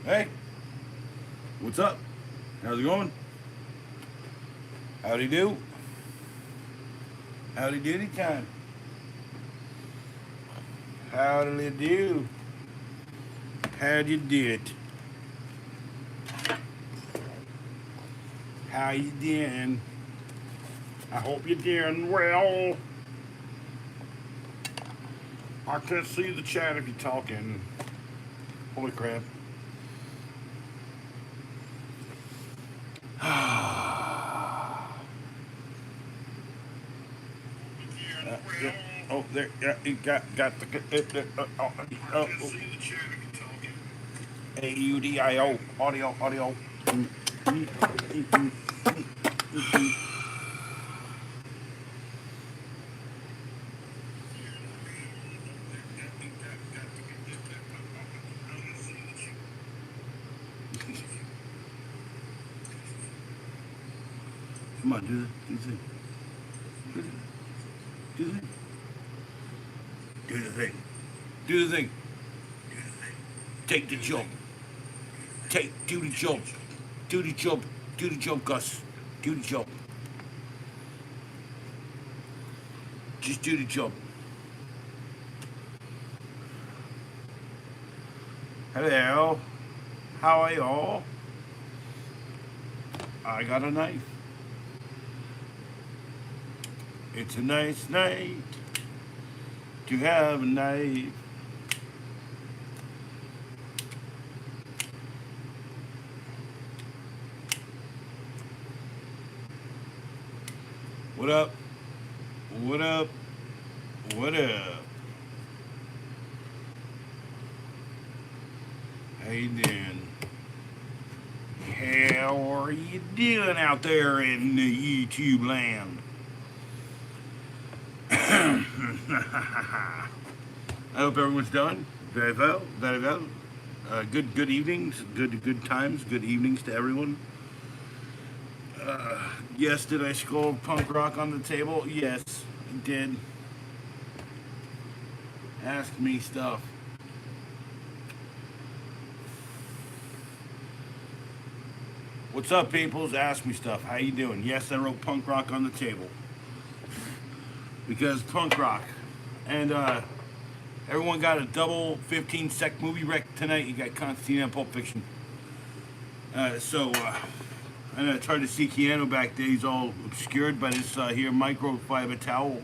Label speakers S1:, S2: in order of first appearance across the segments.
S1: Hey, what's up? How's it going? Howdy do? Howdy doody time? Howdy do? How'd you do it? How you doing? I hope you're doing well. I can't see the chat if you're talking. Holy crap. Yeah. Oh, there. Yeah, you got the. AUDIO audio. Come on, do the thing. Do the thing. Do the thing. Do the thing. Take the jump. Do the jump. Do the jump. Do the jump, Gus. Do the jump. Just do the jump. Hello. How are y'all? I got a knife. It's a nice night to have a knife. What up? What up? What up? How you doing? How are you doing out there in the YouTube land? I hope everyone's done very well. Very well. Good evenings. Good times. Good evenings to everyone. Yes, did I score punk rock on the table? Yes, I did. Ask me stuff. What's up, peoples? Ask me stuff. How you doing? Yes, I wrote punk rock on the table. Because punk rock. And everyone got a double 15-sec movie rec tonight. You got Constantine and Pulp Fiction. And I tried to see Keanu back there. He's all obscured by this here microfiber towel.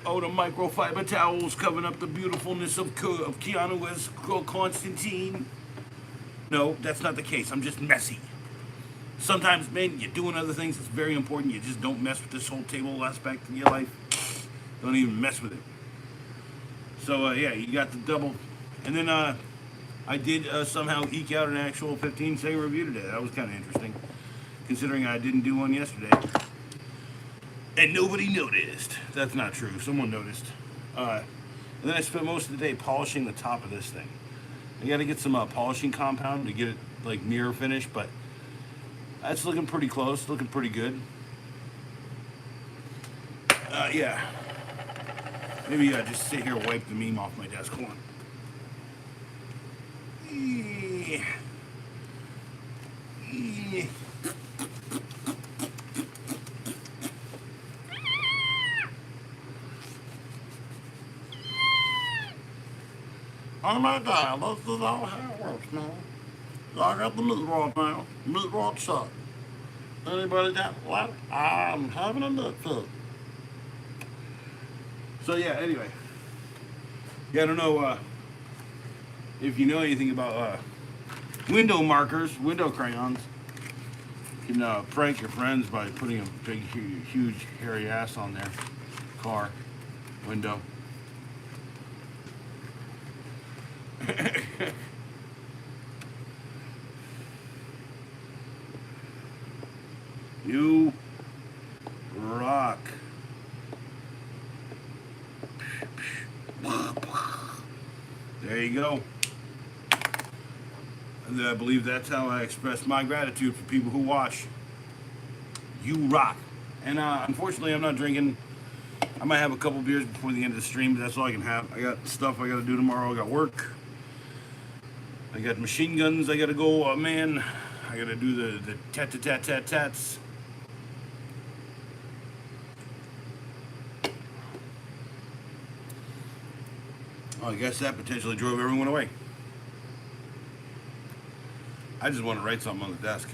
S1: Oh, the microfiber towel's covering up the beautifulness of Keanu as Constantine. No, that's not the case. I'm just messy. Sometimes, man, you're doing other things that's very important. You just don't mess with this whole table aspect in your life. Don't even mess with it. So, yeah, you got the double. And then I did somehow eke out an actual 15-second review today. That was kind of interesting, considering I didn't do one yesterday. And nobody noticed. That's not true. Someone noticed. And then I spent most of the day polishing the top of this thing. I got to get some polishing compound to get it, like, mirror finish, but that's looking pretty close, looking pretty good. Yeah. Maybe just sit here and wipe the meme off my desk. Hold on. Oh my God, this is all how it works now. So I got the meat rod now. Meat rod shot. Anybody got what? I'm having a nut fit. So yeah, anyway. Yeah, I don't know if you know anything about window markers, window crayons. You can prank your friends by putting a big, huge, hairy ass on their car window. You rock. There you go. And I believe that's how I express my gratitude for people who watch. You rock. And unfortunately, I'm not drinking. I might have a couple beers before the end of the stream, but that's all I can have. I got stuff I got to do tomorrow. I got work. I got machine guns. I gotta go, man. I gotta do the tat-tat-tat-tat-tats. Oh, I guess that potentially drove everyone away. I just want to write something on the desk.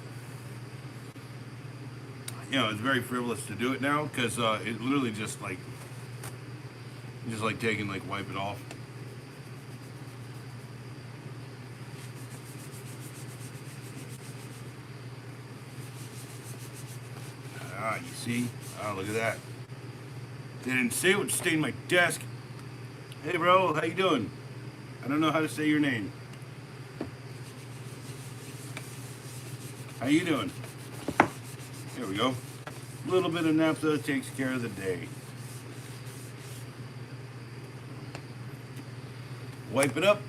S1: You know, it's very frivolous to do it now because it literally just like taking, like, wipe it off. Ah, you see? Ah, look at that. They didn't say what stained my desk. Hey, bro, how you doing? I don't know how to say your name. How you doing? Here we go. A little bit of naphtha takes care of the day. Wipe it up.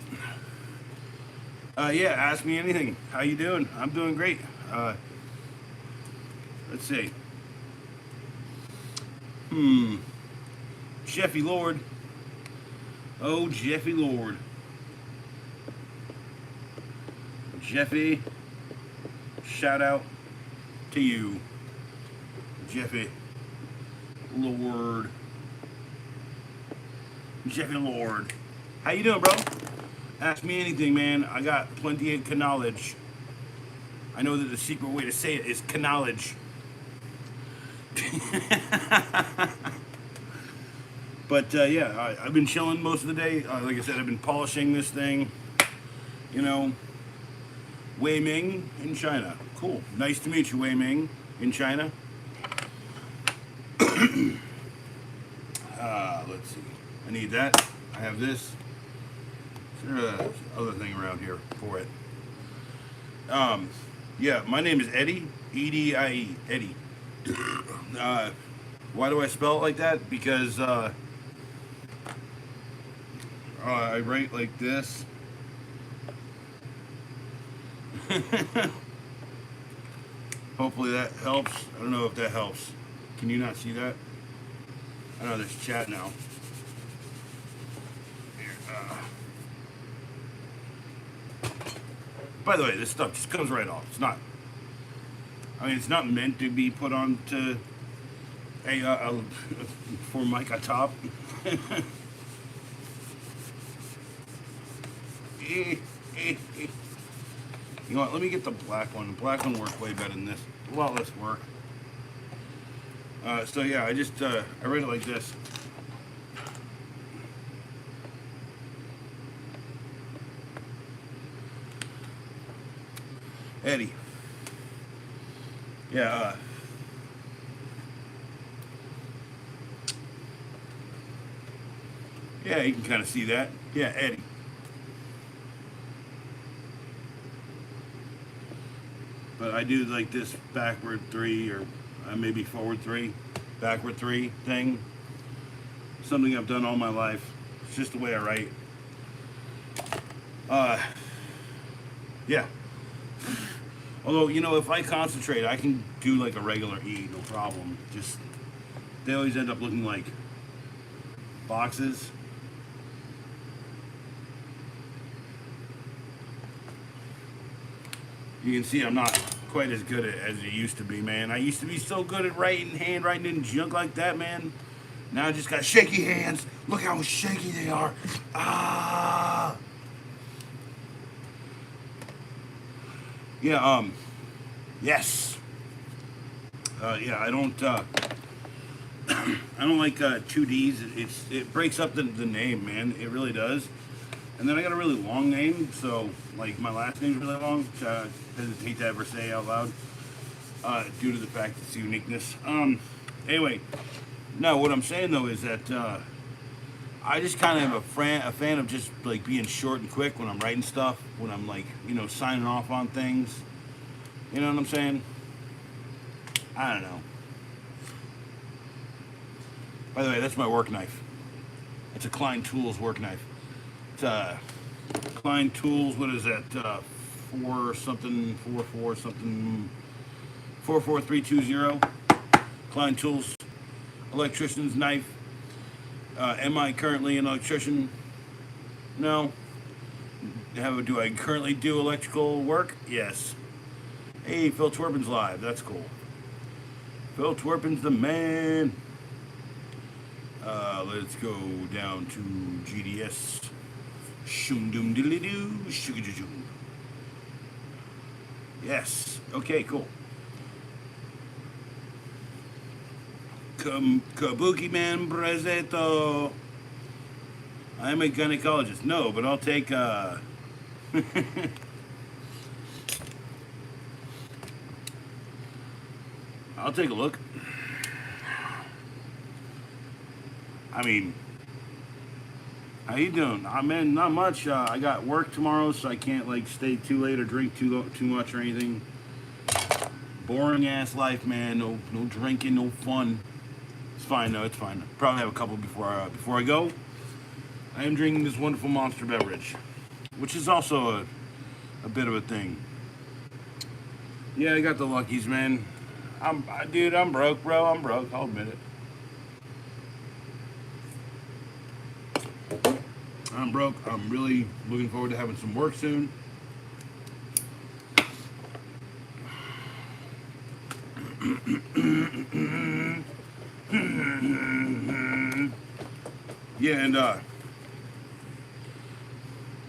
S1: Yeah, ask me anything. How you doing? I'm doing great. Let's see. Jeffy Lord. Oh, Jeffy Lord. Jeffy, shout out to you. Jeffy Lord. Jeffy Lord. How you doing, bro? Ask me anything, man. I got plenty of knowledge. I know that the secret way to say it is knowledge. But yeah, I've been chilling most of the day. Like I said, I've been polishing this thing. You know, Wei Ming in China. Cool. Nice to meet you, Wei Ming in China. Let's see. I need that. I have this. Is there a other thing around here for it? Yeah, my name is Eddie. E-D-I-E. Eddie. Why do I spell it like that? Because I write like this. Hopefully that helps. I don't know if that helps. Can you not see that? I know there's chat now. Here, by the way, this stuff just comes right off. It's not. I mean, it's not meant to be put on to a for mica top. You know what? Let me get the black one. The black one works way better than this. A lot less work. So yeah, I read it like this. Eddie. Yeah. Yeah, you can kind of see that. Yeah, Eddie. But I do like this backward 3 or maybe forward 3, backward 3 thing. Something I've done all my life. It's just the way I write. Yeah. Although, you know, if I concentrate, I can do like a regular E, no problem. Just, they always end up looking like boxes. You can see I'm not quite as good as it used to be, man. I used to be so good at writing, handwriting and junk like that, man. Now I just got shaky hands. Look how shaky they are. Ah. Yeah, yes. Yeah, I don't like 2Ds. It breaks up the name, man. It really does. And then I got a really long name, so like my last name's really long, which I hesitate to ever say out loud, due to the fact it's uniqueness. Anyway, no, what I'm saying though is that I just kind of am a fan of just like being short and quick when I'm writing stuff, when I'm like, you know, signing off on things. You know what I'm saying? I don't know. By the way, that's my work knife. It's a Klein Tools work knife. It's Klein Tools, what is that? 44320. Klein Tools, electrician's knife. Am I currently an electrician? No. Do I currently do electrical work? Yes. Hey, Phil Twerpin's live. That's cool. Phil Twerpin's the man. Let's go down to GDS. Shoom doom diddly doo. Shoo. Yes. Okay, cool. Kabuki man Brazetto. I'm a gynecologist. No, but I'll take I'll take a look. I mean, how you doing? I'm in not much. I got work tomorrow, so I can't like stay too late or drink too much or anything. Boring ass life, man. No drinking, no fun. It's fine though. It's fine. Probably have a couple before I go. I am drinking this wonderful monster beverage, which is also a bit of a thing. Yeah, I got the Luckies, man. Dude, I'm broke, bro. I'm broke. I'll admit it. I'm broke. I'm really looking forward to having some work soon. Yeah, and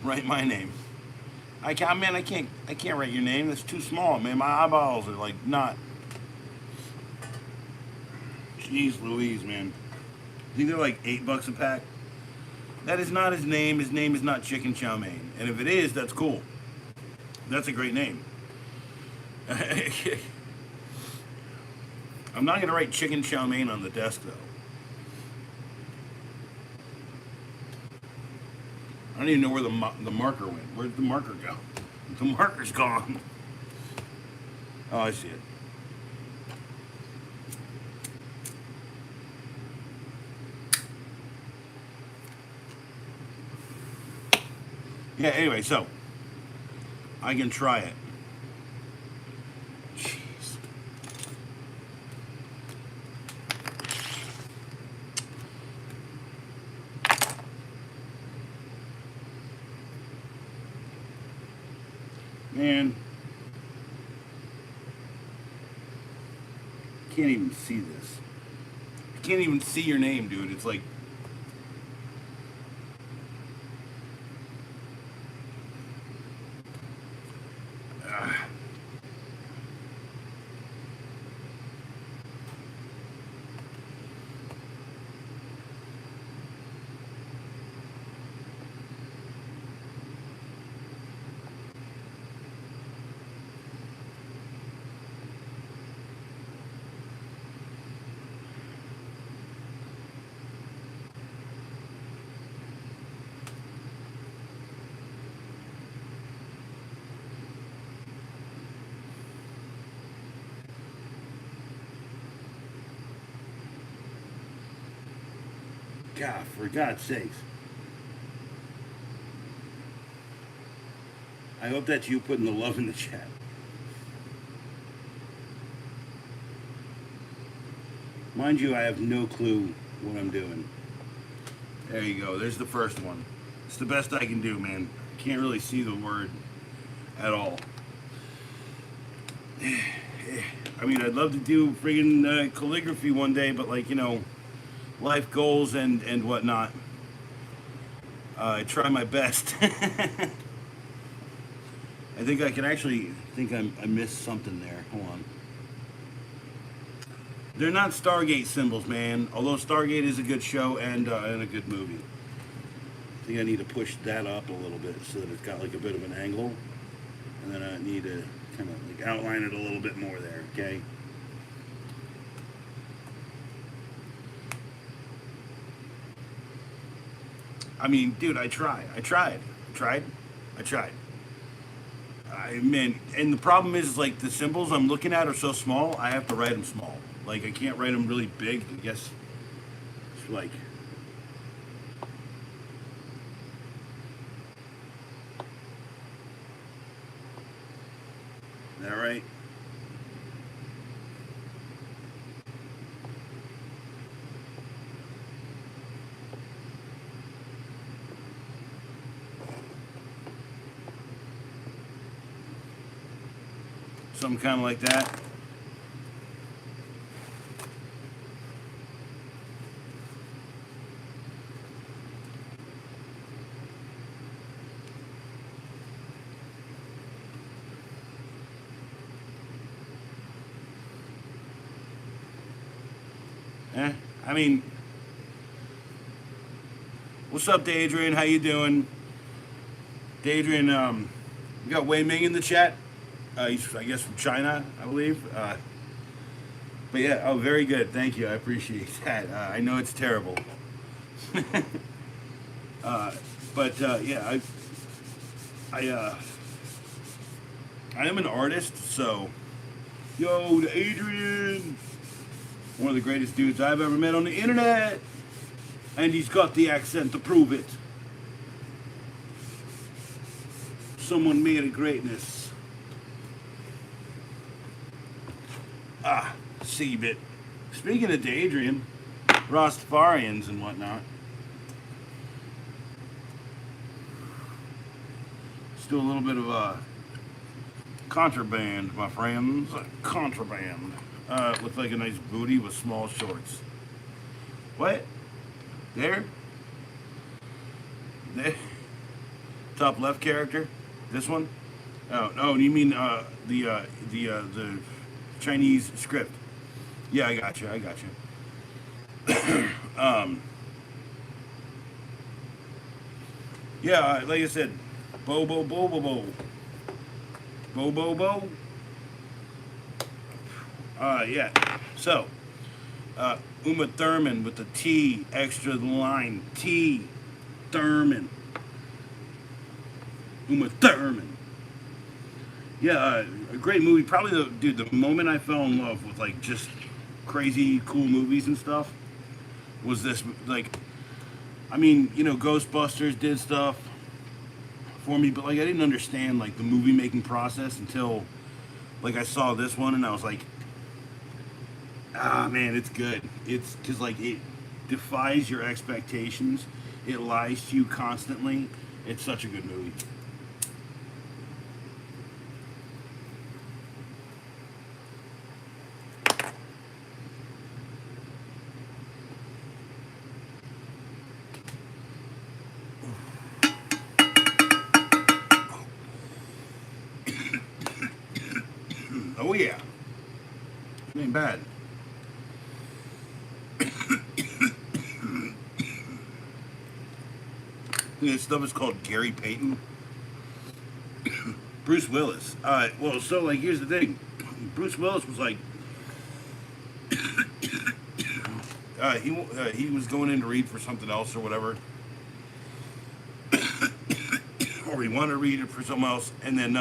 S1: write my name. I can't write your name. That's too small, man. My eyeballs are like not. Jeez Louise, man. I think they're like $8 a pack. That is not his name. His name is not Chicken Chow Mein. And if it is, that's cool. That's a great name. I'm not going to write Chicken Chow Mein on the desk, though. I don't even know where the marker went. Where'd the marker go? The marker's gone. Oh, I see it. Yeah, anyway, so I can try it. Jeez. Man. Can't even see this. I can't even see your name, dude. It's like God, for God's sakes. I hope that's you putting the love in the chat. Mind you, I have no clue what I'm doing. There you go. There's the first one. It's the best I can do, man. Can't really see the word at all. I mean, I'd love to do friggin' calligraphy one day, but like, you know, life goals and whatnot. I try my best. I think I can actually I missed something there. Hold on. They're not Stargate symbols, man. Although Stargate is a good show and a good movie. I think I need to push that up a little bit so that it's got like a bit of an angle, and then I need to kind of like outline it a little bit more there. Okay. I mean, dude, I tried. Man, and the problem is, like, the symbols I'm looking at are so small, I have to write them small. Like, I can't write them really big. I guess it's like... Is that right? Something kind of like that. I mean, what's up, Daydrian? How you doing? Daydrian, we got Wei Ming in the chat. He's, I guess, from China, I believe. But yeah, oh, very good. Thank you. I appreciate that. I know it's terrible. But yeah, I am an artist, so yo, the Adrian, one of the greatest dudes I've ever met on the internet, and he's got the accent to prove it. Someone made a greatness. Seabit. Speaking of Adrian, Rastafarians and whatnot. Let's do a little bit of contraband, my friends. Contraband. Looks like a nice booty with small shorts. What? There? There? Top left character? This one? Oh, no, you mean the Chinese script. Yeah, I got you. Yeah, like I said, bo. Yeah. So, Uma Thurman with the T, extra line, T, Thurman. Uma Thurman. Yeah, a great movie. Probably the moment I fell in love with like just crazy cool movies and stuff was this. Like, I mean, you know, Ghostbusters did stuff for me, but like I didn't understand like the movie making process until like I saw this one and I was like, man, it's good. It's because like it defies your expectations. It lies to you constantly. It's such a good movie. Oh yeah, it ain't bad. This stuff is called Gary Payton. Bruce Willis. Well, so like here's the thing. Bruce Willis was like, he was going in to read for something else or whatever, or he wanted to read it for something else, and then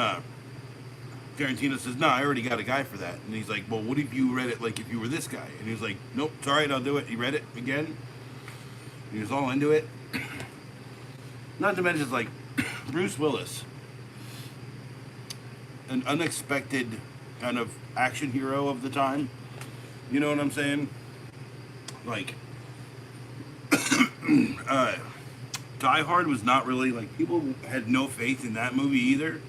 S1: Tarantino says, "No, I already got a guy for that." And he's like, "Well, what if you read it like if you were this guy?" And he was like, "Nope, it's all right, I'll do it." He read it again. He was all into it. Not to mention, like, Bruce Willis, an unexpected kind of action hero of the time. You know what I'm saying? Like, Die Hard was not really, like, people had no faith in that movie either.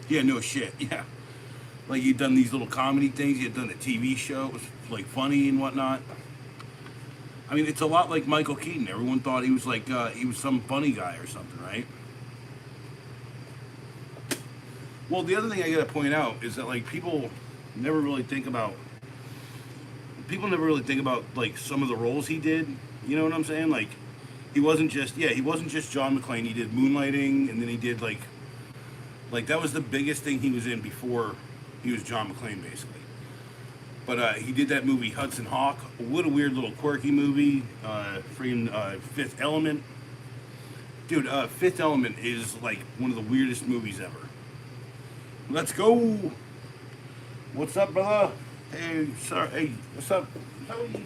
S1: Yeah, no shit, yeah. Like, he'd done these little comedy things, he had done a TV show, it was, like, funny and whatnot. I mean, it's a lot like Michael Keaton. Everyone thought he was like, he was some funny guy or something, right? Well, the other thing I gotta point out is that, like, people never really think about, like, some of the roles he did. You know what I'm saying? Like, he wasn't just John McClane. He did Moonlighting, and then he did, like, that was the biggest thing he was in before he was John McClane, basically. But he did that movie Hudson Hawk. What a weird little quirky movie. Freaking Fifth Element. Dude, Fifth Element is like one of the weirdest movies ever. Let's go. What's up, brother? Hey, sorry. Hey, what's up? How are you? Can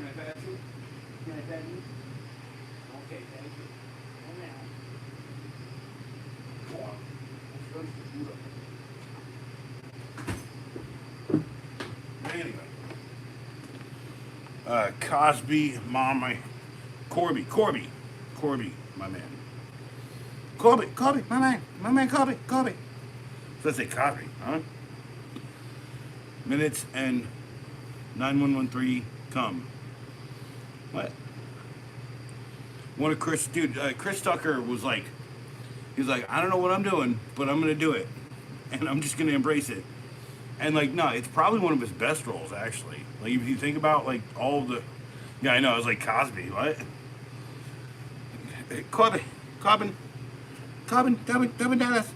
S1: I pat you? Can I pat you? Okay, thank you. Go on. Anyway, Cosby, Mommy, Corby, my man. Colby, my man, Colby. So I say copy, huh? Minutes and 9113 come. What? One of Chris Tucker was like, he's like, I don't know what I'm doing, but I'm gonna do it, and I'm just gonna embrace it. And like, no, it's probably one of his best roles actually. Like if you think about like all the, yeah, I know, I was like Cosby, what? Corbin, Dallas.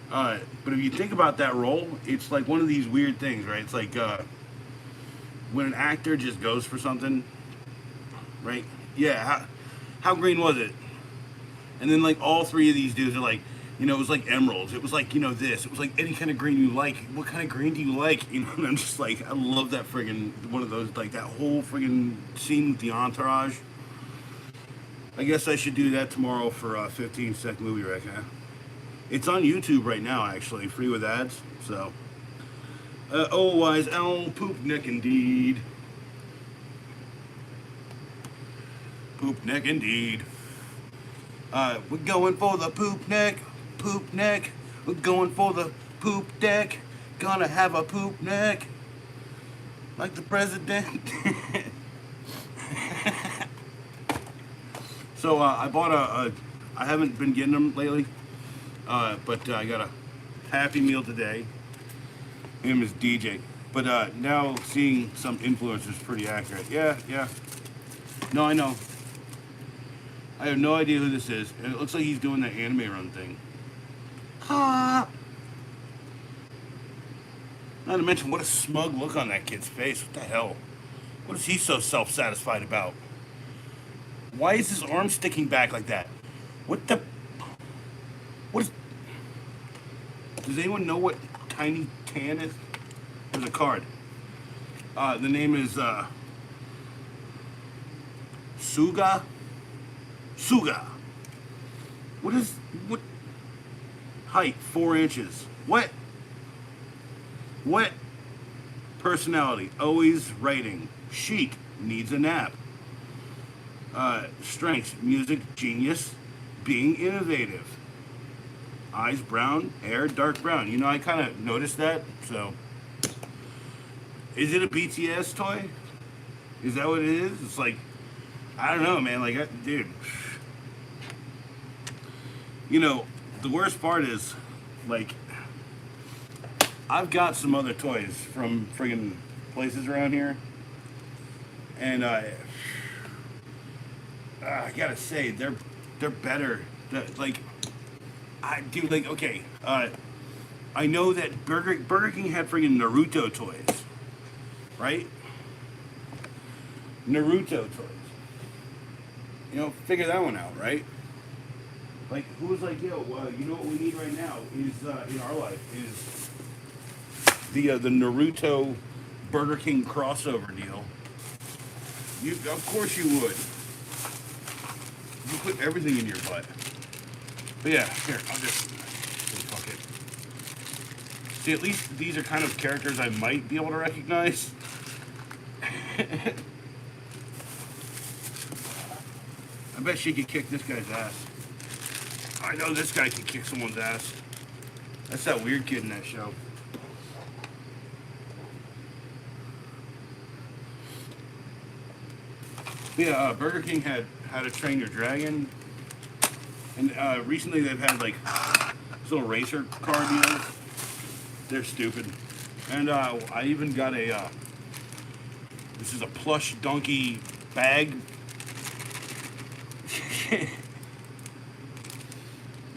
S1: But if you think about that role, it's like one of these weird things, right? It's like when an actor just goes for something, right? Yeah, how green was it? And then like all three of these dudes are like, you know, it was like emeralds. It was like, you know, this. It was like any kind of green you like. What kind of green do you like? You know, and I'm just like, I love that friggin' one of those, like that whole friggin' scene with the entourage. I guess I should do that tomorrow for a 15-second movie rec, huh? It's on YouTube right now, actually, free with ads. So, otherwise, poop neck indeed. Poop neck indeed. We're going for the poop neck. We're going for the poop deck. Gonna have a poop neck. Like the president. So, I bought I haven't been getting them lately. But I got a Happy Meal today. His name is DJ. But now seeing some influencers is pretty accurate. Yeah. No, I know. I have no idea who this is. And it looks like he's doing the anime run thing. Not to mention, what a smug look on that kid's face. What the hell? What is he so self-satisfied about? Why is his arm sticking back like that? What the... What is... Does anyone know what Tiny Tan is? There's a card. The name is, Suga? What? Height, 4 inches. What? Personality, always writing. Chic, needs a nap. Strengths, music, genius, being innovative. Eyes brown, hair dark brown. You know, I kind of noticed that, so. Is it a BTS toy? Is that what it is? It's like, I don't know, man. Like, dude. You know, the worst part is, like, I've got some other toys from friggin' places around here. And I gotta say, they're better. Like, okay. I know that Burger King had friggin' Naruto toys, right? Naruto toys. You know, figure that one out, right? Like, who was like, yo, you know what we need right now is, in our life, is the Naruto Burger King crossover deal. Of course you would. You put everything in your butt. But yeah, here, I'll just fuck it. See, at least these are kind of characters I might be able to recognize. I bet she could kick this guy's ass. I know this guy can kick someone's ass. That's that weird kid in that show. Yeah, Burger King had How to Train Your Dragon. And recently they've had like this little racer car deals. They're stupid. And I even got a, this is a plush donkey bag.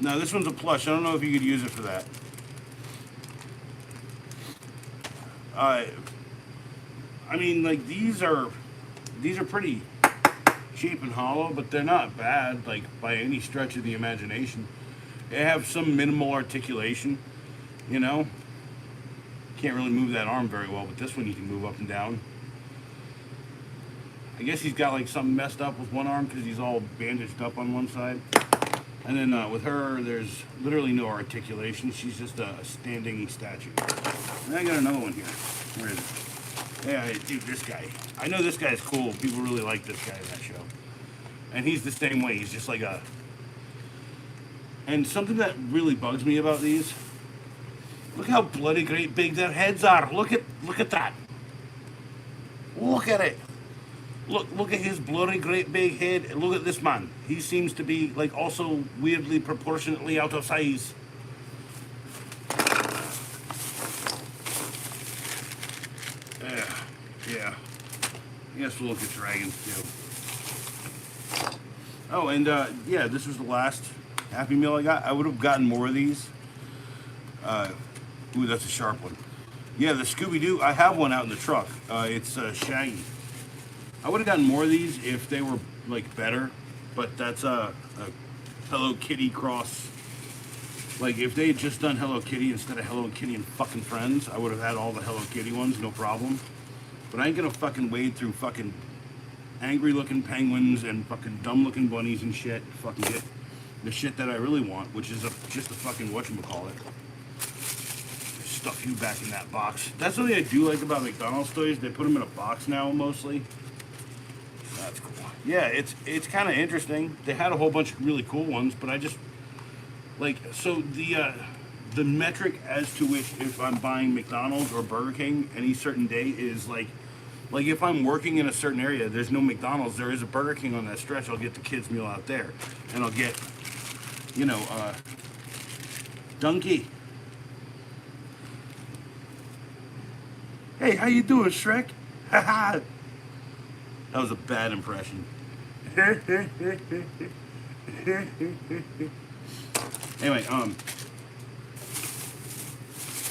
S1: Now this one's a plush. I don't know if you could use it for that. I mean, like these are pretty cheap and hollow, but they're not bad, like by any stretch of the imagination. They have some minimal articulation, you know. Can't really move that arm very well, but this one you can move up and down. I guess he's got like something messed up with one arm because he's all bandaged up on one side. And then with her, there's literally no articulation. She's just a standing statue. And I got another one here. Where is it? Yeah, dude, this guy. I know this guy's cool. People really like this guy in that show. And he's the same way. He's just like a And something that really bugs me about these, look how bloody great big their heads are. Look at that. Look at it. Look at his bloody great big head. And look at this man. He seems to be like also weirdly proportionately out of size. Yeah. I guess we'll look at dragons too. Oh, and yeah, this was the last Happy Meal I got. I would have gotten more of these. Ooh, that's a sharp one. Yeah, the Scooby-Doo. I have one out in the truck. It's Shaggy. I would have gotten more of these if they were like better, but that's a Hello Kitty cross. Like if they had just done Hello Kitty instead of Hello Kitty and fucking Friends, I would have had all the Hello Kitty ones, no problem. But I ain't gonna fucking wade through fucking angry looking penguins and fucking dumb looking bunnies and shit. Fucking get the shit that I really want, which is just a fucking whatchamacallit. Stuff you back in that box. That's something I do like about McDonald's toys. They put them in a box now mostly. That's cool. Yeah, it's kind of interesting. They had a whole bunch of really cool ones, but I just like so the metric as to which if I'm buying McDonald's or Burger King any certain day is like if I'm working in a certain area, there's no McDonald's, there is a Burger King on that stretch. I'll get the kids meal out there, and I'll get Donkey. Hey, how you doing, Shrek? Haha. That was a bad impression. Anyway,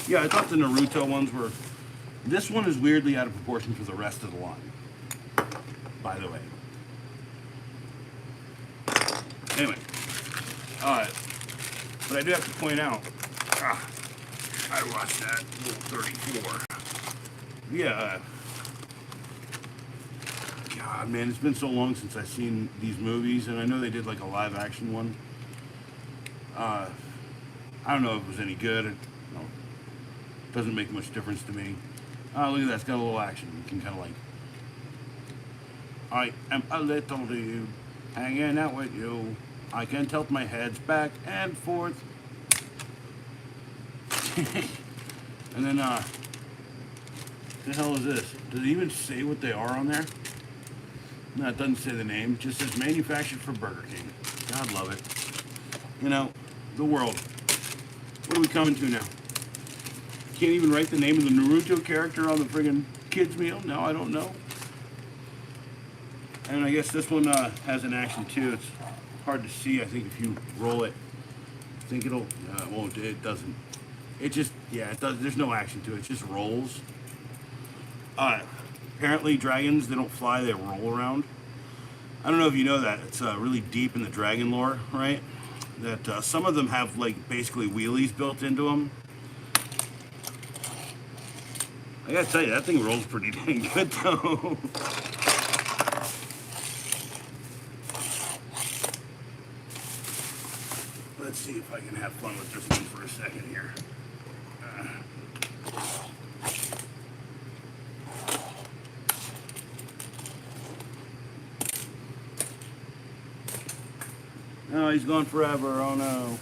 S1: yeah, I thought the Naruto ones were. This one is weirdly out of proportion to the rest of the line. By the way. Anyway, but I do have to point out. I watched that Rule 34. Yeah. God, man, it's been so long since I've seen these movies, and I know they did like a live action one. I don't know if it was any good. It doesn't make much difference to me. Look at that, it's got a little action. You can kind of like, I am a little dude hanging out with you. I can tilt my heads back and forth. And then, what the hell is this? Does it even say what they are on there? No, it doesn't say the name. It just says manufactured for Burger King. God love it. You know, the world. What are we coming to now? Can't even write the name of the Naruto character on the friggin' kids meal? No, I don't know. And I guess this one has an action too. It's hard to see, I think, if you roll it. I think it'll, it won't, it doesn't. It just, yeah, it does. There's no action to it. It just rolls. Apparently dragons, they don't fly, they roll around. I don't know if you know that. It's really deep in the dragon lore, right? That some of them have like basically wheelies built into them. I gotta tell you, that thing rolls pretty dang good though. Let's see if I can have fun with this one for a second here. Oh, he's gone forever. Oh no.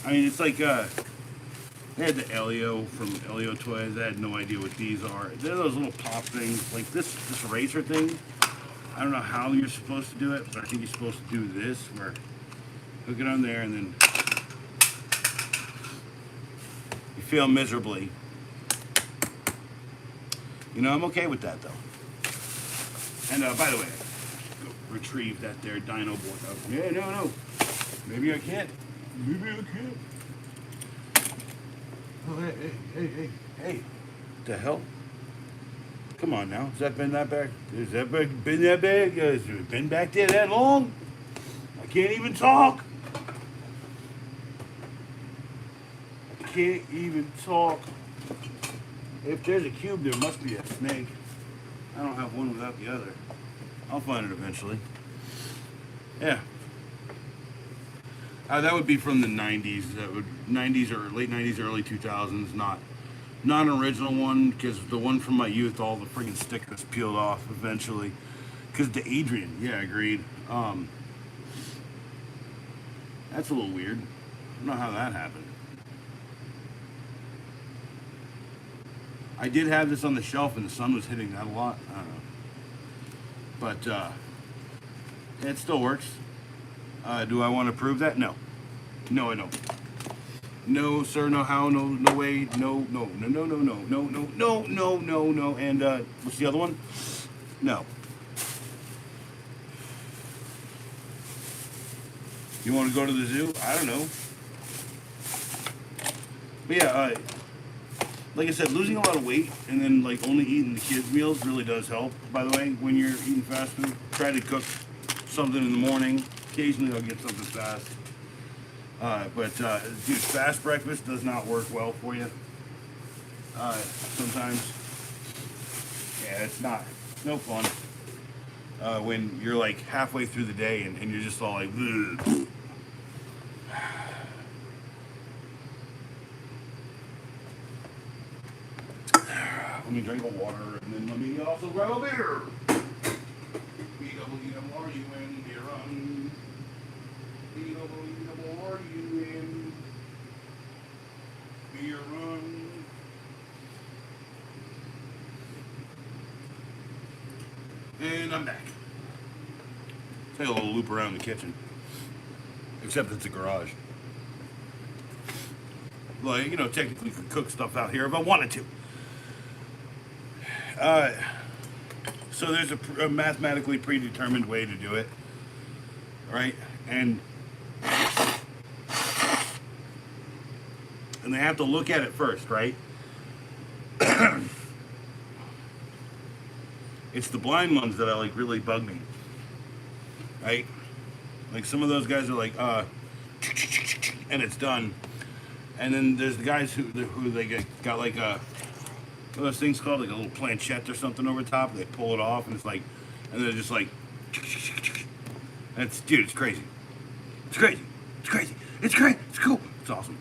S1: I mean, it's like they had the Elio from Elio Toys. I had no idea what these are. They're those little pop things, like this racer thing. I don't know how you're supposed to do it, but I think you're supposed to do this, where hook it on there and then you fail miserably. You know, I'm okay with that though. And by the way, go retrieve that there dino board. Oh, yeah, no. Maybe I can't. Maybe I can't. Oh, hey. What the hell? Come on now. Has that been that bad? Has that been that bad? Has it been back there that long? I can't even talk. I can't even talk. If there's a cube, there must be a snake. I don't have one without the other. I'll find it eventually. Yeah. That would be from the 90s. That would 90s or late 90s, early 2000s. Not an original one, because the one from my youth, all the friggin' stickers peeled off eventually. Because to Adrian, yeah, agreed. That's a little weird. I don't know how that happened. I did have this on the shelf and the sun was hitting that a lot. I don't know. But it still works. Do I want to prove that? No. No, I don't. No, sir, no how, no way, no, no. And what's the other one? No. You want to go to the zoo? I don't know. But yeah, like I said, losing a lot of weight and then like only eating the kids' meals really does help. By the way, when you're eating fast food, try to cook something in the morning. Occasionally I'll get something fast. But dude, fast breakfast does not work well for you. Sometimes, yeah, it's not. It's no fun. When you're like halfway through the day and you're just all like, ugh. Let me drink a water and then let me also grab a beer. B-double-E-double-R-U-N, beer run. B-double-E-double-R-U-N, beer run. And I'm back. Take a little loop around the kitchen. Except it's a garage. Like, you know, technically could cook stuff out here if I wanted to. So there's a mathematically predetermined way to do it, right? And they have to look at it first, right? It's the blind ones that like really bug me, right? Like some of those guys are like, and it's done. And then there's the guys who they got like a, what are those things called, like a little planchette or something over top. They pull it off and it's like, and they're just like, and it's, dude, it's crazy. It's crazy. It's crazy. It's great. It's cool. It's awesome.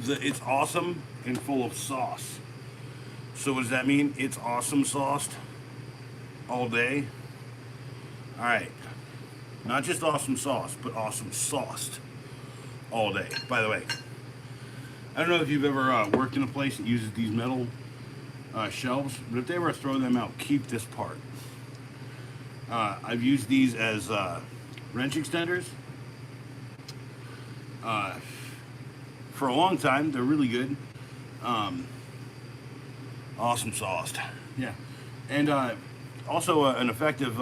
S1: It's awesome and full of sauce. So what does that mean? It's awesome sauced all day. All right. Not just awesome sauce, but awesome sauced all day. By the way, I don't know if you've ever worked in a place that uses these metal shelves, but if they ever throw them out, keep this part. I've used these as wrench extenders for a long time. They're really good. Awesome sauced. Yeah. And also an effective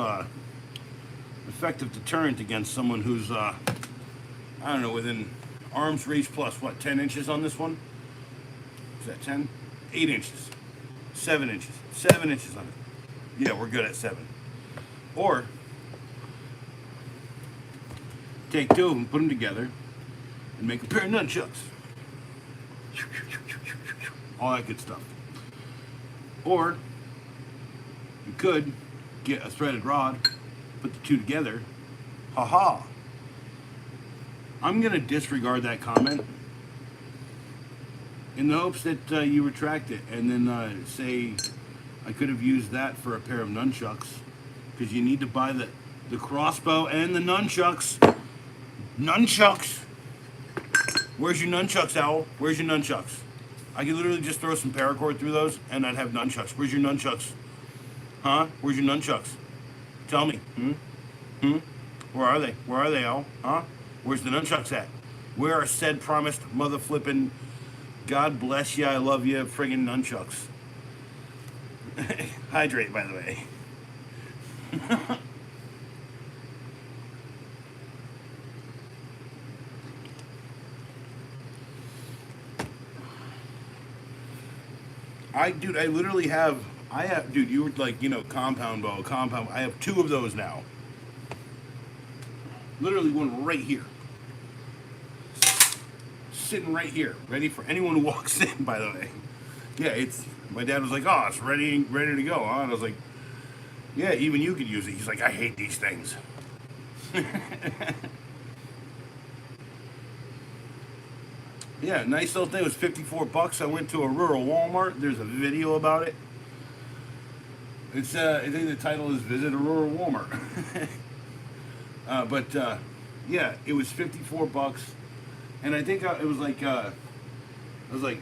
S1: deterrent against someone who's, I don't know, within arm's reach plus, what, 10 inches on this one? Is that 10? 8 inches. 7 inches. 7 inches on it. Yeah, we're good at 7. Or, take two of them, put them together, and make a pair of nunchucks. All that good stuff. Or, you could get a threaded rod, put the two together, haha. I'm going to disregard that comment in the hopes that you retract it and then say I could have used that for a pair of nunchucks, because you need to buy the crossbow and the nunchucks. Nunchucks! Where's your nunchucks, Owl? Where's your nunchucks? I could literally just throw some paracord through those and I'd have nunchucks. Where's your nunchucks? Huh? Where's your nunchucks? Tell me. Where are they? Where are they, Owl? Huh? Where's the nunchucks at? Where are said promised mother flippin', God bless ya, I love ya, friggin' nunchucks? Hydrate, by the way. I literally have, dude, you were like, you know, compound bow, I have 2 of those now. Literally one right here. Sitting right here, ready for anyone who walks in, by the way. Yeah, my dad was like, oh, it's ready to go, huh? And I was like, yeah, even you could use it. He's like, I hate these things. Yeah, nice little thing. It was $54. I went to a rural Walmart. There's a video about it. It's I think the title is "Visit a Rural Walmart." But yeah, it was $54, and I think it was like I was like,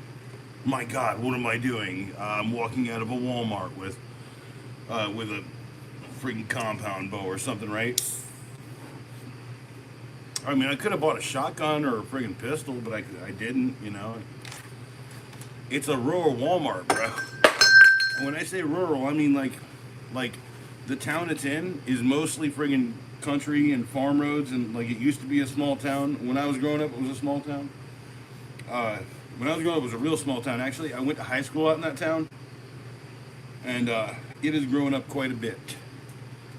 S1: my God, what am I doing? I'm walking out of a Walmart with a freaking compound bow or something, right? I mean, I could have bought a shotgun or a friggin' pistol, but I didn't, you know. It's a rural Walmart, bro. And when I say rural, I mean like the town it's in is mostly friggin' country and farm roads, and like it used to be a small town. When I was growing up, it was a small town. When I was growing up, it was a real small town. Actually, I went to high school out in that town, and it has grown up quite a bit.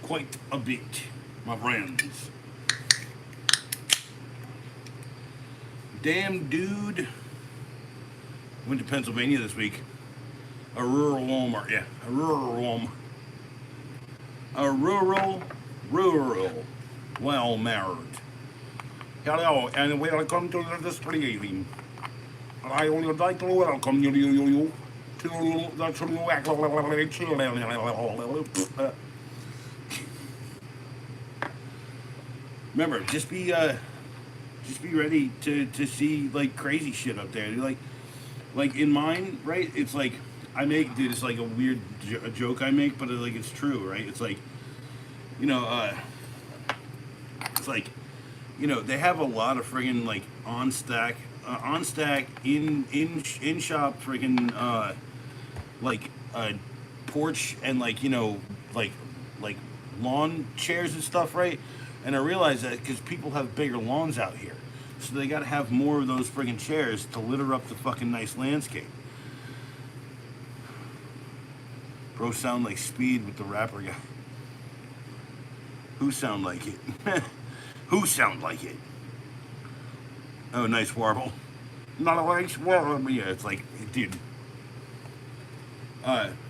S1: Quite a bit, my friends. Damn dude. Went to Pennsylvania this week. A rural Walmart, yeah. A rural Walmart. A rural Walmart. Hello, and welcome to the stream. I would like to welcome you to the remember, just be ready to see like crazy shit up there. Like in mine, right? It's like it's like a weird joke I make, but like it's true, right? It's like, you know, it's like, you know, they have a lot of friggin' like on stack in shop friggin' like porch and like, you know, like lawn chairs and stuff, right? And I realize that because people have bigger lawns out here. So they gotta have more of those friggin' chairs to litter up the fucking nice landscape. Bro sound like Speed with the rapper guy. Who sound like it? Who sound like it? Oh, nice warble. Not a nice warble. Yeah, it's like, dude.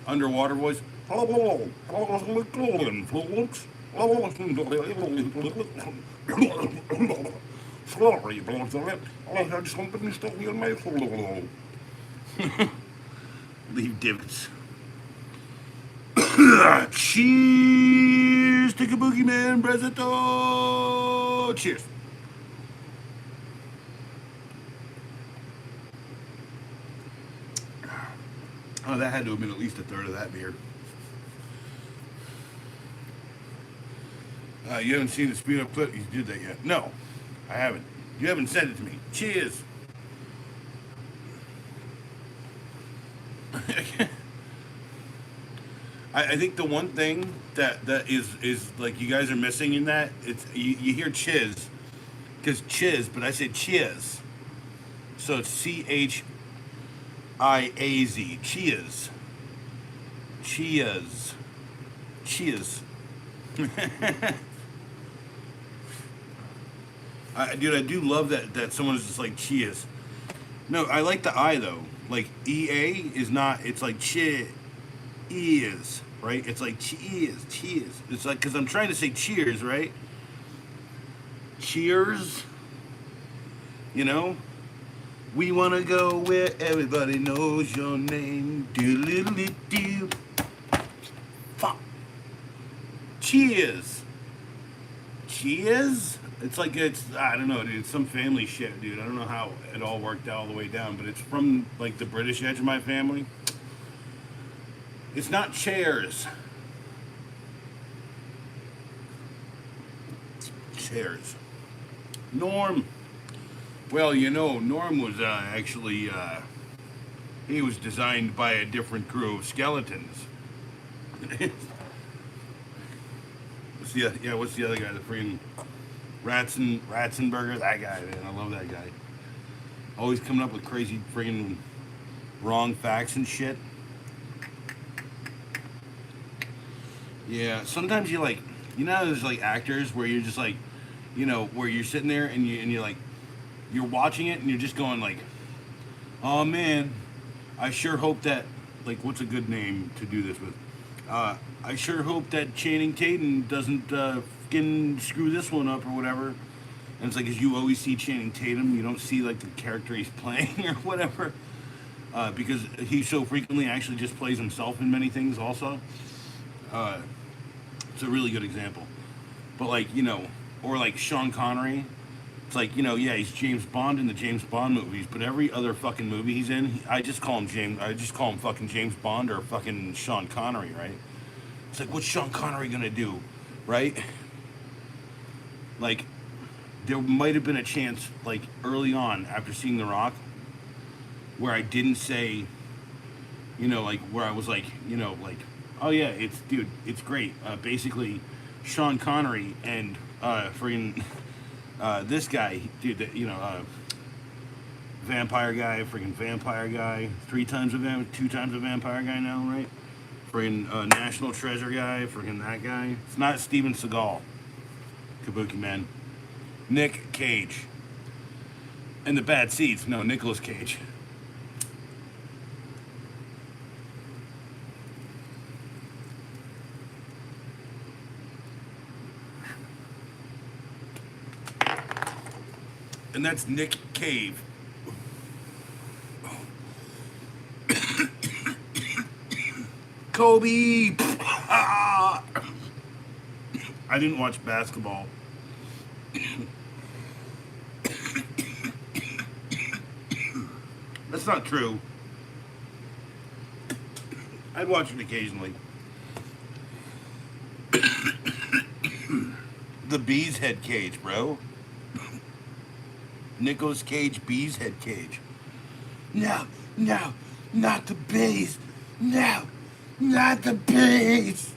S1: Underwater voice. Sorry about that. I had something stuck in my throat. Leave divots. Cheers to Kabuki Man Presento. Cheers. Oh, that had to have been at least a third of that beer. You haven't seen the speed up clip? You did that yet? No, I haven't. You haven't sent it to me. Cheers. I think the one thing that is like you guys are missing in that, it's you hear chiz, because chiz, but I say cheers. So it's CHIAZ. Cheers. Cheers. Cheers. Dude, I do love that someone is just like cheers. No, I like the I though. Like EA is not. It's like cheers, right? It's like cheers. It's like because I'm trying to say cheers, right? Cheers. You know, we wanna go where everybody knows your name. Do. Fuck. Cheers. Cheers. It's like I don't know, dude. It's some family shit, dude. I don't know how it all worked out all the way down, but it's from like the British edge of my family. It's not chairs. Chairs. Norm. Well, you know, Norm was actually he was designed by a different crew of skeletons. What's the other guy? The freaking Ratzenberger, that guy, man. I love that guy. Always coming up with crazy friggin' wrong facts and shit. Yeah, sometimes you like, you know, there's like actors where you're just like, you know, where you're sitting there and you're like, you're watching it and you're just going like, oh man, I sure hope that, like, what's a good name to do this with? I sure hope that Channing Tatum doesn't fucking screw this one up or whatever. And it's like, as you always see Channing Tatum, you don't see like the character he's playing or whatever, because he so frequently actually just plays himself in many things also. Uh, it's a really good example. But like, or like Sean Connery. It's like, yeah, he's James Bond in the James Bond movies, but every other fucking movie he's in, I just call him fucking James Bond or fucking Sean Connery, right? It's like, what's Sean Connery gonna do, right? Like, there might have been a chance, like early on after seeing The Rock, where I didn't say, like where I was like, like, oh yeah, it's great. Basically, Sean Connery and freaking this guy, dude, vampire guy, freaking vampire guy, 2 times a vampire guy now, right? Freaking National Treasure guy, freaking that guy. It's not Steven Seagal, Kabuki man. Nick Cage. And the bad seats, no, Nicolas Cage. And that's Nick Cave. Kobe! I didn't watch basketball. That's not true. I'd watch it occasionally. The Bee's Head Cage, bro. Nicolas Cage, Bee's Head Cage. No, no, not the bees. No, not the bees.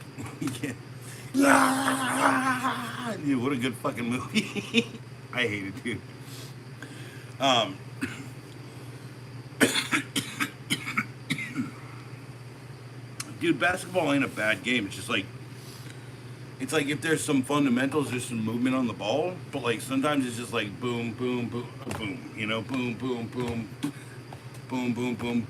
S1: Yeah. Dude, what a good fucking movie. I hate it, dude. Dude, basketball ain't a bad game. It's just like, it's like if there's some fundamentals, there's some movement on the ball, but like sometimes it's just like boom, boom, boom, boom, boom, boom, boom, boom, boom, boom.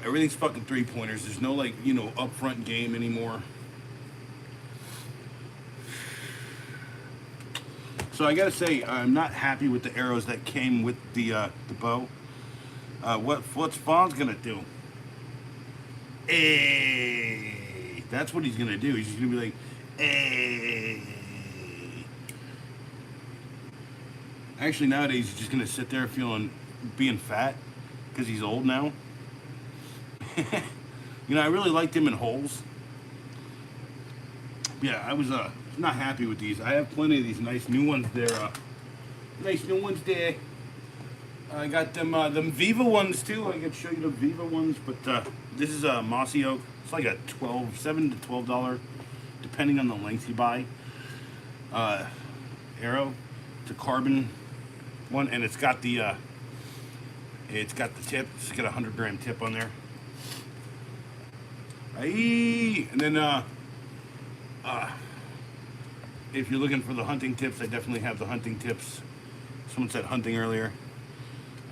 S1: Everything's fucking 3-pointers. There's no like, upfront game anymore. So I gotta say, I'm not happy with the arrows that came with the bow. What's Fawn's gonna do? Hey, that's what he's gonna do. He's just gonna be like, hey. Actually, nowadays he's just gonna sit there being fat because he's old now. I really liked him in Holes. Yeah, I was not happy with these. I have plenty of these nice new ones there. Nice new ones there. I got them Viva ones too. I can show you the Viva ones, but this is a Mossy Oak. It's like a $7 to $12, depending on the length you buy. Arrow. It's a carbon one, and it's got the tip. It's got a 100-gram tip on there. And then if you're looking for the hunting tips, I definitely have the hunting tips. Someone said hunting earlier.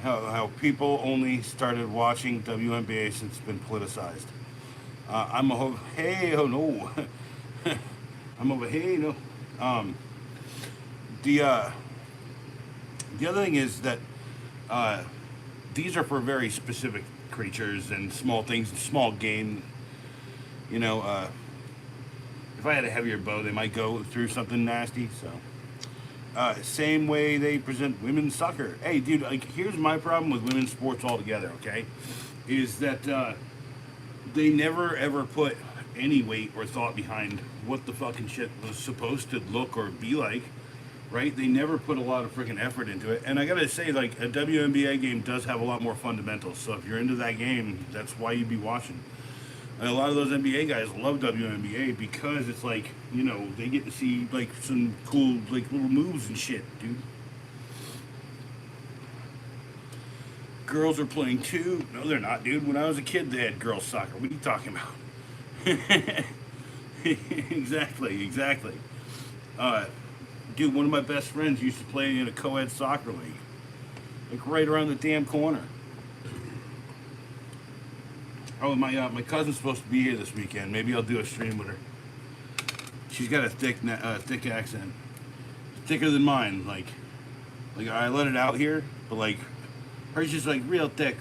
S1: How people only started watching WNBA since it's been politicized. I'm over hey oh no. I'm over hey no. The other thing is that these are for very specific creatures and small things, small game. If I had a heavier bow, they might go through something nasty. So. Same way they present women's soccer. Hey, dude, like, here's my problem with women's sports altogether, okay? Is that they never, ever put any weight or thought behind what the fucking shit was supposed to look or be like, right? They never put a lot of freaking effort into it. And I gotta say, like, a WNBA game does have a lot more fundamentals. So if you're into that game, that's why you'd be watching. And a lot of those NBA guys love WNBA because it's like, they get to see like some cool like little moves and shit, dude. Girls are playing too. No, they're not, dude. When I was a kid, they had girls soccer. What are you talking about? Exactly. Dude, one of my best friends used to play in a co-ed soccer league. Like right around the damn corner. Oh, my cousin's supposed to be here this weekend. Maybe I'll do a stream with her. She's got a thick accent, thicker than mine. Like I let it out here, but like hers just like real thick.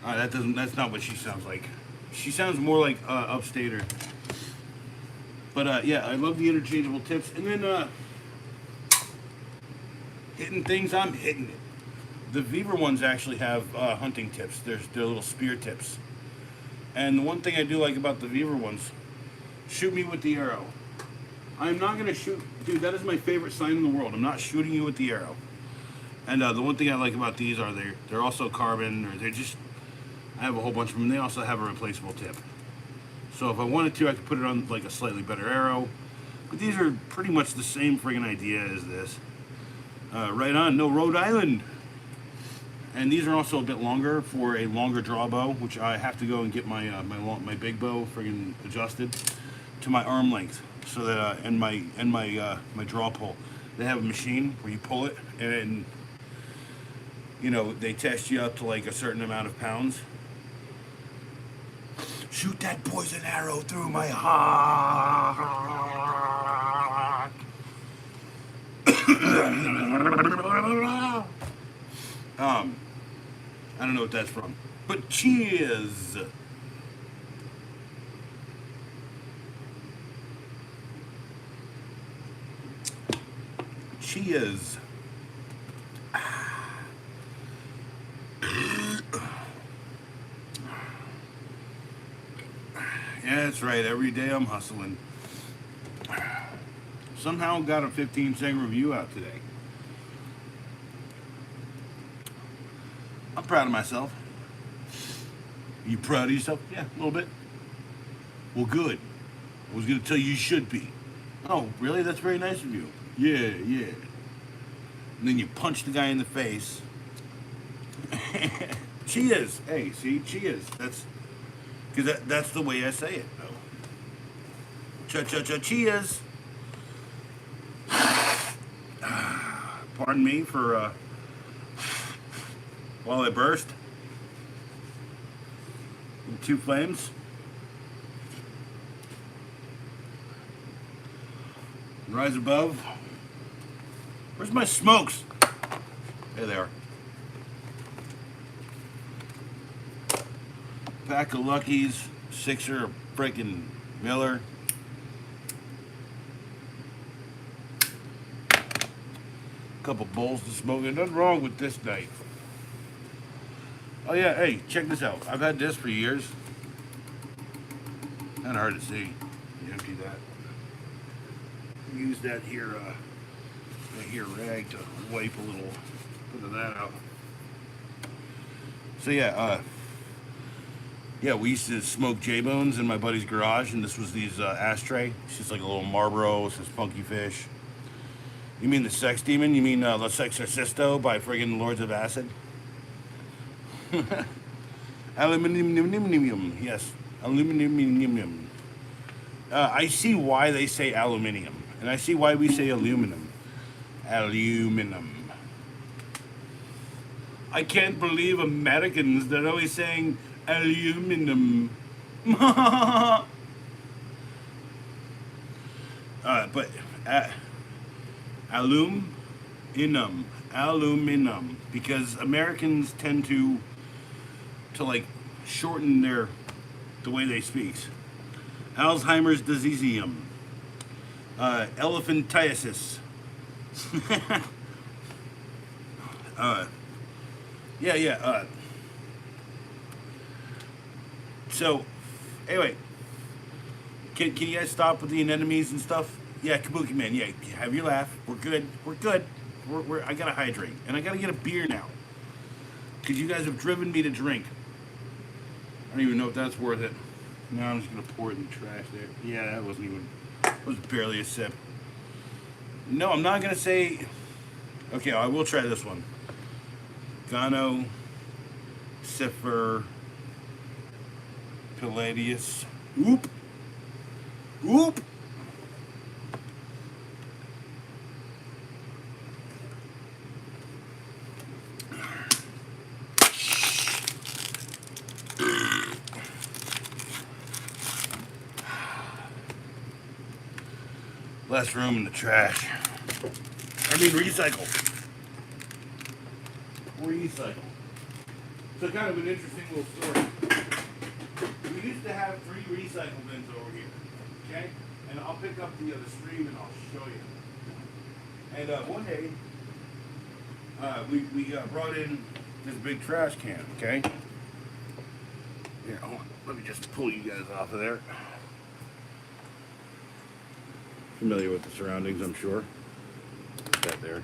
S1: That's not what she sounds like. She sounds more like upstater. But yeah, I love the interchangeable tips. And then hitting things, I'm hitting it. The Beaver ones actually have hunting tips. They're little spear tips. And the one thing I do like about the Beaver ones, shoot me with the arrow. I'm not going to shoot. Dude, that is my favorite sign in the world. I'm not shooting you with the arrow. And the one thing I like about these are they're also carbon, or they're just, I have a whole bunch of them. They also have a replaceable tip. So if I wanted to, I could put it on like a slightly better arrow. But these are pretty much the same friggin' idea as this. Right on, no Rhode Island. And these are also a bit longer for a longer draw bow, which I have to go and get my my big bow friggin' adjusted to my arm length, so that and my my draw pull. They have a machine where you pull it, and you know they test you up to like a certain amount of pounds. Shoot that poison arrow through my heart. I don't know what that's from, but cheers. Cheers. Yeah, that's right. Every day I'm hustling. Somehow got a 15-second review out today. I'm proud of myself. You proud of yourself? Yeah, a little bit. Well, good. I was going to tell you should be. Oh, really? That's very nice of you. Yeah, yeah. And then you punch the guy in the face. Cheers. Hey, see? Cheers. Because that's the way I say it, though. Cha-cha-cha, cheers. Pardon me for, while I burst. Two flames. Rise above. Where's my smokes? There they are. Pack of Luckies, sixer of freaking Miller. Couple bowls to smoke. There's nothing wrong with this night. Oh yeah, hey, check this out. I've had this for years. Kind of hard to see. You empty that. Use that here, rag to wipe a little bit of that out. So yeah, we used to smoke J-Bones in my buddy's garage, and this was these ashtray. It's just like a little Marlboro. It says Funky Fish. You mean the Sex Demon? You mean La Sexorcisto by friggin' Lords of Acid? Aluminium, yes. Aluminium. I see why they say aluminium, and I see why we say aluminum. Aluminum. I can't believe Americans, they're always saying aluminum. But aluminum, because Americans tend to like shorten the way they speak. Alzheimer's diseasium, elephantiasis. So, anyway, can you guys stop with the anemones and stuff? Yeah, Kabuki Man, yeah, have your laugh. We're good. I gotta hydrate, and I gotta get a beer now, because you guys have driven me to drink. I don't even know if that's worth it. No, I'm just gonna pour it in the trash there. Yeah, that was barely a sip. No, I'm not gonna say. Okay, I will try this one. Gano, Cipher, Palladius. Oop. Less room in the trash. Recycle. So kind of an interesting little story. We used used to have 3 recycle bins over here. Okay? And I'll pick up the stream and I'll show you. And one day, we brought in this big trash can, okay? Here, hold on. Let me just pull you guys off of there. Familiar with the surroundings, I'm sure. Put that there.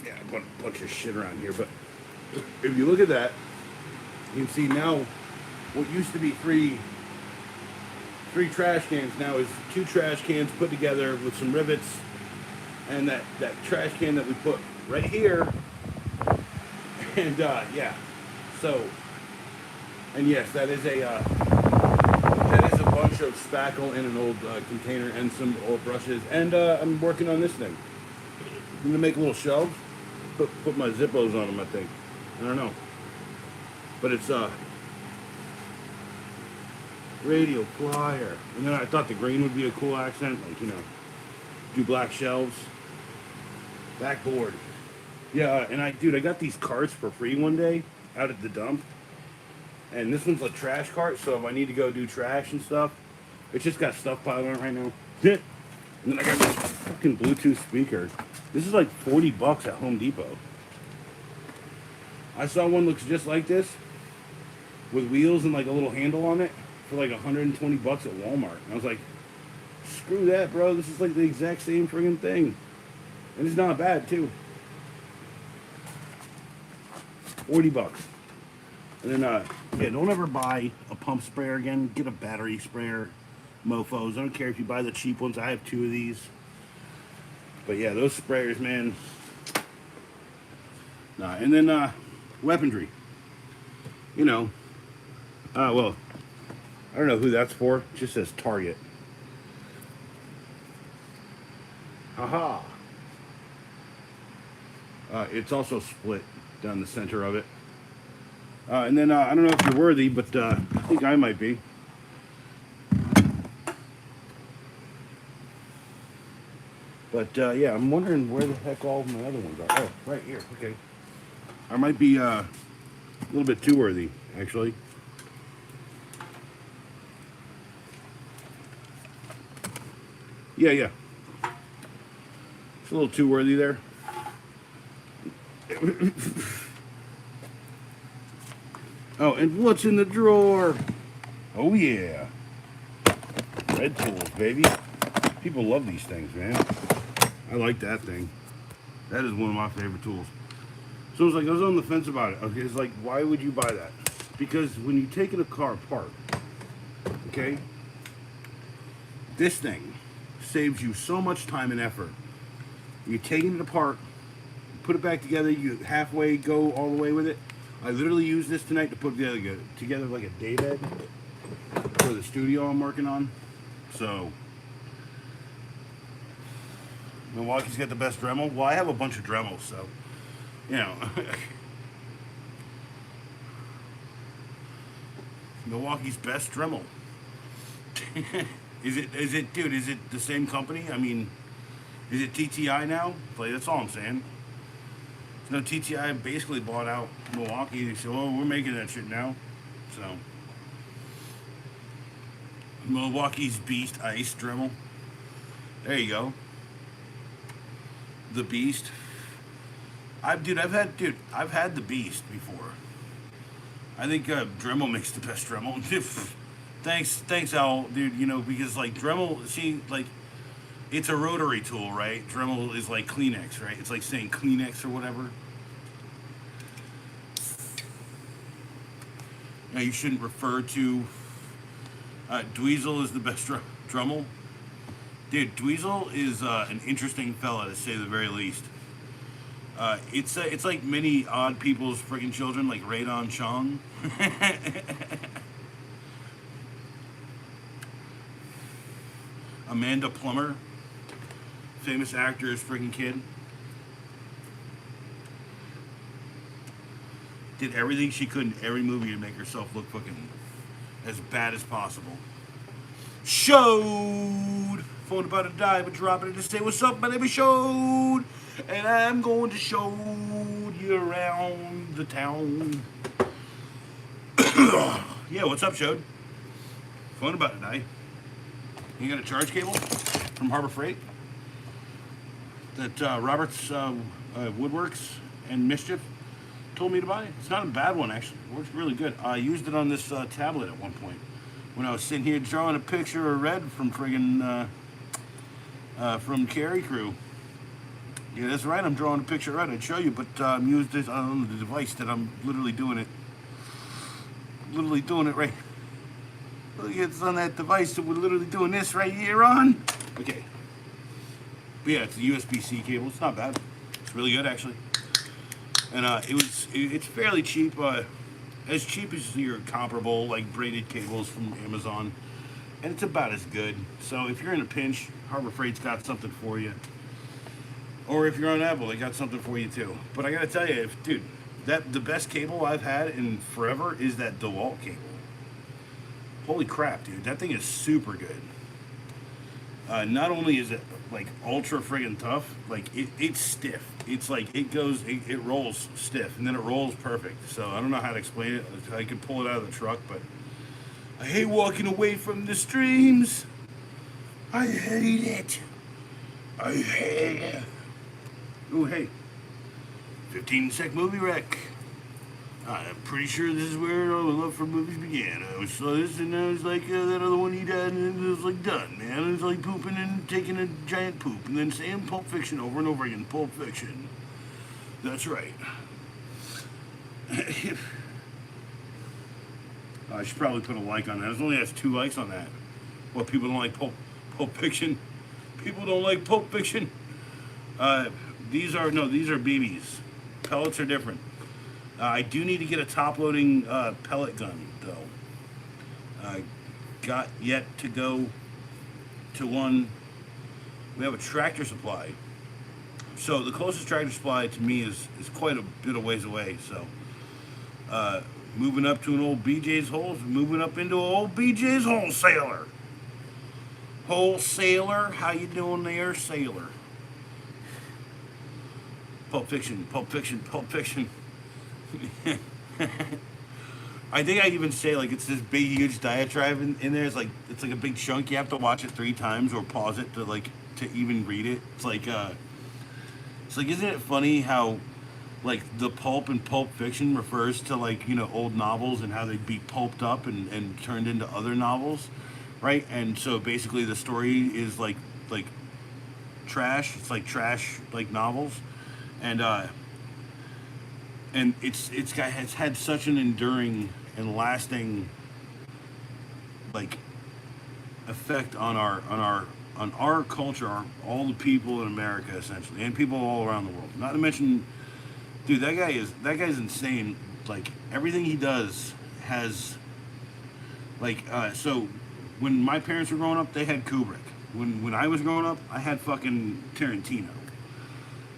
S1: Yeah, I put a bunch of shit around here, but if you look at that, you can see now what used to be three trash cans now is 2 trash cans put together with some rivets, and that trash can that we put right here. And yeah, so, and yes, that is a bunch of spackle in an old container and some old brushes. And I'm working on this thing. I'm gonna make little shelves, put my Zippos on them. I think. I don't know, but it's radio flyer. And then I thought the green would be a cool accent, like, you know, do black shelves, backboard. Yeah, and I got these carts for free one day out at the dump. And this one's a trash cart, so if I need to go do trash and stuff, it's just got stuff piled on it right now. And then I got this fucking Bluetooth speaker. This is like $40 at Home Depot. I saw one looks just like this with wheels and like a little handle on it for like $120 at Walmart. And I was like, screw that, bro. This is like the exact same friggin' thing. And it's not bad, too. $40. And then, yeah, don't ever buy a pump sprayer again. Get a battery sprayer, mofos. I don't care if you buy the cheap ones. I have 2 of these. But yeah, those sprayers, man. Nah, and then, weaponry. You know. Well, I don't know who that's for. It just says Target. Haha. It's also split down the center of it. And then, I don't know if you're worthy, but I think I might be. But, yeah, I'm wondering where the heck all my other ones are. Oh, right here. Okay. I might be a little bit too worthy, actually. Yeah. It's a little too worthy there. Oh, and what's in the drawer? Oh, yeah. Red tools, baby. People love these things, man. I like that thing. That is one of my favorite tools. So it's like, I was on the fence about it. Okay, it's like, why would you buy that? Because when you take a car apart, okay, this thing saves you so much time and effort. You're taking it apart, put it back together, you halfway go all the way with it. I literally used this tonight to put together like a daybed for the studio I'm working on. So, Milwaukee's got the best Dremel. Well, I have a bunch of Dremels, so, you know. Milwaukee's best Dremel. Is it, dude, is it the same company? I mean, is it TTI now? Like, that's all I'm saying. No, TTI basically bought out Milwaukee. They said, "Oh, we're making that shit now." So, Milwaukee's Beast Ice Dremel. There you go. The Beast. I've had the Beast before. I think Dremel makes the best Dremel. Thanks, Al, dude. You know, because like Dremel, see, like, it's a rotary tool, right? Dremel is like Kleenex, right? It's like saying Kleenex or whatever. Now, you shouldn't refer to Dweezil as the best Dremel. Dude, Dweezil is an interesting fella, to say the very least. It's like many odd people's freaking children, like Radon Chong. Amanda Plummer, famous actor's freaking kid. Did everything she could in every movie to make herself look fucking as bad as possible. Showed! Phone about to die, but dropping it to say what's up, my name is Showed! And I'm going to show you around the town. Yeah, what's up, Showed? Fun about it, eh? You got a charge cable from Harbor Freight that Roberts Woodworks and Mischief told me to buy. It's not a bad one, actually. It works really good. I used it on this tablet at one point when I was sitting here drawing a picture of Red from friggin' from Carry Crew. Yeah, that's right. I'm drawing a picture of Red. I'd show you, but I'm using this on the device that I'm literally doing it. Literally doing it right. Look, it's on that device that we're literally doing this right here on. Okay. But yeah, it's a USB-C cable. It's not bad. It's really good, actually. And it's fairly cheap. As cheap as your comparable, like, braided cables from Amazon. And it's about as good. So if you're in a pinch, Harbor Freight's got something for you. Or if you're on Apple, they got something for you too. But I gotta tell you, dude, the best cable I've had in forever is that DeWalt cable. Holy crap, dude, that thing is super good. Not only is it like ultra friggin' tough, like it's stiff. It's like it rolls stiff, and then it rolls perfect. So I don't know how to explain it. I could pull it out of the truck, but I hate walking away from the streams. I hate it. I hate it. Oh, hey. 15-sec movie wreck. I'm pretty sure this is where all the love for movies began. I saw this and I was like, that other one he died and it was like done, man. It was like pooping and taking a giant poop and then saying Pulp Fiction over and over again. Pulp Fiction. That's right. I should probably put a like on that. It only has 2 likes on that. What, people don't like Pulp Fiction? People don't like Pulp Fiction? These are BBs. Pellets are different. I do need to get a top-loading pellet gun, though. Got yet to go to one. We have a Tractor Supply. So the closest Tractor Supply to me is quite a bit of ways away. So moving up to an old BJ's moving up into an old BJ's wholesaler. Wholesaler, how you doing there, sailor? Pulp Fiction, Pulp Fiction, Pulp Fiction. I think I even say like it's this big huge diatribe in there. It's like a big chunk. You have to watch it 3 times or pause it to even read it. It's like isn't it funny how like the pulp in Pulp Fiction refers to like, you know, old novels and how they'd be pulped up and turned into other novels, right? And so basically the story is like trash. It's like trash like novels, and it's had such an enduring and lasting like effect on our culture, all the people in America essentially, and people all around the world. Not to mention, dude, that guy's insane. Like everything he does has like so when my parents were growing up, they had Kubrick. When I was growing up, I had fucking Tarantino.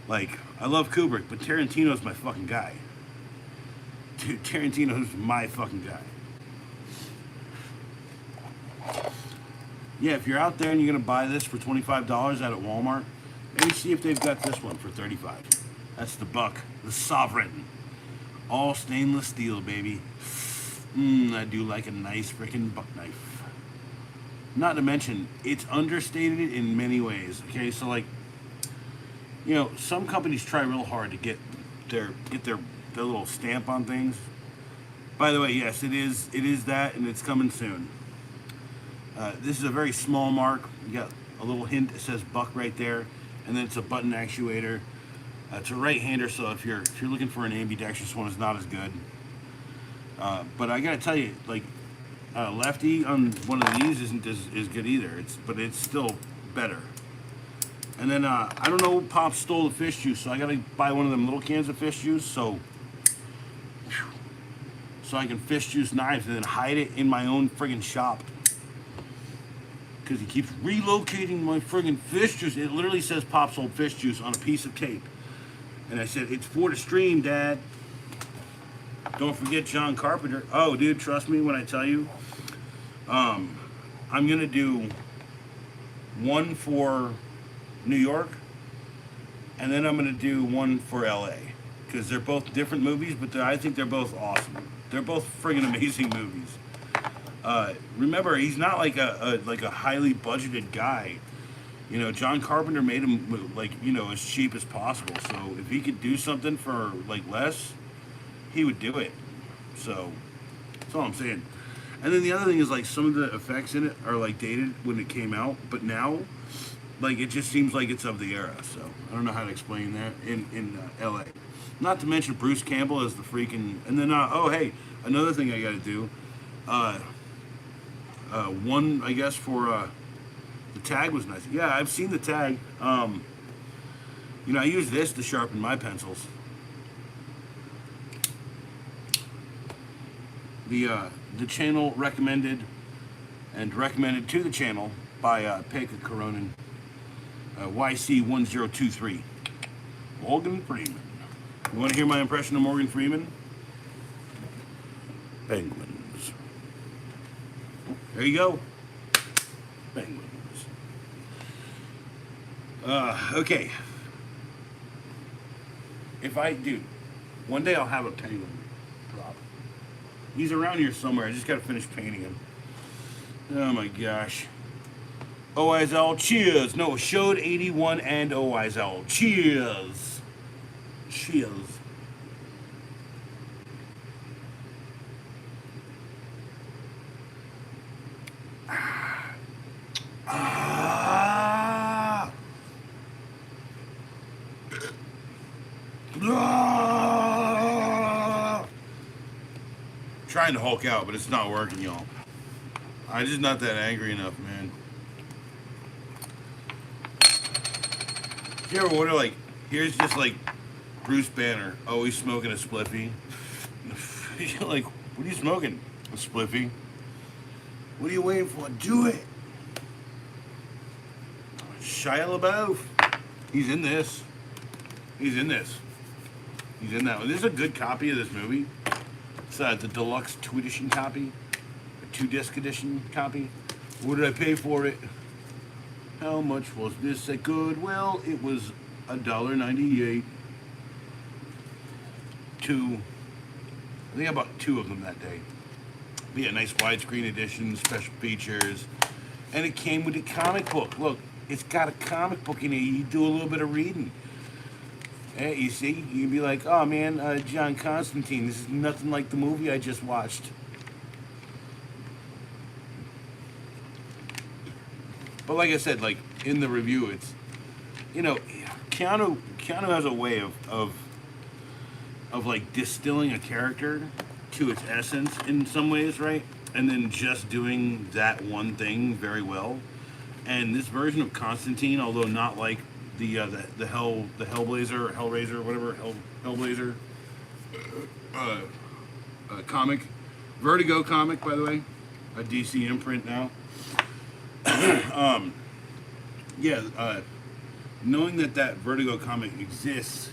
S1: Like I love Kubrick, but Tarantino's my fucking guy. Dude, Tarantino's my fucking guy. Yeah, if you're out there and you're gonna buy this for $25 out at Walmart, maybe see if they've got this one for $35. That's the Buck, the Sovereign, all stainless steel, baby. I do like a nice freaking buck knife. Not to mention, it's understated in many ways. Okay, so like, you know, some companies try real hard to get their little stamp on things. By the way, yes, it is that, and it's coming soon. This is a very small mark. You got a little hint that says Buck right there, and then it's a button actuator. It's a right-hander, so if you're looking for an ambidextrous one, it's not as good. But I gotta tell you, like lefty on one of these isn't as good either. But it's still better. And then I don't know, Pop stole the fish juice, so I gotta buy one of them little cans of fish juice, so I can fish juice knives and then hide it in my own friggin' shop. Because he keeps relocating my friggin' fish juice. It literally says Pop sold fish juice on a piece of tape. And I said, it's for the stream, Dad. Don't forget John Carpenter. Oh, dude, trust me when I tell you. I'm gonna do one for New York, and then I'm gonna do one for LA, because they're both different movies, but I think they're both awesome. They're both friggin' amazing movies. Remember, he's not like a highly budgeted guy. You know, John Carpenter made him like, you know, as cheap as possible. So if he could do something for like less, he would do it. So that's all I'm saying. And then the other thing is like some of the effects in it are like dated when it came out, but now like it just seems like it's of the era. So I don't know how to explain that in L.A. Not to mention Bruce Campbell as the freaking, and then oh hey, another thing I got to do. One I guess for the tag was nice. Yeah, I've seen the tag. You know, I use this to sharpen my pencils. The channel recommended to the channel by Pekka Koronen, YC1023, Morgan Freeman. You want to hear my impression of Morgan Freeman? Penguins. There you go. Penguins. Okay. Dude, one day I'll have a penguin prop. He's around here somewhere. I just gotta finish painting him. Oh my gosh. OISL, cheers. No, showed 81 and OISL. Cheers. Cheers. Trying to Hulk out, but it's not working, y'all. I'm just not that angry enough, man. You ever wonder, like, here's just like Bruce Banner, always smoking a spliffy. You're like, what are you smoking? A spliffy. What are you waiting for? Do it. Shia LaBeouf. He's in this. He's in this. He's in that one. This is a good copy of this movie. It's the deluxe 2-edition copy. A 2-disc edition copy. What did I pay for it? How much was this at Goodwill? It was $1.98. Two. I think I bought 2 of them that day. But yeah, nice widescreen edition, special features. And it came with a comic book. Look, it's got a comic book in it. You do a little bit of reading. Hey, you see, you can be like, oh man, John Constantine, this is nothing like the movie I just watched. But like I said, like in the review, it's, you know, Keanu has a way of like distilling a character to its essence in some ways, right? And then just doing that one thing very well. And this version of Constantine, although not like the Hellblazer, Hellraiser, whatever, Hellblazer comic, Vertigo comic, by the way, a DC imprint now. Knowing that Vertigo comic exists,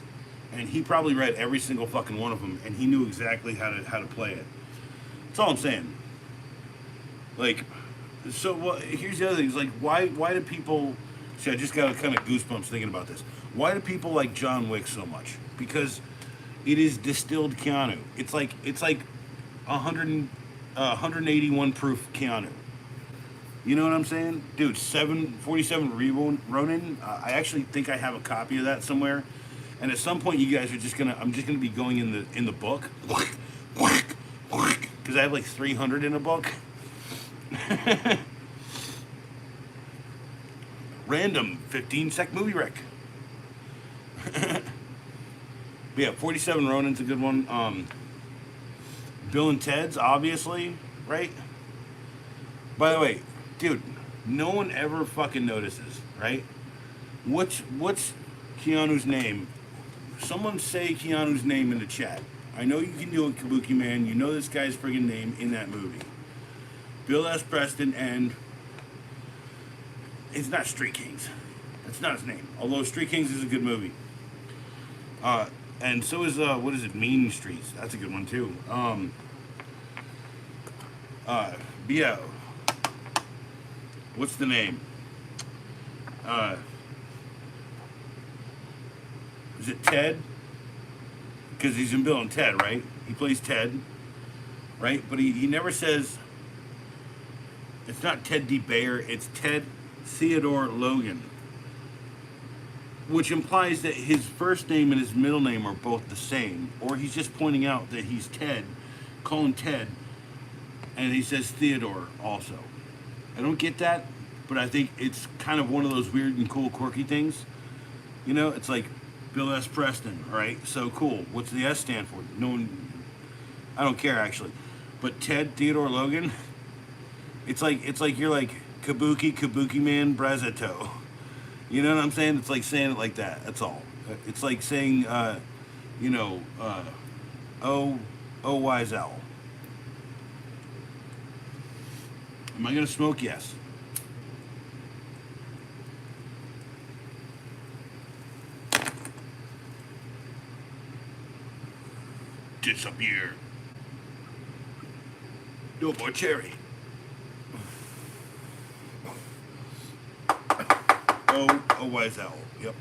S1: and he probably read every single fucking one of them, and he knew exactly how to play it. That's all I'm saying. Like, so here's the other thing. It's like, why do people... See, I just got kind of goosebumps thinking about this. Why do people like John Wick so much? Because it is distilled Keanu. It's like 181 proof Keanu. You know what I'm saying? Dude, 47 Ronin. I actually think I have a copy of that somewhere. And at some point, you guys are I'm just gonna be going in the book, because I have like 300 in a book. Random 15-sec movie rec. Yeah, 47 Ronin's a good one. Bill and Ted's, obviously, right? By the way, dude, no one ever fucking notices, right? What's Keanu's name? Someone say Keanu's name in the chat. I know you can do it, Kabuki Man. You know this guy's friggin' name in that movie. Bill S. Preston, and it's not Street Kings. That's not his name. Although Street Kings is a good movie. And so is, what is it, Mean Streets. That's a good one, too. Yeah. What's the name? Is it Ted? Because he's in Bill and Ted, right? He plays Ted, right? But he never says, It's not Ted D. Bayer, it's Ted Theodore Logan, which implies that his first name and his middle name are both the same, or he's just pointing out that he's Ted, call him Ted, and he says Theodore also. I don't get that, but I think it's kind of one of those weird and cool, quirky things. You know, it's like Bill S. Preston, right? So cool. What's the S stand for? No one, I don't care actually. But Ted Theodore Logan, it's like you're like Kabuki Man Brazato. You know what I'm saying? It's like saying it like that. That's all. It's like saying, oh wise owl. Am I gonna smoke? Yes. Disappear. No more cherry. Oh, wise owl. Yep.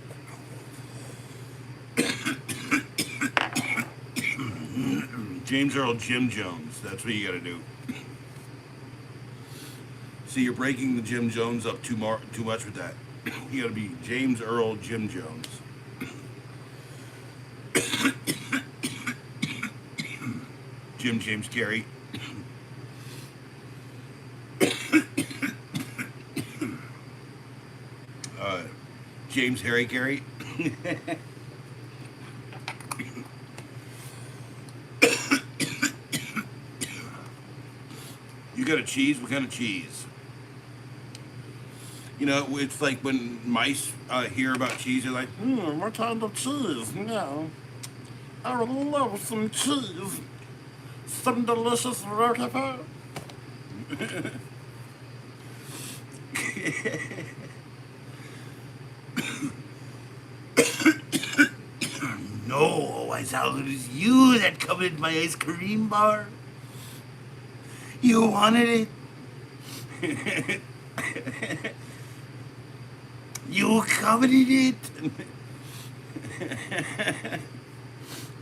S1: James Earl Jim Jones. That's what you gotta do. See, you're breaking the Jim Jones up too much with that. You gotta be James Earl Jim Jones. James Carey. James Harry Carey. You got a cheese? What kind of cheese? You know, it's like when mice hear about cheese, they're like, what kind of cheese? No, I would love some cheese. Some delicious rotifer. No, I thought it was you that coveted my ice cream bar. You wanted it. You coveted it.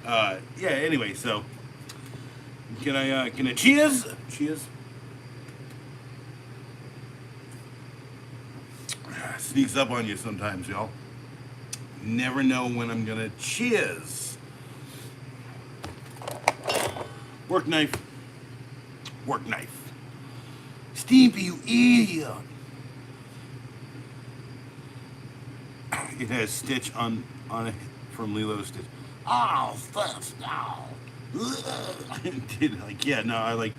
S1: Yeah. Anyway, so can I cheers? Cheers. Sneaks up on you sometimes, y'all. Never know when I'm gonna cheers. Work knife. Work knife. Stevie, you idiot. It has Stitch on it from Lilo Stitch. Oh, Stitch, no. Like, yeah, no, I like.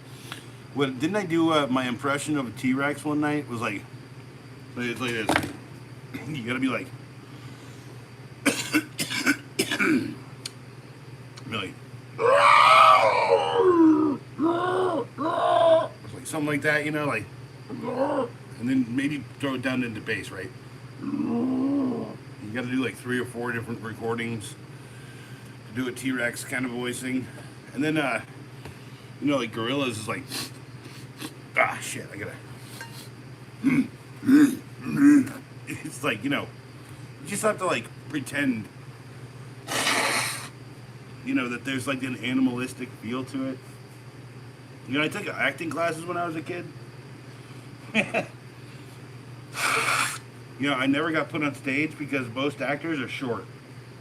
S1: What didn't I do? My impression of a T-Rex one night was like it's like this. You gotta be like. Really. Like something like that, you know, like, and then maybe throw it down into bass, right? You got to do like 3 or 4 different recordings to do a T-Rex kind of voicing, and then like Gorillas is like, shit, I gotta. It's like, you just have to like pretend. That there's like an animalistic feel to it. I took acting classes when I was a kid. I never got put on stage because most actors are short,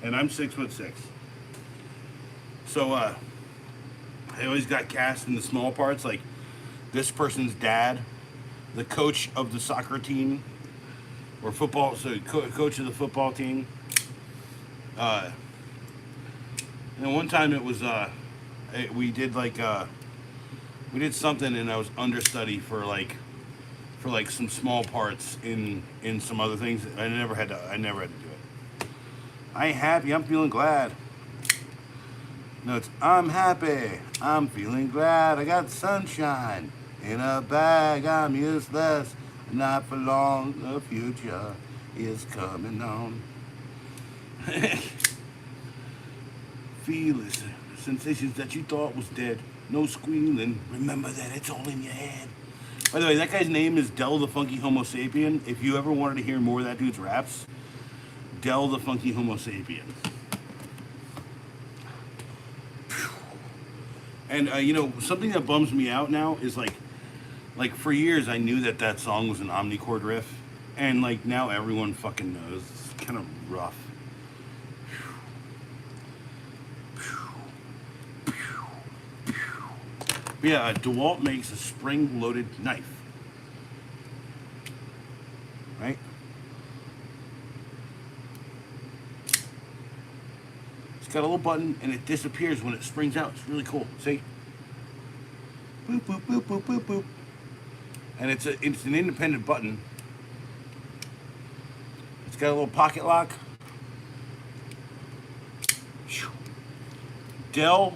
S1: and I'm 6'6". So I always got cast in the small parts, like this person's dad, the coach of the soccer team, or football. So coach of the football team. And one time it was we did something, and I was understudy for some small parts in some other things. I never had to do it. I ain't happy, I'm feeling glad. No, it's I'm happy, I'm feeling glad. I got sunshine in a bag, I'm useless, not for long, the future is coming on. Feel the sensations that you thought was dead. No squealing. Remember that it's all in your head. By the way, that guy's name is Del the Funky Homo Sapien. If you ever wanted to hear more of that dude's raps, Del the Funky Homo Sapien. And something that bums me out now is like Like for years, I knew that song was an omnichord riff, and like now everyone fucking knows. It's kind of rough. But yeah, DeWalt makes a spring-loaded knife, right? It's got a little button, and it disappears when it springs out. It's really cool. See? Boop boop boop boop boop boop. And it's an independent button. It's got a little pocket lock. Dell.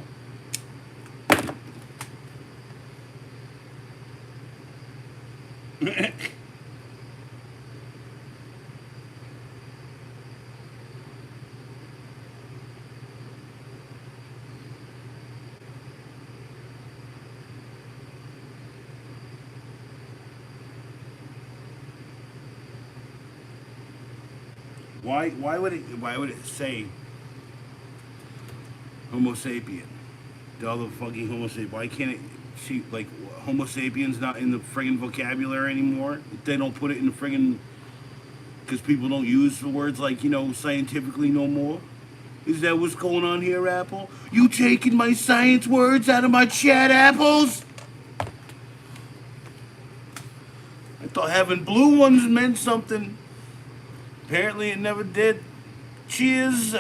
S1: Why would it say Homo sapien? All the fucking Homo sapien. Why can't it see like Homo sapiens not in the friggin' vocabulary anymore? They don't put it in the friggin' because people don't use the words like, scientifically no more. Is that what's going on here, Apple? You taking my science words out of my chat, Apples? I thought having blue ones meant something. Apparently it never did. Cheers,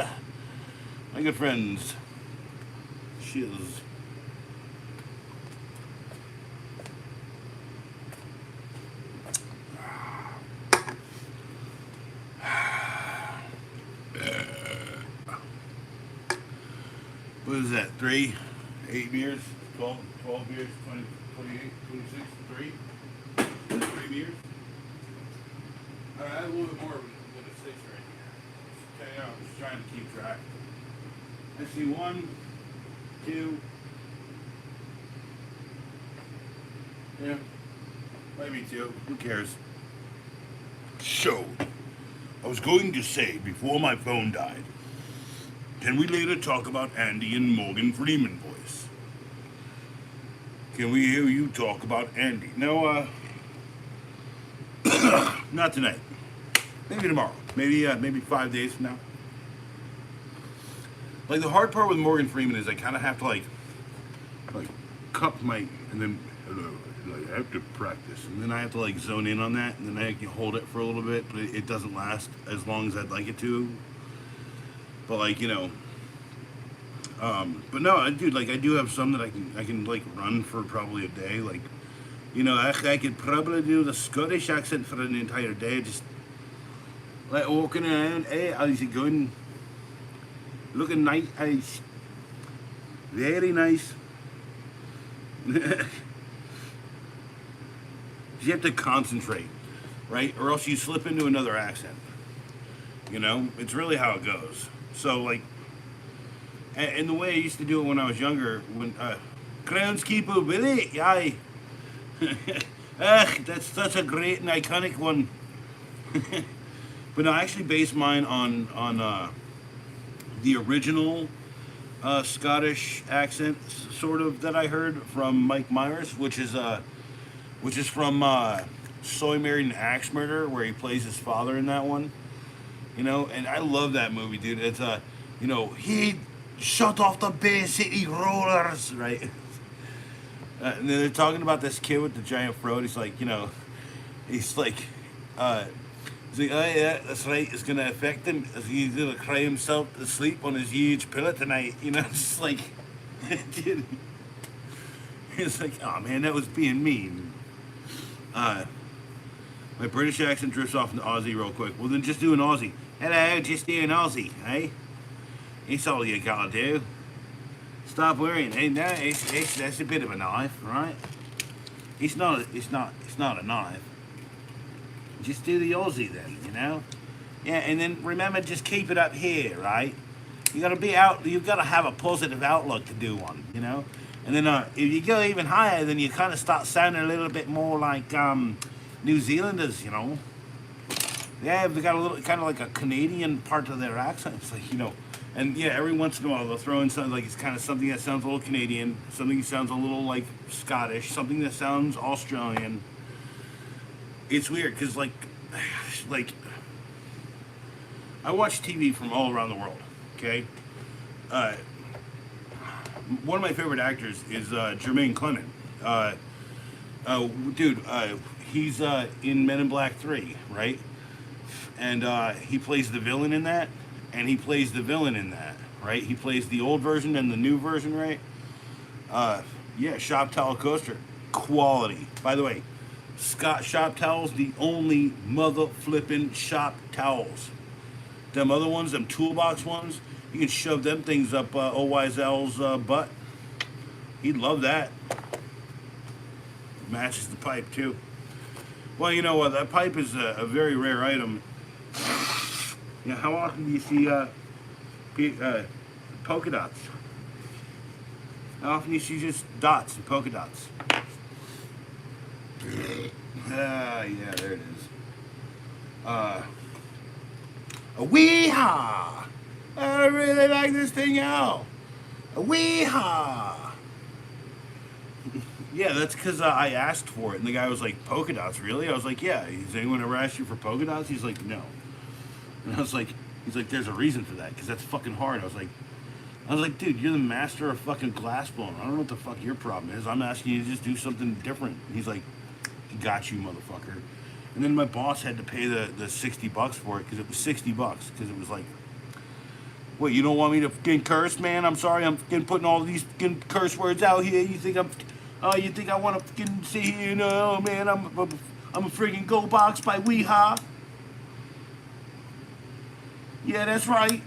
S1: my good friends. Cheers. What is that? 3, 8 beers, 12 beers, 20, 28, 26, 3? 3 beers? Alright, I have a little bit more than it says right here. Okay, I'm just trying to keep track. I see 1, 2. Yeah, maybe 2. Who cares? So, I was going to say before my phone died, can we later talk about Andy and Morgan Freeman voice? Can we hear you talk about Andy? No, not tonight. Maybe tomorrow. Maybe 5 days from now. Like the hard part with Morgan Freeman is I kind of have to like cup my and then hello. Like I have to practice, and then I have to like zone in on that, and then I can hold it for a little bit, but it doesn't last as long as I'd like it to. But like but no, dude, like I do have some that I can like run for probably a day. Like, I could probably do the Scottish accent for an entire day, just like walking around. Hey, how's it going? Looking nice, very nice. You have to concentrate, right? Or else you slip into another accent. It's really how it goes. So like, and the way I used to do it when I was younger, when groundskeeper Willie, aye. That's such a great and iconic one. But no, I actually based mine on the original Scottish accent, sort of, that I heard from Mike Myers, which is from So I Married an Axe Murderer, where he plays his father in that one. And I love that movie, dude. It's he shut off the Bay City Rollers, right? And then they're talking about this kid with the giant throat. He's like, he's like, oh yeah, that's right. It's gonna affect him. He's gonna cry himself to sleep on his huge pillow tonight. It's like, dude. It's like, oh man, that was being mean. My British accent drifts off into Aussie real quick. Well, then just do an Aussie. Hello, just do an Aussie, hey? It's all you gotta do. Stop worrying. Hey, no, that's a bit of a knife, right? It's not a knife. Just do the Aussie then, Yeah, and then remember, just keep it up here, right? You've got to have a positive outlook to do one, And then if you go even higher, then you kind of start sounding a little bit more like New Zealanders, They got a little kind of like a Canadian part to their accent. It's like, you know, and yeah, every once in a while they'll throw in something like it's kind of something that sounds a little Canadian, something that sounds a little like Scottish, something that sounds Australian. It's weird because like I watch TV from all around the world. Okay, one of my favorite actors is Jermaine Clement. Dude, he's in Men in Black 3, right? And he plays the villain in that, and he plays the villain in that, right? He plays the old version and the new version, right? Yeah, Shop Towel Coaster, quality. By the way, Scott Shop Towels, the only mother flipping shop towels. Them other ones, them toolbox ones, you can shove them things up OYZL's butt. He'd love that. Matches the pipe too. Well, you know what? That pipe is a very rare item. You know, how often do you see polka dots? How often do you see just dots and polka dots? Yeah, there it is. A wee-haw! I really like this thing out. A wee-haw! Yeah, that's because I asked for it, and the guy was like, polka dots, really? I was like, yeah. Has anyone ever asked you for polka dots? He's like, no. And I was like, he's like, there's a reason for that, because that's fucking hard. I was like, dude, you're the master of fucking glass blowing. I don't know what the fuck your problem is. I'm asking you to just do something different. And he's like, got you, motherfucker. And then my boss had to pay the $60 for it, because it was $60, because it was like, what, you don't want me to fucking curse, man? I'm sorry, I'm fucking putting all these fucking curse words out here. You think I want to fucking sit here and, oh man, I'm a freaking go box by Weehaw. Yeah, that's right.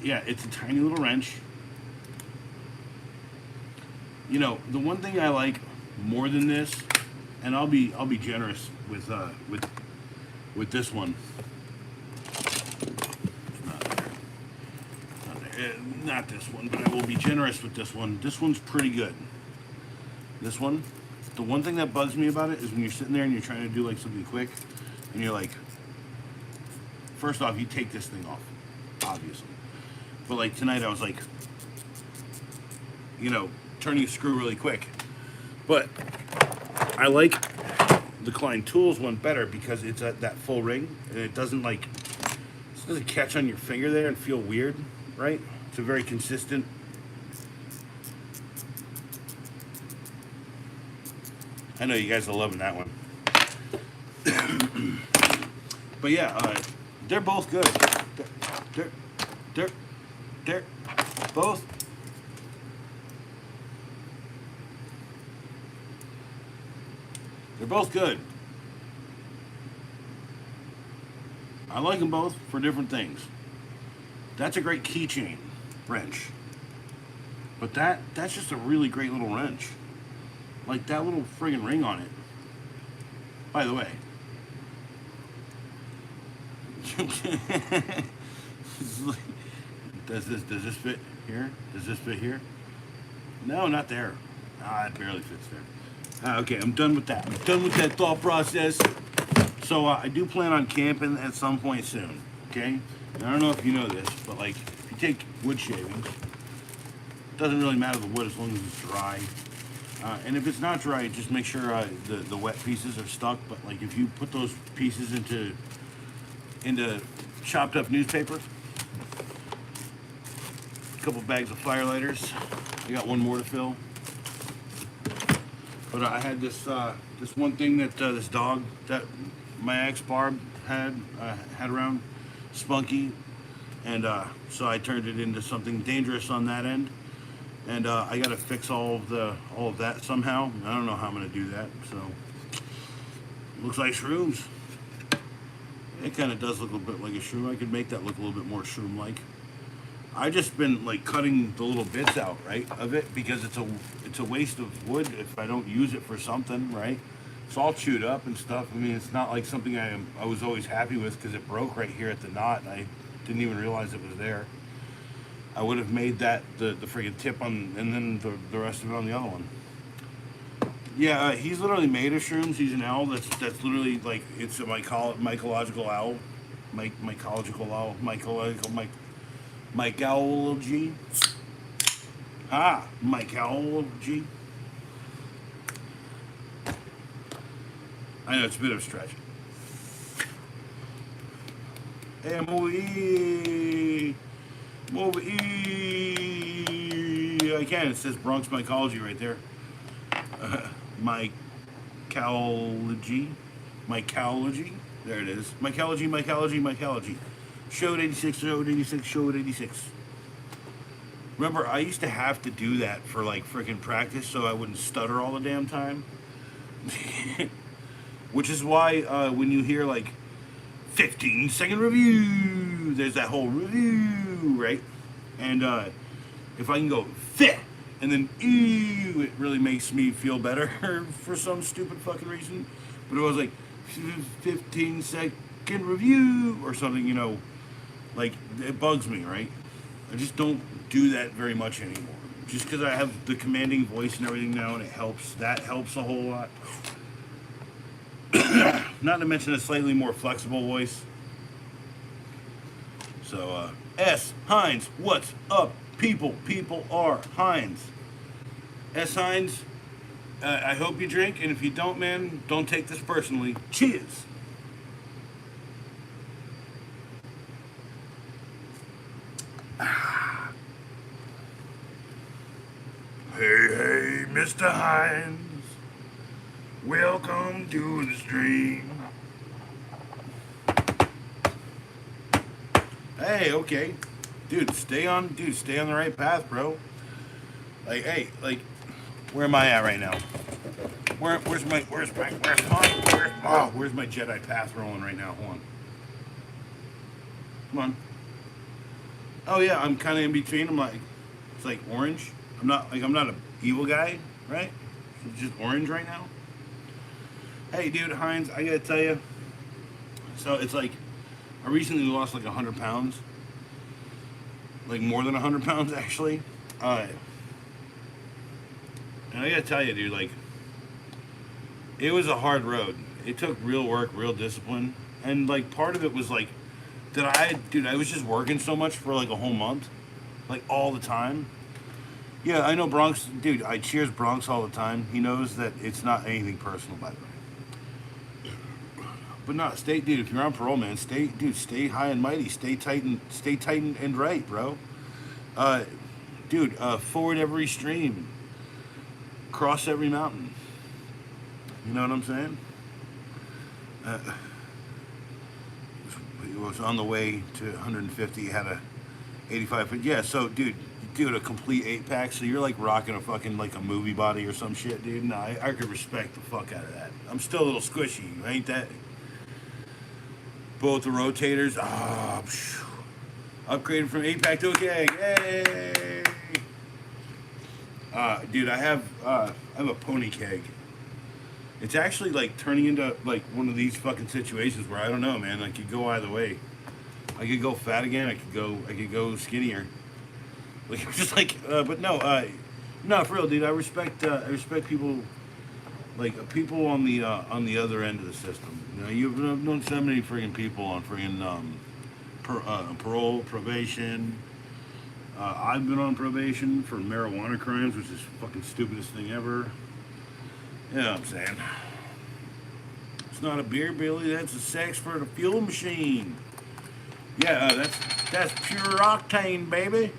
S1: Yeah, it's a tiny little wrench. You know, the one thing I like more than this, and I'll be generous with this one. Not this one, but I will be generous with this one. This one's pretty good. This one, the one thing that bugs me about it is when you're sitting there and you're trying to do like something quick, and you're like, first off, you take this thing off, obviously. But like tonight, I was like, you know, turning a screw really quick. But I like the Klein Tools one better because it's at that full ring, and it doesn't catch on your finger there and feel weird, right? It's a very consistent. I know you guys are loving that one. But yeah, they're both good. They're both. They're both good. I like them both for different things. That's a great keychain wrench. But that's just a really great little wrench. Like that little friggin' ring on it. By the way. Does this fit here? Does this fit here? No, not there. Ah, it barely fits there. Okay, I'm done with that. I'm done with that thought process. So I do plan on camping at some point soon. Okay? And I don't know if you know this, but like if you take wood shavings, it doesn't really matter the wood as long as it's dry. And if it's not dry, just make sure the wet pieces are stuck. But like if you put those pieces into chopped up newspaper, a couple bags of firelighters. I got one more to fill. But I had this one thing that this dog that my ex Barb had around, Spunky, and so I turned it into something dangerous on that end. And I got to fix all of that somehow. I don't know how I'm gonna do that. So looks like shrooms. It kind of does look a bit like a shroom. I could make that look a little bit more shroom-like. I just been like cutting the little bits out, right, of it because it's a waste of wood if I don't use it for something, right? It's all chewed up and stuff. I mean, it's not like something I was always happy with because it broke right here at the knot and I didn't even realize it was there. I would have made that the friggin' tip on, and then the rest of it on the other one. Yeah, he's literally made of shrooms. He's an owl. That's literally like it's a mycological owl, mycological owl, mycology. Mycology. I know it's a bit of a stretch. Hey, move I can. It says Bronx mycology right there. Mycology. Mycology. There it is. Mycology. Showed 86, showed 86, showed 86. Remember, I used to have to do that for like freaking practice so I wouldn't stutter all the damn time. Which is why when you hear like 15-second review, there's that whole review, right? And if I can go fit and then ew, it really makes me feel better for some stupid fucking reason. But it was like 15-second review or something, you know, like it bugs me, right? I just don't do that very much anymore. Just because I have the commanding voice and everything now, and it helps. That helps a whole lot. Not to mention a slightly more flexible voice. So, S. Hines, what's up, people? People are Hines. S. Hines, I hope you drink, and if you don't, man, don't take this personally. Cheers. Hey, Mr. Hines. Welcome to the stream. Hey, okay. Dude, stay on the right path, bro. Like, hey, like, where am I at right now? Where's my Jedi path rolling right now? Hold on. Come on. Oh yeah, I'm kind of in between. I'm like, it's like orange. I'm not an evil guy, right? It's just orange right now. Hey, dude, Hines, I gotta tell you. So it's like, I recently lost like 100 pounds. Like more than 100 pounds, actually. And I gotta tell you, dude, like, it was a hard road. It took real work, real discipline. And like, part of it was like, I was just working so much for like a whole month. Like, all the time. Yeah, I know Bronx, dude, I cheers Bronx all the time. He knows that it's not anything personal, by the way. But no, dude, if you're on parole, man, stay high and mighty. Stay tight and right, bro. Forward every stream. Cross every mountain. You know what I'm saying? It was on the way to 150, had a 85, but yeah, so, dude, a complete 8-pack, so you're like rocking a fucking, like a movie body or some shit, dude. No, I could respect the fuck out of that. I'm still a little squishy, ain't that? Both the rotators, upgraded from 8-pack to a keg, yay! Dude, I have a pony keg. It's actually like turning into like one of these fucking situations where I don't know, man. I could go either way. I could go fat again. I could go skinnier. Like just like, but no, no, for real, dude. I respect people, like people on the other end of the system. You know, you've known so many friggin' people on friggin' parole, probation. I've been on probation for marijuana crimes, which is the fucking stupidest thing ever. You know what I'm saying? It's not a beer, Billy. That's a sex for the fuel machine. Yeah, that's pure octane, baby.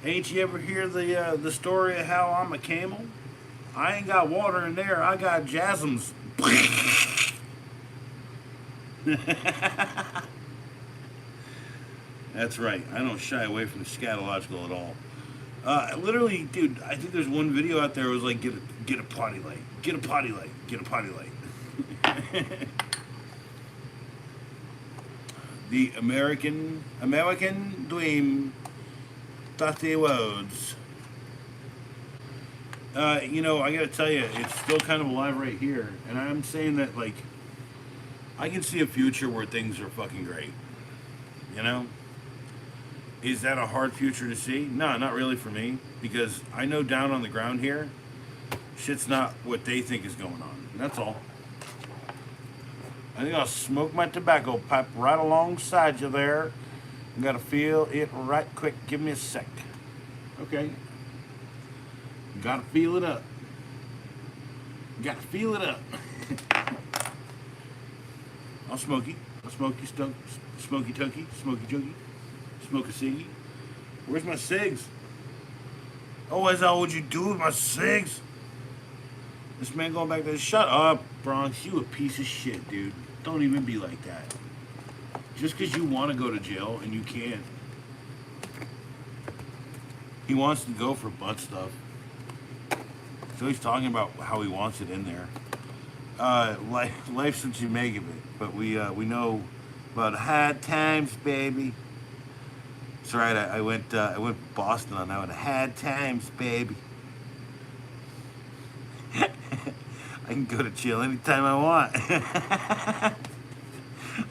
S1: Ain't you ever hear the story of how I'm a camel? I ain't got water in there. I got jasms. That's right. I don't shy away from the scatological at all. Literally, dude, I think there's one video out there that was like, get a potty light. Get a potty light. Get a potty light. The American dream. 30 words. You know, I gotta tell you, it's still kind of alive right here. And I'm saying that, like, I can see a future where things are fucking great. You know? Is that a hard future to see? No, not really for me. Because I know down on the ground here, Shit's not what they think is going on. That's all. I think I'll smoke my tobacco pipe right alongside you there. I gotta feel it right quick. Give me a sec. Okay. Gotta feel it up. Gotta feel it up. I'll smoky. I'll smoky smoky tokey. Smoky jokey. Smoke a ciggy. Where's my cigs? Oh, is that what you do with my cigs? This man going back there. Shut up, Bronx. You a piece of shit, dude. Don't even be like that. Just because you want to go to jail and you can't. He wants to go for butt stuff. So he's talking about how he wants it in there. Life since you make of it. But we know about hard times, baby. That's right. I went to Boston on that one. Hard times, baby. I can go to jail anytime I want.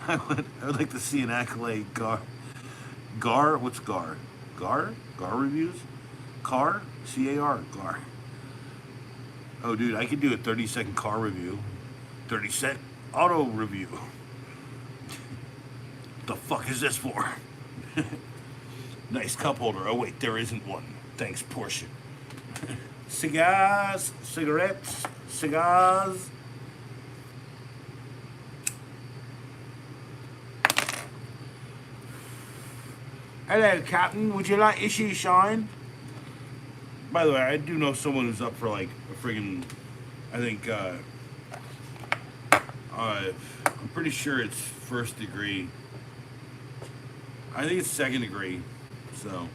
S1: I would like to see an accolade. Gar? What's Gar? Gar reviews? Car? C-A-R. Gar. Oh, dude, I could do a 30-second car review. 30-second auto review. The fuck is this for? Nice cup holder. Oh, wait, there isn't one. Thanks, Porsche. Cigars, cigarettes, cigars. Hello, Captain. Would you like issue shine? By the way, I do know someone who's up for like a friggin', I think, I'm pretty sure it's first degree. I think it's second degree. So,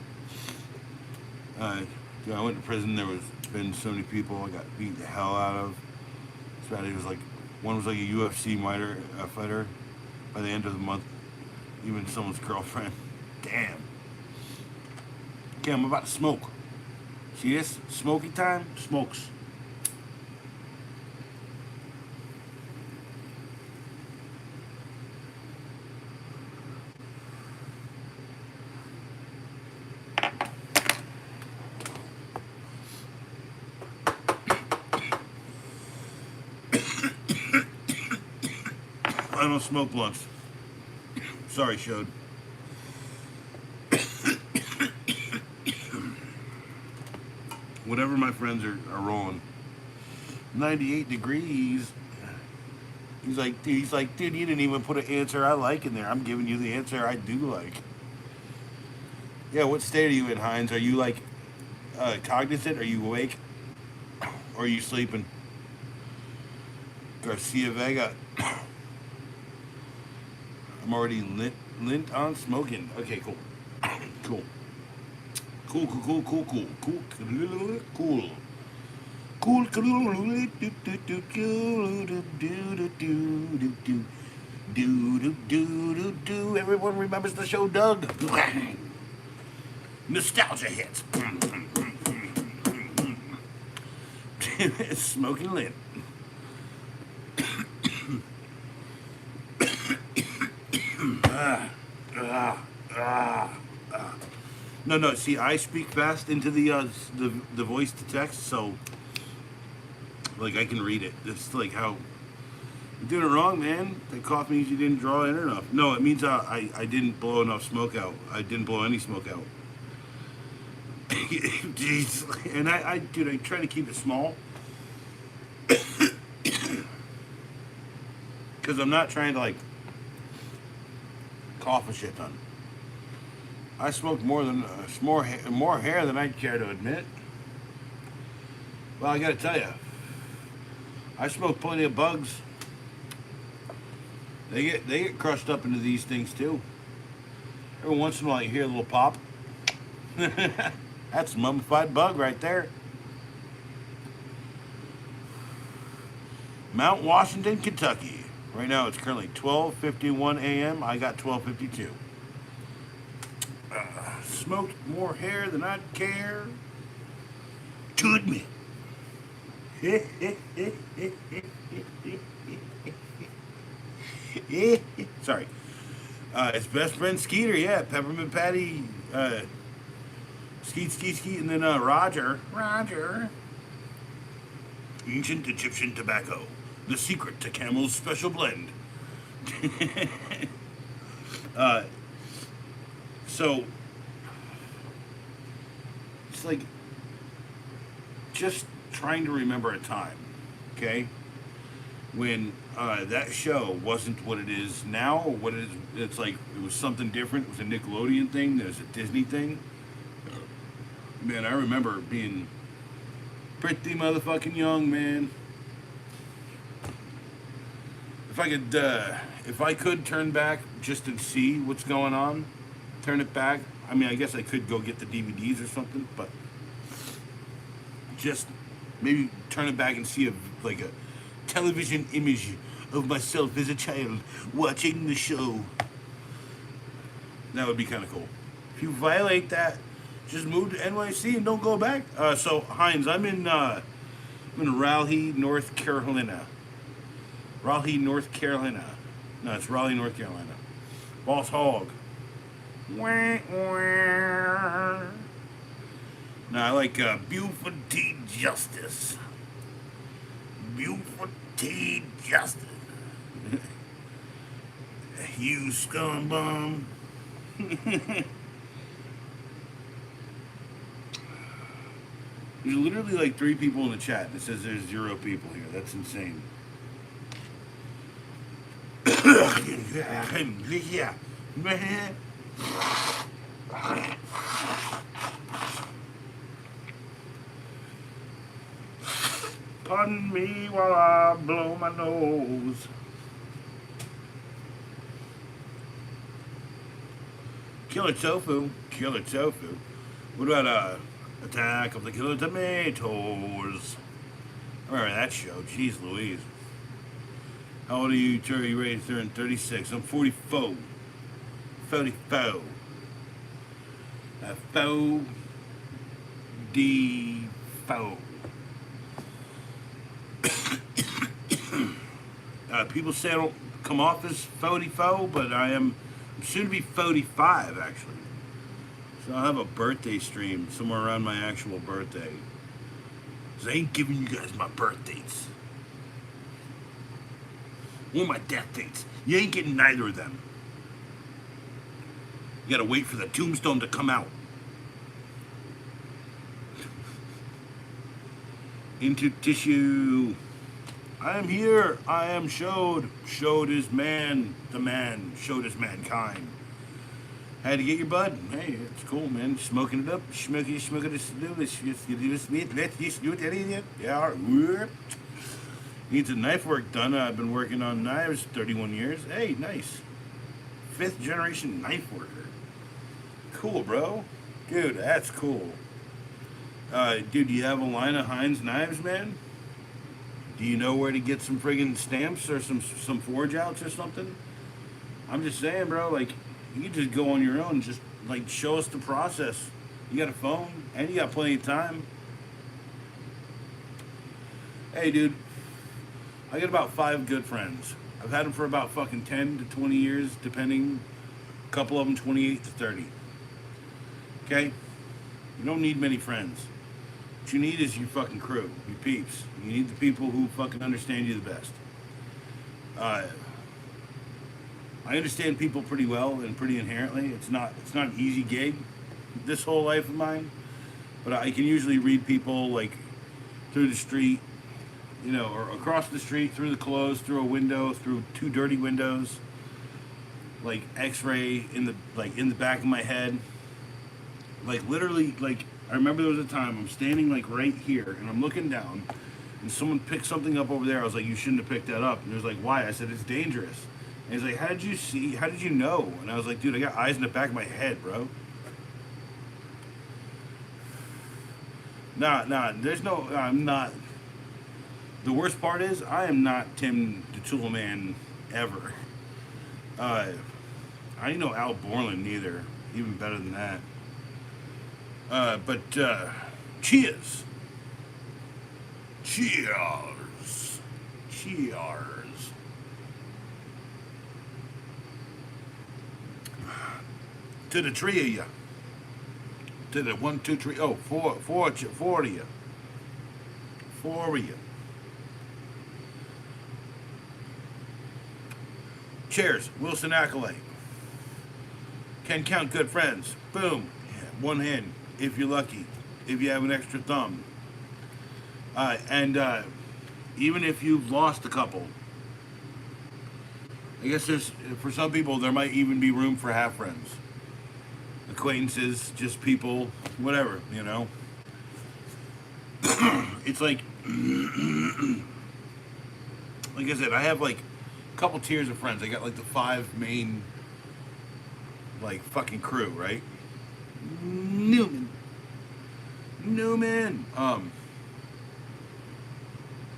S1: I went to prison. There was been so many people I got beat the hell out of. It was like, one was like a UFC fighter by the end of the month. Even someone's girlfriend. Damn. Okay, I'm about to smoke. See this? Smoky time? Smokes. I don't smoke blunts. Sorry, Shode. Whatever my friends are rolling. 98 degrees. He's like, dude, you didn't even put an answer I like in there. I'm giving you the answer I do like. Yeah, what state are you in, Hines? Are you like cognizant? Are you awake? Or are you sleeping? Garcia Vega. I'm already lint on smoking. Okay, cool. Cool. Cool. Everyone remembers the show, Doug. Nostalgia hits. Smoking lint. No. See, I speak fast into the voice to text, so like I can read it. It's like how you're doing it wrong, man. That cough means you didn't draw in enough. No, it means I didn't blow enough smoke out. I didn't blow any smoke out. Jeez, and I try to keep it small because I'm not trying to like cough a shit ton. I smoked more hair than I'd care to admit. Well, I gotta tell you, I smoke plenty of bugs. They get crushed up into these things too. Every once in a while, you hear a little pop. That's a mummified bug right there. Mount Washington, Kentucky. Right now, it's currently 12:51 a.m. I got 12:52. Smoked more hair than I'd care to admit. Sorry. It's best friend Skeeter, yeah. Peppermint Patty, Skeet, and then Roger. Ancient Egyptian tobacco. The secret to Camel's special blend. uh, so, it's like just trying to remember a time, okay, when that show wasn't what it is now, or what it is. It's like it was something different. It was a Nickelodeon thing. There's a Disney thing. Man, I remember being pretty motherfucking young, man. If I could turn back just to see what's going on, turn it back. I mean, I guess I could go get the DVDs or something, but just maybe turn it back and see a television image of myself as a child watching the show. That would be kind of cool. If you violate that, just move to NYC and don't go back. So Hines, I'm in Raleigh, North Carolina. Raleigh, North Carolina. No, it's Raleigh, North Carolina. Boss Hog. Wah, wah. No, I like Buford T. Justice. Buford T. Justice. You scumbum. There's literally like 3 people in the chat, and it says there's 0 people here. That's insane. Yeah. Pardon me while I blow my nose. Killer Tofu. Killer Tofu. What about Attack of the Killer Tomatoes? I remember that show. Jeez Louise. How old are you? Are you ready to turn 36? I'm 44. 44. Faux de faux. People say I don't come off as 44, but I'm soon to be 45 actually. So I'll have a birthday stream somewhere around my actual birthday. 'Cause I ain't giving you guys my birth dates. Or my death dates. You ain't getting neither of them. You gotta wait for the tombstone to come out. Into tissue. I am here. I am showed. Showed is man. The man. Showed is mankind. Had to get your bud. Hey, it's cool, man. Smoking it up. Smoking this. Let's just do it. Yeah. Needs a knife work done. I've been working on knives 31 years. Hey, nice. 5th generation knife worker. Cool, bro. Dude, that's cool. Dude, do you have a line of Heinz knives, man? Do you know where to get some friggin' stamps or some forge outs or something? I'm just saying, bro, like, you can just go on your own and just, like, show us the process. You got a phone, and you got plenty of time. Hey, dude, I got about 5 good friends. I've had them for about fucking 10 to 20 years, depending. A couple of them 28 to 30. Okay? You don't need many friends. What you need is your fucking crew, your peeps. You need the people who fucking understand you the best. I understand people pretty well and pretty inherently. It's not an easy gig, this whole life of mine. But I can usually read people like through the street, you know, or across the street, through the clothes, through a window, through 2 dirty windows, like X-ray in the back of my head. Like literally, like I remember there was a time I'm standing like right here and I'm looking down and someone picked something up over there. I was like, you shouldn't have picked that up. And he was like, why? I said, it's dangerous. And he's like, how did you see? How did you know? And I was like, dude, I got eyes in the back of my head, bro. Nah, there's no, I'm not. The worst part is, I am not Tim the Tool Man ever. I ain't no Al Borland neither. Even better than that. But cheers. Cheers. Cheers. To the 3 of you. To the 1, 2, 3. Oh, four of you. 4 of you. Cheers, Wilson Acolyte. Can count good friends. Boom. Yeah, one hand, if you're lucky. If you have an extra thumb. And even if you've lost a couple, I guess for some people, there might even be room for half friends. Acquaintances, just people, whatever, you know. It's like I said, I have like a couple tiers of friends. I got like the 5 main, like, fucking crew, right? Newman.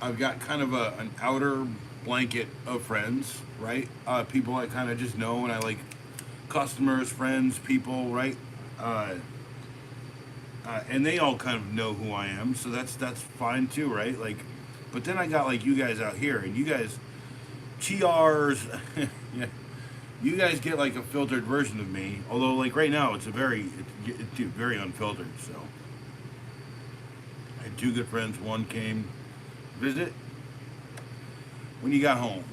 S1: I've got kind of an outer blanket of friends, right? People I kind of just know, and I like customers, friends, people, right? And they all kind of know who I am, so that's fine too, right? Like, but then I got like you guys out here, and you guys, chiars, yeah, you guys get like a filtered version of me. Although like right now it's very unfiltered. So I had 2 good friends. One came visit when you got home,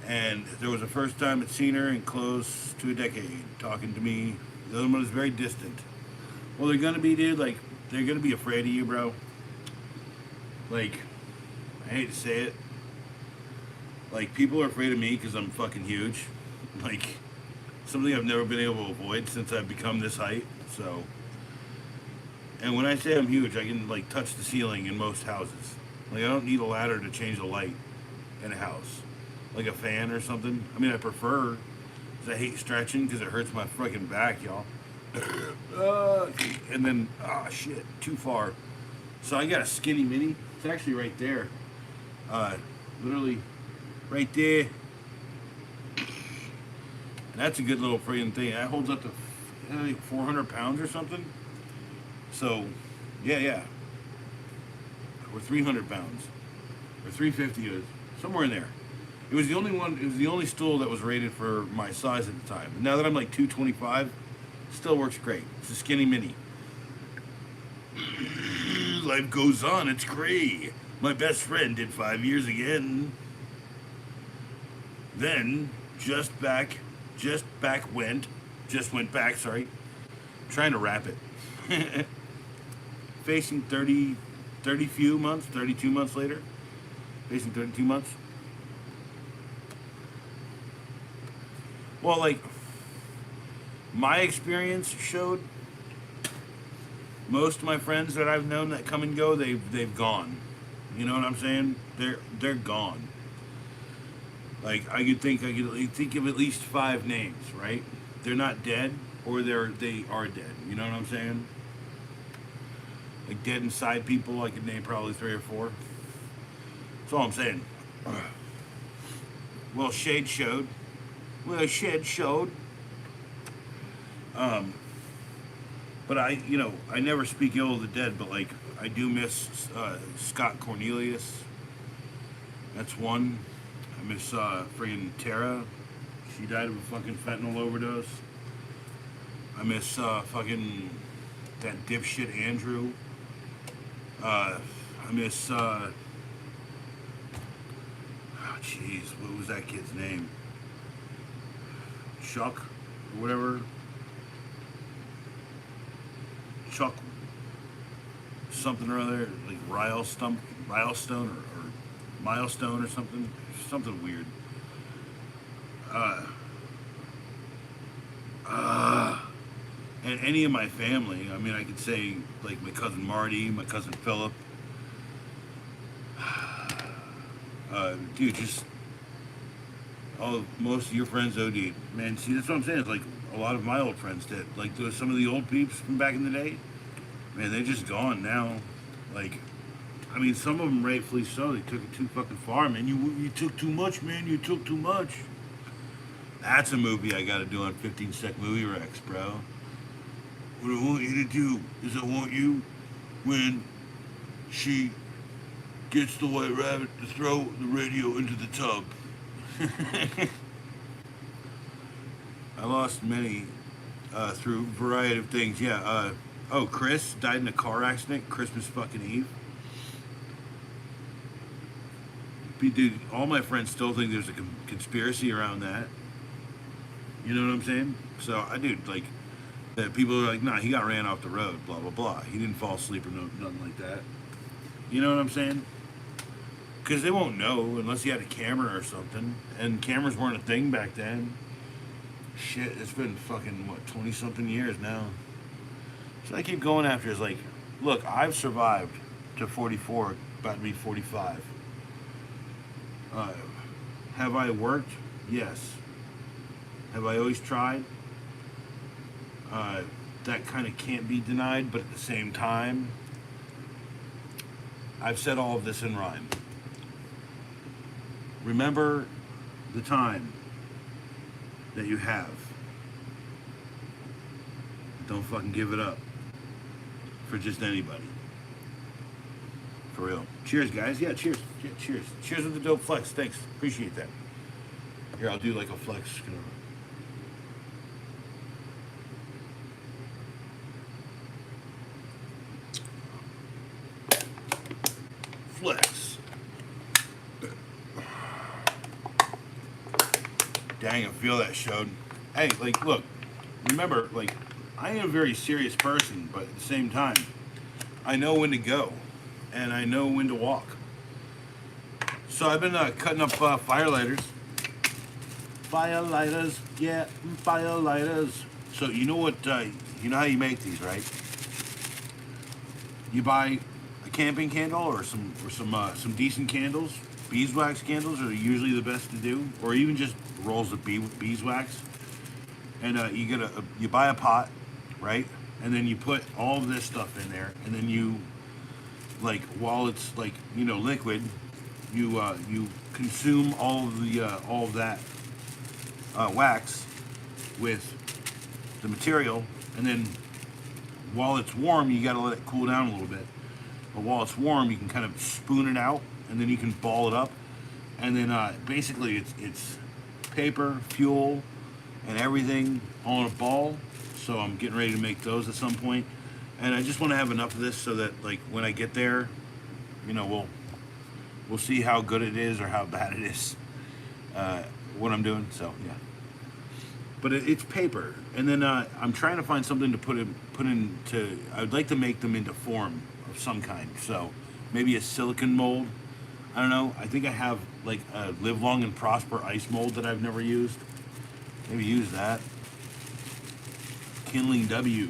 S1: and there was the first time I'd seen her in close to a decade talking to me. The other one was very distant. Well, they're gonna be, dude. Like, they're gonna be afraid of you, bro. Like, I hate to say it. Like, people are afraid of me because I'm fucking huge. Like, something I've never been able to avoid since I've become this height. So, and when I say I'm huge, I can like touch the ceiling in most houses. Like, I don't need a ladder to change the light in a house, like a fan or something. I mean, I prefer, because I hate stretching because it hurts my fucking back, y'all. And then, shit, too far. So I got a skinny mini. It's actually right there. Literally right there. And that's a good little friggin' thing. That holds up to, I think, 400 pounds or something. So, yeah. Or 300 pounds. Or 350 is. Somewhere in there. It was the only stool that was rated for my size at the time. But now that I'm like 225, still works great. It's a skinny mini. Life goes on. It's great. My best friend did 5 years again. Then, just went back, sorry. I'm trying to wrap it. Facing 32 months later. Facing 32 months. Well, like, my experience showed most of my friends that I've known that come and go, they've gone. You know what I'm saying? They're gone. Like, I could think of at least 5 names, right? They're not dead, or they are dead. You know what I'm saying? Like, dead inside people, I could name probably 3 or 4. That's all I'm saying. Well, Shed showed. But I never speak ill of the dead, but like, I do miss Scott Cornelius. That's one. I miss friggin' Tara. She died of a fucking fentanyl overdose. I miss fucking that dipshit Andrew. I miss oh jeez, what was that kid's name? Chuck or whatever. Chuck something or other, like Milestone or Milestone or something weird. And any of my family, I mean, I could say like my cousin Marty, my cousin Philip. Dude, just most of your friends OD'd. Man, see, that's what I'm saying. It's like a lot of my old friends did. Like, some of the old peeps from back in the day, man, they're just gone now. Like, I mean, some of them rightfully so. They took it too fucking far, man. You took too much, man. You took too much. That's a movie I got to do on 15-Sec Movie Rex, bro. What I want you to do is I want you, when she gets the white rabbit, to throw the radio into the tub. I lost many through a variety of things. Yeah. Chris died in a car accident Christmas fucking Eve. Dude, all my friends still think there's a conspiracy around that. You know what I'm saying? So I do like that. People are like, nah, he got ran off the road, blah blah blah. He didn't fall asleep or nothing like that. You know what I'm saying? Because they won't know unless he had a camera or something. And cameras weren't a thing back then. Shit, it's been fucking, what, 20 something years now. So I keep going after is like, look, I've survived to 44, about to be 45. Have I worked? Yes. Have I always tried? That kind of can't be denied, but at the same time, I've said all of this in rhyme. Remember the time that you have. Don't fucking give it up for just anybody. For real. Cheers, guys. Yeah, cheers. Yeah, cheers. Cheers with the dope flex. Thanks. Appreciate that. Here, I'll do like a flex. Flex. Dang, I feel that showed. Hey, like, look, remember, like, I am a very serious person, but at the same time, I know when to go, and I know when to walk. So I've been cutting up fire lighters. Fire lighters, yeah, fire lighters. So you know what? You know how you make these, right? You buy a camping candle or some decent candles. Beeswax candles are usually the best to do, or even just rolls of beeswax. And you buy a pot, right? And then you put all of this stuff in there, and then you, like, while it's like, you know, liquid, you consume all of that wax with the material, and then while it's warm, you gotta let it cool down a little bit. But while it's warm, you can kind of spoon it out, and then you can ball it up, and then basically it's paper, fuel, and everything on a ball. So I'm getting ready to make those at some point, and I just want to have enough of this so that, like, when I get there, you know, we'll see how good it is or how bad it is, what I'm doing. So yeah, but it's paper, and then I'm trying to find something to put into. I'd like to make them into form of some kind. So maybe a silicone mold. I don't know. I think I have like a Live Long and Prosper ice mold that I've never used. Maybe use that. Kindling W.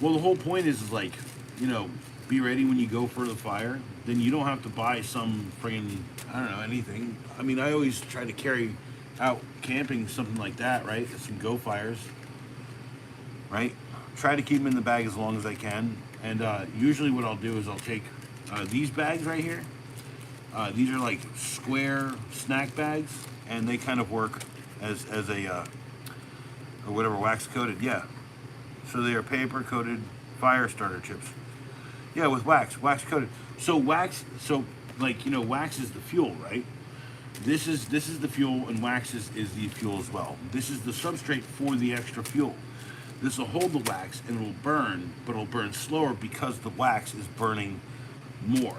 S1: Well, the whole point is like, you know, be ready when you go for the fire. Then you don't have to buy some friggin', I don't know, anything. I mean, I always try to carry out camping something like that, right? Some Go Fires, right? Try to keep them in the bag as long as I can. And usually what I'll do is I'll take these bags right here. These are like square snack bags, and they kind of work as a or whatever, wax coated, yeah. So they are paper coated fire starter chips. Yeah, with wax coated. So wax, so like, you know, wax is the fuel, right? This is the fuel, and wax is the fuel as well. This is the substrate for the extra fuel. This will hold the wax and it'll burn, but it'll burn slower because the wax is burning more.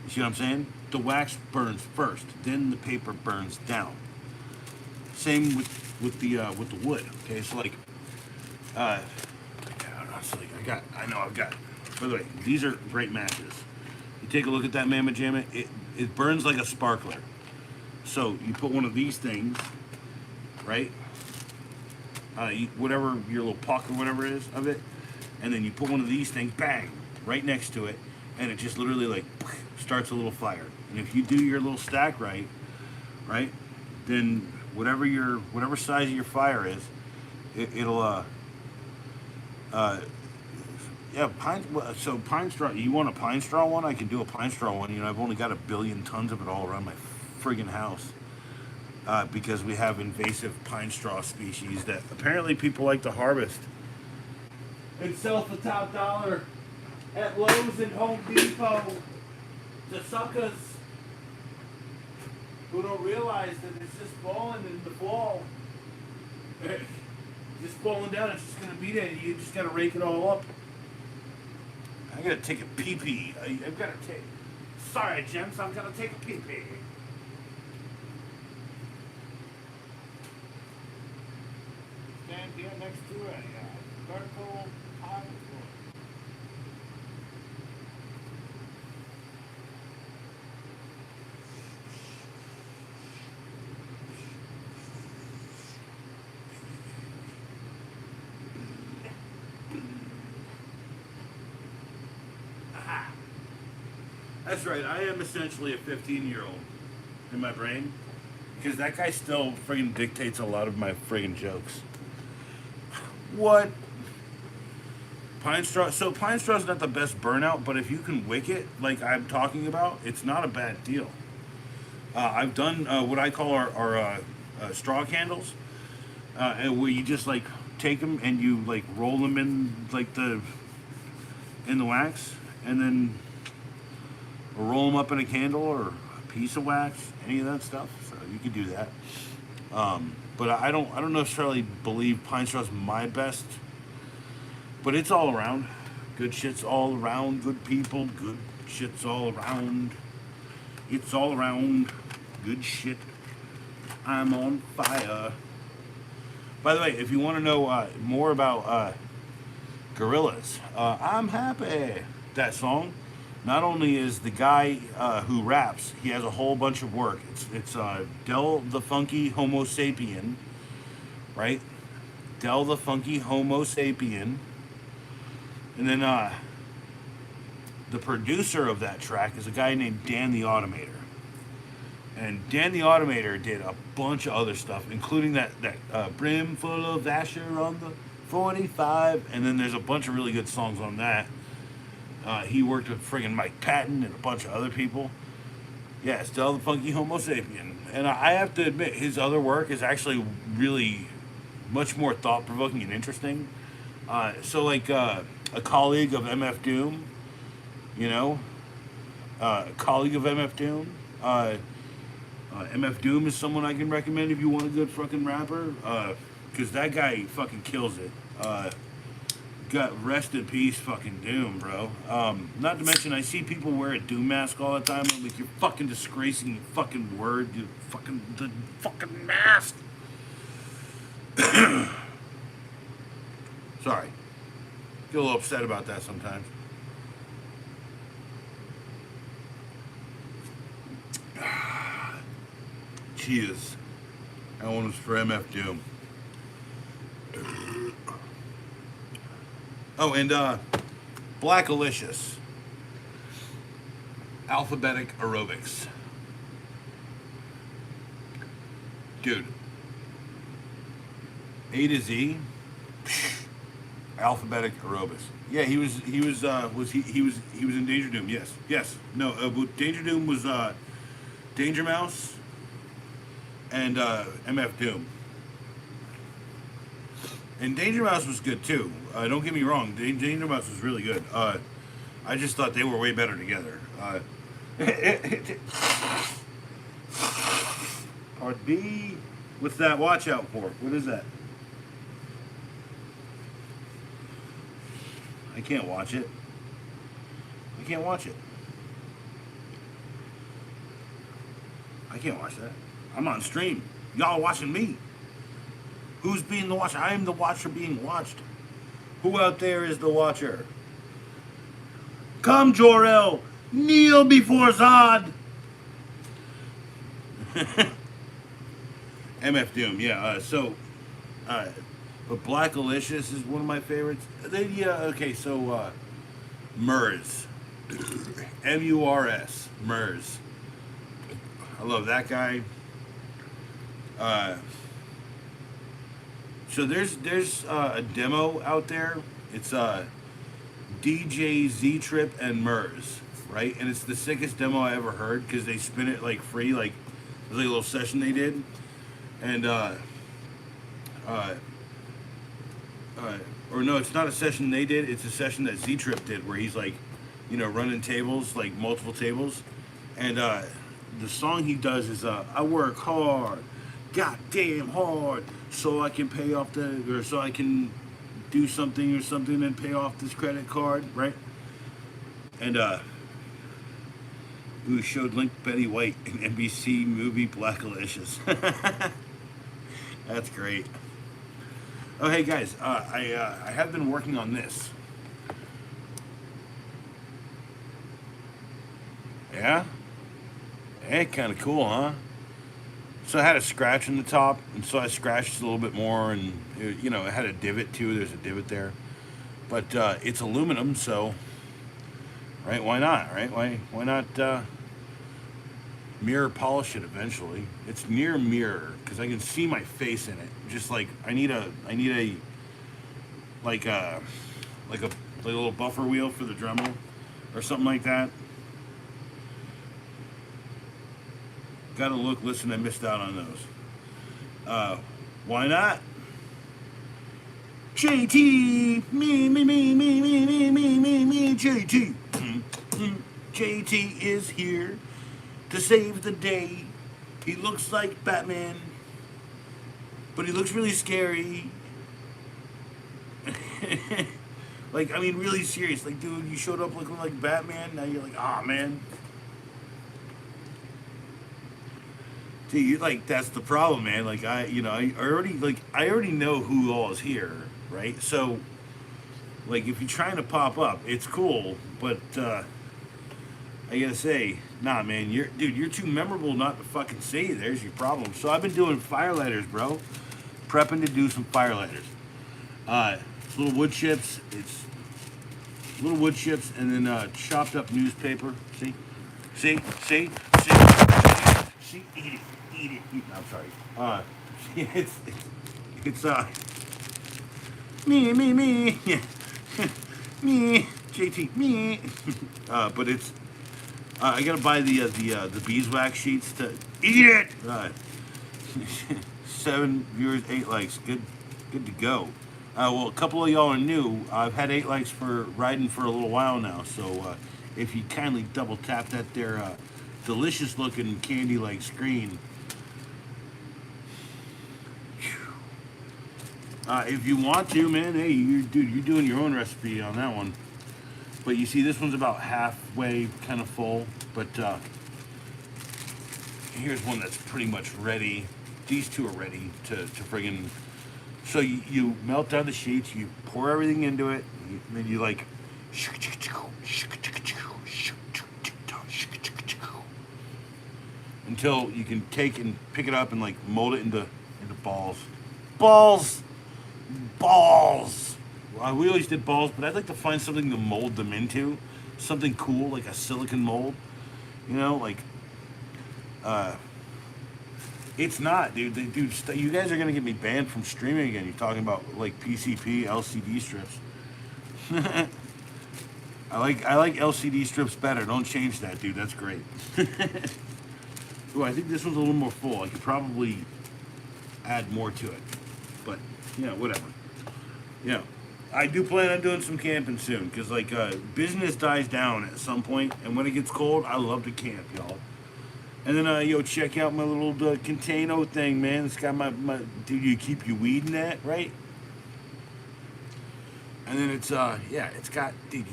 S1: You see what I'm saying? The wax burns first, then the paper burns down. Same with the wood. Okay, so like, I've got. By the way, these are great matches. You take a look at that Mamma Jamma. It burns like a sparkler. So you put one of these things, right? Whatever your little puck or whatever it is of it, and then you put one of these things, bang, right next to it, and it just literally like starts a little fire. And if you do your little stack right, then whatever size of your fire is, it'll yeah, pine straw. You want a pine straw one? I can do a pine straw one. You know, I've only got 1 billion tons of it all around my friggin' house because we have invasive pine straw species that apparently people like to harvest and sell for top dollar at Lowe's and Home Depot. The suckers who don't realize that it's just falling in the fall. Just falling down, it's just gonna be there. You just gotta rake it all up. I gotta take a pee-pee. I've gotta take. Sorry, gents, I'm gonna take a pee-pee. Stand here next to a vertical tile floor. Aha. That's right, I am essentially a 15-year-old in my brain. Because that guy still friggin' dictates a lot of my friggin' jokes. What? Pine straw. So pine straw's not the best burnout, but if you can wick it, like I'm talking about, it's not a bad deal. I've done what I call our straw candles, and where you just like take them and you like roll them in like in the wax, and then roll them up in a candle or a piece of wax, any of that stuff. So you can do that. But I don't necessarily believe pine straw's my best. But it's all around. Good shit's all around. Good people. Good shit's all around. It's all around. Good shit. I'm on fire. By the way, if you want to know more about Gorillaz, I'm happy. That song. Not only is the guy who raps, he has a whole bunch of work. It's Del the Funky Homo Sapien, right? Del the Funky Homo Sapien. And then the producer of that track is a guy named Dan the Automator. And Dan the Automator did a bunch of other stuff, including that Brim Full of Asher on the 45. And then there's a bunch of really good songs on that. He worked with friggin' Mike Patton and a bunch of other people. Yeah, still the Funky Homo Sapien. And I have to admit, his other work is actually really much more thought-provoking and interesting. So like a colleague of MF Doom, you know, a colleague of MF Doom. MF Doom is someone I can recommend if you want a good fucking rapper, because that guy fucking kills it. Got rest in peace, fucking Doom, bro. Not to mention, I see people wear a Doom mask all the time. I'm like, you're fucking disgracing your fucking word, you fucking the fucking mask. Sorry, get a little upset about that sometimes. Cheers. That one was for MF Doom. Oh, and Blackalicious. Alphabetic Aerobics. Dude. A to Z. Alphabetic Aerobics. Yeah, he was in Danger Doom. Yes. No, Danger Doom was Danger Mouse and MF Doom. And Danger Mouse was good too. Don't get me wrong, Danger Mouse was really good. I just thought they were way better together. Part B. What's that? Watch out for. What is that? I can't watch it. I can't watch it. I can't watch that. I'm on stream. Y'all watching me. Who's being the watcher? I am the watcher being watched. Who out there is the watcher? Come, Jor-El. Kneel before Zod. MF Doom, yeah. But Blackalicious is one of my favorites. Okay, so Murs. M-U-R-S. Murs. I love that guy. So there's a demo out there. It's DJ Z-Trip and Murs, right? And it's the sickest demo I ever heard because they spin it like free, like it was like a little session they did. And or no, it's not a session they did. It's a session that Z-Trip did where he's like, running tables, like multiple tables. And the song he does is I work hard, goddamn hard, so I can pay off so I can do something or something and pay off this credit card, right? And who showed linked Betty White in NBC movie Blackalicious. That's great. Oh, hey guys, I have been working on this. Yeah? Hey, kind of cool, huh? So I had a scratch in the top, and so I scratched it a little bit more, and it had a divot too. There's a divot there, but it's aluminum, so right? Why not? Right? Why not mirror polish it eventually? It's near mirror because I can see my face in it. Just like I need a like a like a little buffer wheel for the Dremel or something like that. Gotta look, listen, I missed out on those. Why not? JT, me, JT. JT is here to save the day. He looks like Batman, but he looks really scary. Like, I mean, really serious. Like, dude, you showed up looking like Batman, now you're like, ah, man. See, you like that's the problem, man. Like I already know who all is here, right? So, like if you're trying to pop up, it's cool, but I gotta say, nah, man, you're too memorable not to fucking say. There's your problem. So I've been doing firelighters, bro. Prepping to do some firelighters. It's little wood chips. It's little wood chips, and then chopped up newspaper. See, see. Eat it. I'm sorry. It's me, yeah, me, JT, me. But it's I gotta buy the beeswax sheets to eat it. 7 viewers, 8 likes. Good to go. Well, a couple of y'all are new. I've had 8 likes for riding for a little while now. So if you kindly double tap that there delicious looking candy like screen. If you want to, man, hey, you're doing your own recipe on that one. But you see, this one's about halfway kind of full. But here's one that's pretty much ready. These two are ready to friggin'. So you melt down the sheets, you pour everything into it, and then you like. Until you can take and pick it up and like mold it into balls. Balls. Well, we always did balls, but I'd like to find something to mold them into, something cool like a silicone mold. Like it's not, dude. You guys are gonna get me banned from streaming again. You're talking about like PCP LCD strips. I like LCD strips better. Don't change that, dude. That's great. Ooh, I think this one's a little more full. I could probably add more to it. But, whatever. I do plan on doing some camping soon. Because, like, business dies down at some point. And when it gets cold, I love to camp, y'all. And then, check out my little container thing, man. It's got my... Dude, you keep your weed in that, right? And then it's, it's got... Dude,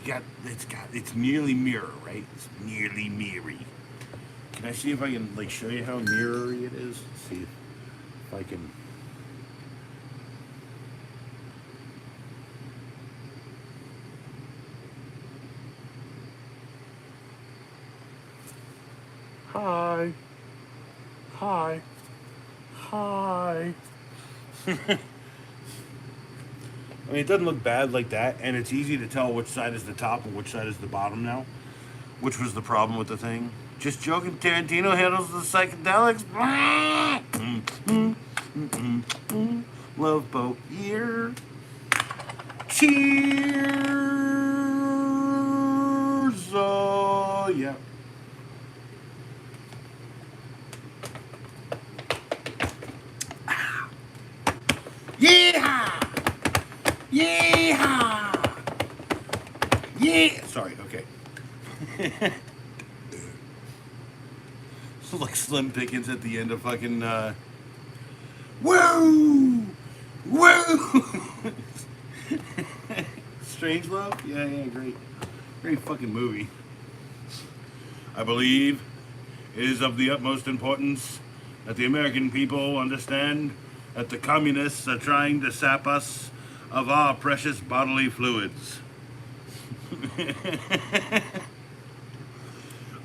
S1: it's nearly mirror, right? It's nearly mirrory. Can I see if I can like show you how mirrory it is? Let's see if I can. Hi. I mean, it doesn't look bad like that, and it's easy to tell which side is the top and which side is the bottom now, which was the problem with the thing. Just joking, Tarantino handles the psychedelics. Love boat year. Cheers. Oh, yeah. Yeehaw! Yeehaw! Yeah! Sorry, okay. Like Slim Pickens at the end of fucking woo! Strange Love? Yeah, great fucking movie. I believe it is of the utmost importance that the American people understand that the communists are trying to sap us of our precious bodily fluids.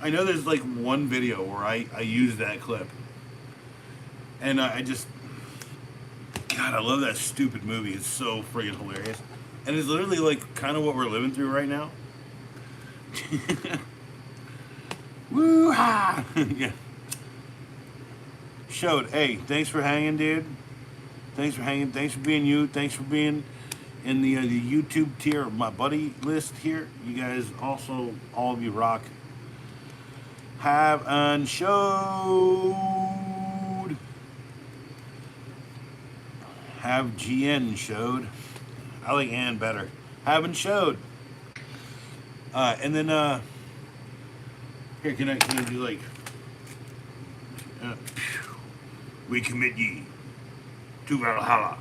S1: I know there's like one video where I use that clip. And I just, God, I love that stupid movie. It's so friggin' hilarious. And it's literally like kind of what we're living through right now. Woo-ha! Yeah. Showed. Hey, thanks for hanging, dude. Thanks for hanging. Thanks for being you. Thanks for being in the YouTube tier of my buddy list here. You guys also, all of you rock. Have unshowed. Have GN showed. I like Ann better. Haven't showed. And then here, can I do like we commit ye to Valhalla.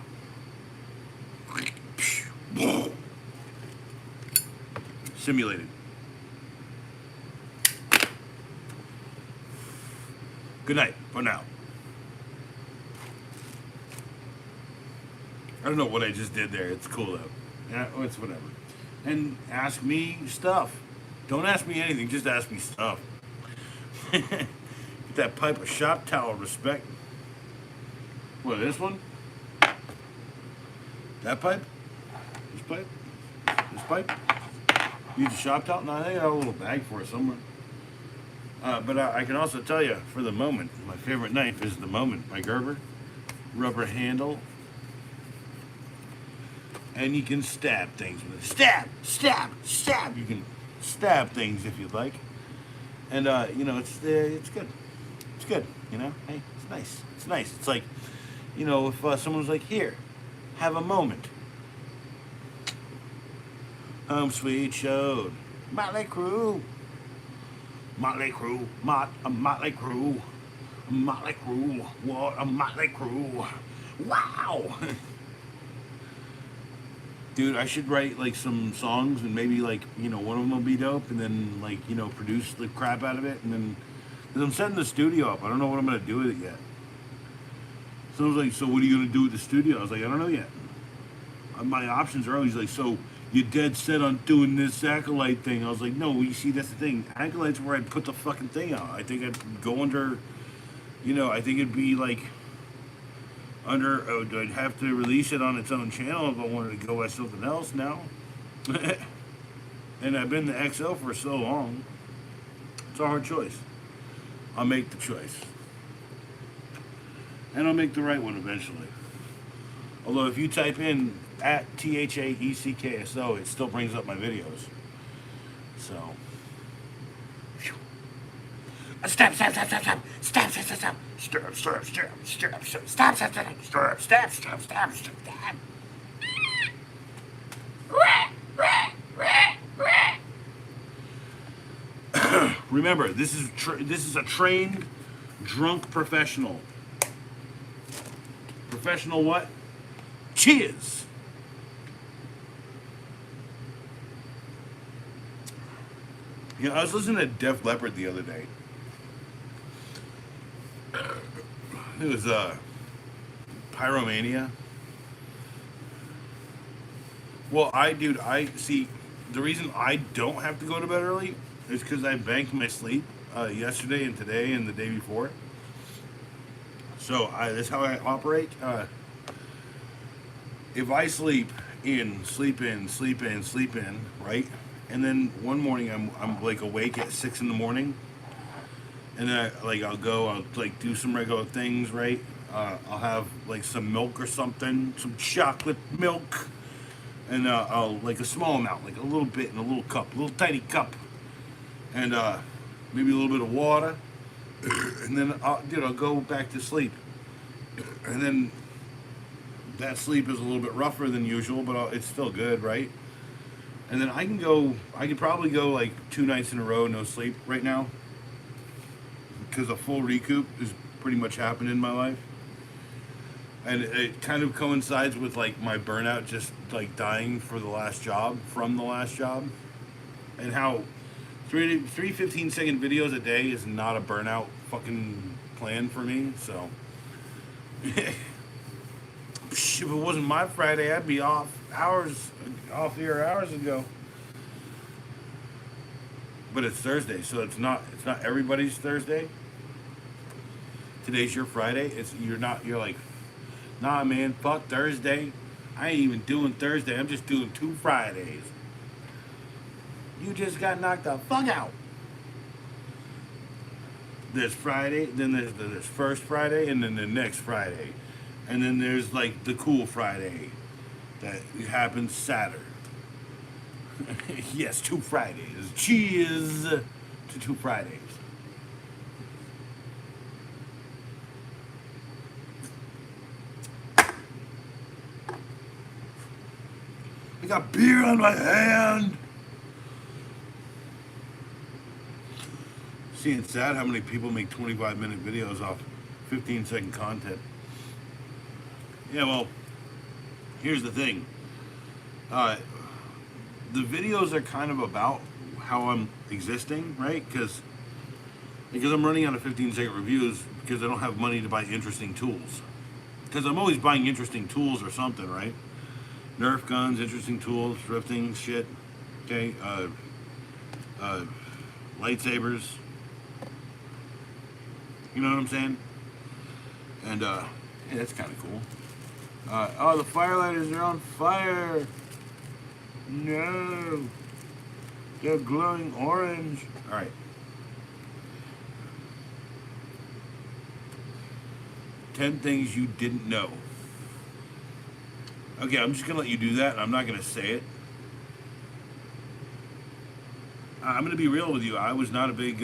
S1: Simulated. Good night for now. I don't know what I just did there. It's cool though. Yeah, it's whatever. And ask me stuff. Don't ask me anything. Just ask me stuff. Get that pipe of shop towel respect. What, this one? That pipe? This pipe? This pipe? Use a shop towel? No, I got a little bag for it somewhere. But I can also tell you, for the moment, my favorite knife is the Moment by Gerber. Rubber handle. And you can stab things with it. Stab! Stab! Stab! You can stab things if you'd like. And, you know, it's good. It's good, you know? Hey, it's nice. It's nice. It's like, you know, if someone was like, here, have a moment. Home sweet showed. Motley Crue. Motley Crue. Motley Crue. Motley Crue. What a Motley Crue. Wow. Dude, I should write like some songs and maybe like, you know, one of them will be dope and then like, you know, produce the crap out of it and then, because I'm setting the studio up. I don't know what I'm going to do with it yet. Someone's like, so what are you going to do with the studio? I was like, I don't know yet. My options are always like, so you're dead set on doing this acolyte thing. I was like, no, you see, that's the thing. Acolyte's where I'd put the fucking thing out. I think I'd go under, you know, I think it'd be like under, I'd have to release it on its own channel if I wanted to go as something else now. And I've been the XO for so long. It's a hard choice. I'll make the choice. And I'll make the right one eventually. Although if you type in at THAECKSO, it still brings up my videos. So. Stab, stab, stab, stab, stab, stab, stab, stab, stab, stirrup, stirrup, stirrup, stirrup, stirrup, stab, stab, stab, stirrup, stab, stab, stab, stab, stab. Remember, this is a trained, drunk professional. Professional what? Cheers. You know, I was listening to Def Leppard the other day. It was Pyromania. Well, I see, the reason I don't have to go to bed early is because I banked my sleep yesterday and today and the day before. So that's how I operate. If I sleep in, right? And then one morning I'm like awake at 6 in the morning. And then I'll like do some regular things, right? I'll have like some milk or something, some chocolate milk. And I'll like a small amount, like a little bit in a little cup, a little tiny cup. And maybe a little bit of water. And then I'll go back to sleep. And then that sleep is a little bit rougher than usual, but it's still good, right? And then I could probably go like 2 nights in a row, no sleep right now. Because a full recoup is pretty much happening in my life. And it kind of coincides with like my burnout, just like dying from the last job. And how Three 15-second videos a day is not a burnout fucking plan for me. So, if it wasn't my Friday, I'd be off here hours ago. But it's Thursday, so it's not everybody's Thursday. Today's your Friday. You're like, nah, man, fuck Thursday. I ain't even doing Thursday. I'm just doing 2 Fridays. You just got knocked the fuck out. There's Friday, then there's first Friday, and then the next Friday. And then there's like the cool Friday that happens Saturday. Yes, 2 Fridays. Cheers to 2 Fridays. I got beer on my hand. Seeing sad how many people make 25-minute videos off 15-second content. Yeah, well, here's the thing. The videos are kind of about how I'm existing, right? Because I'm running out of 15-second reviews because I don't have money to buy interesting tools. Because I'm always buying interesting tools or something, right? Nerf guns, interesting tools, thrifting, shit. Okay, lightsabers. You know what I'm saying? And, yeah, that's kind of cool. Oh, the firelighters are on fire. No. They're glowing orange. All right. 10 things you didn't know. Okay, I'm just going to let you do that. I'm not going to say it. I'm going to be real with you. I was not a big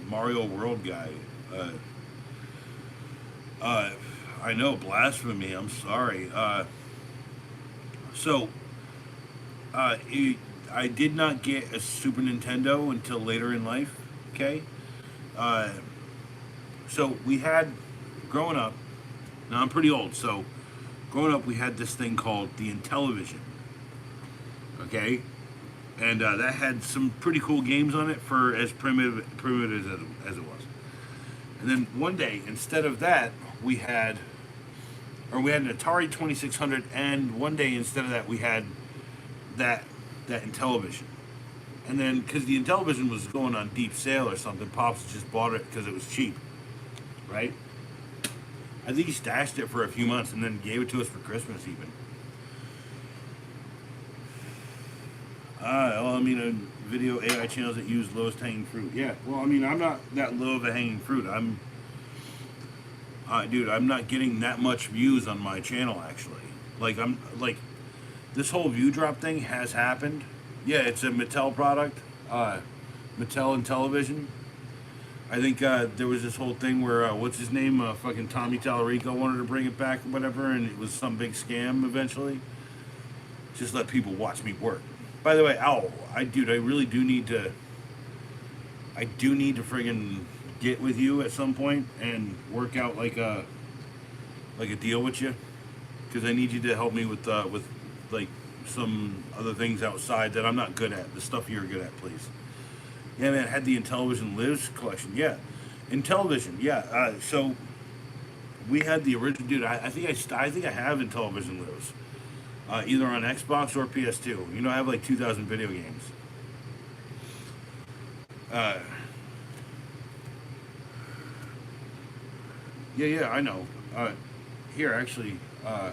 S1: Mario World guy. I know, blasphemy. I'm sorry. I did not get a Super Nintendo until later in life. Okay. So we had, growing up. Now I'm pretty old, so growing up we had this thing called the Intellivision. Okay. And that had some pretty cool games on it for as primitive as it was. And then one day, instead of that, we had an Atari 2600, and one day instead of that, we had that Intellivision. And then, because the Intellivision was going on deep sale or something, Pops just bought it because it was cheap, right? I think he stashed it for a few months and then gave it to us for Christmas even. Well, I mean, video AI channels that use lowest hanging fruit. Yeah, well, I mean, I'm not that low of a hanging fruit. Dude, I'm not getting that much views on my channel, actually. This whole view drop thing has happened. Yeah, it's a Mattel product. Mattel and Television. I think there was this whole thing where, what's his name? Fucking Tommy Tallarico wanted to bring it back or whatever, and it was some big scam eventually. Just let people watch me work. By the way, I really do need to. I do need to friggin' get with you at some point and work out like a deal with you, because I need you to help me with like some other things outside that I'm not good at. The stuff you're good at, please. Yeah, man. I had the Intellivision Lives collection. Yeah, Intellivision. Yeah. So we had the original. Dude, I think I have Intellivision Lives. Either on Xbox or PS2. You know, I have like 2,000 video games. Yeah, I know. Here, actually, I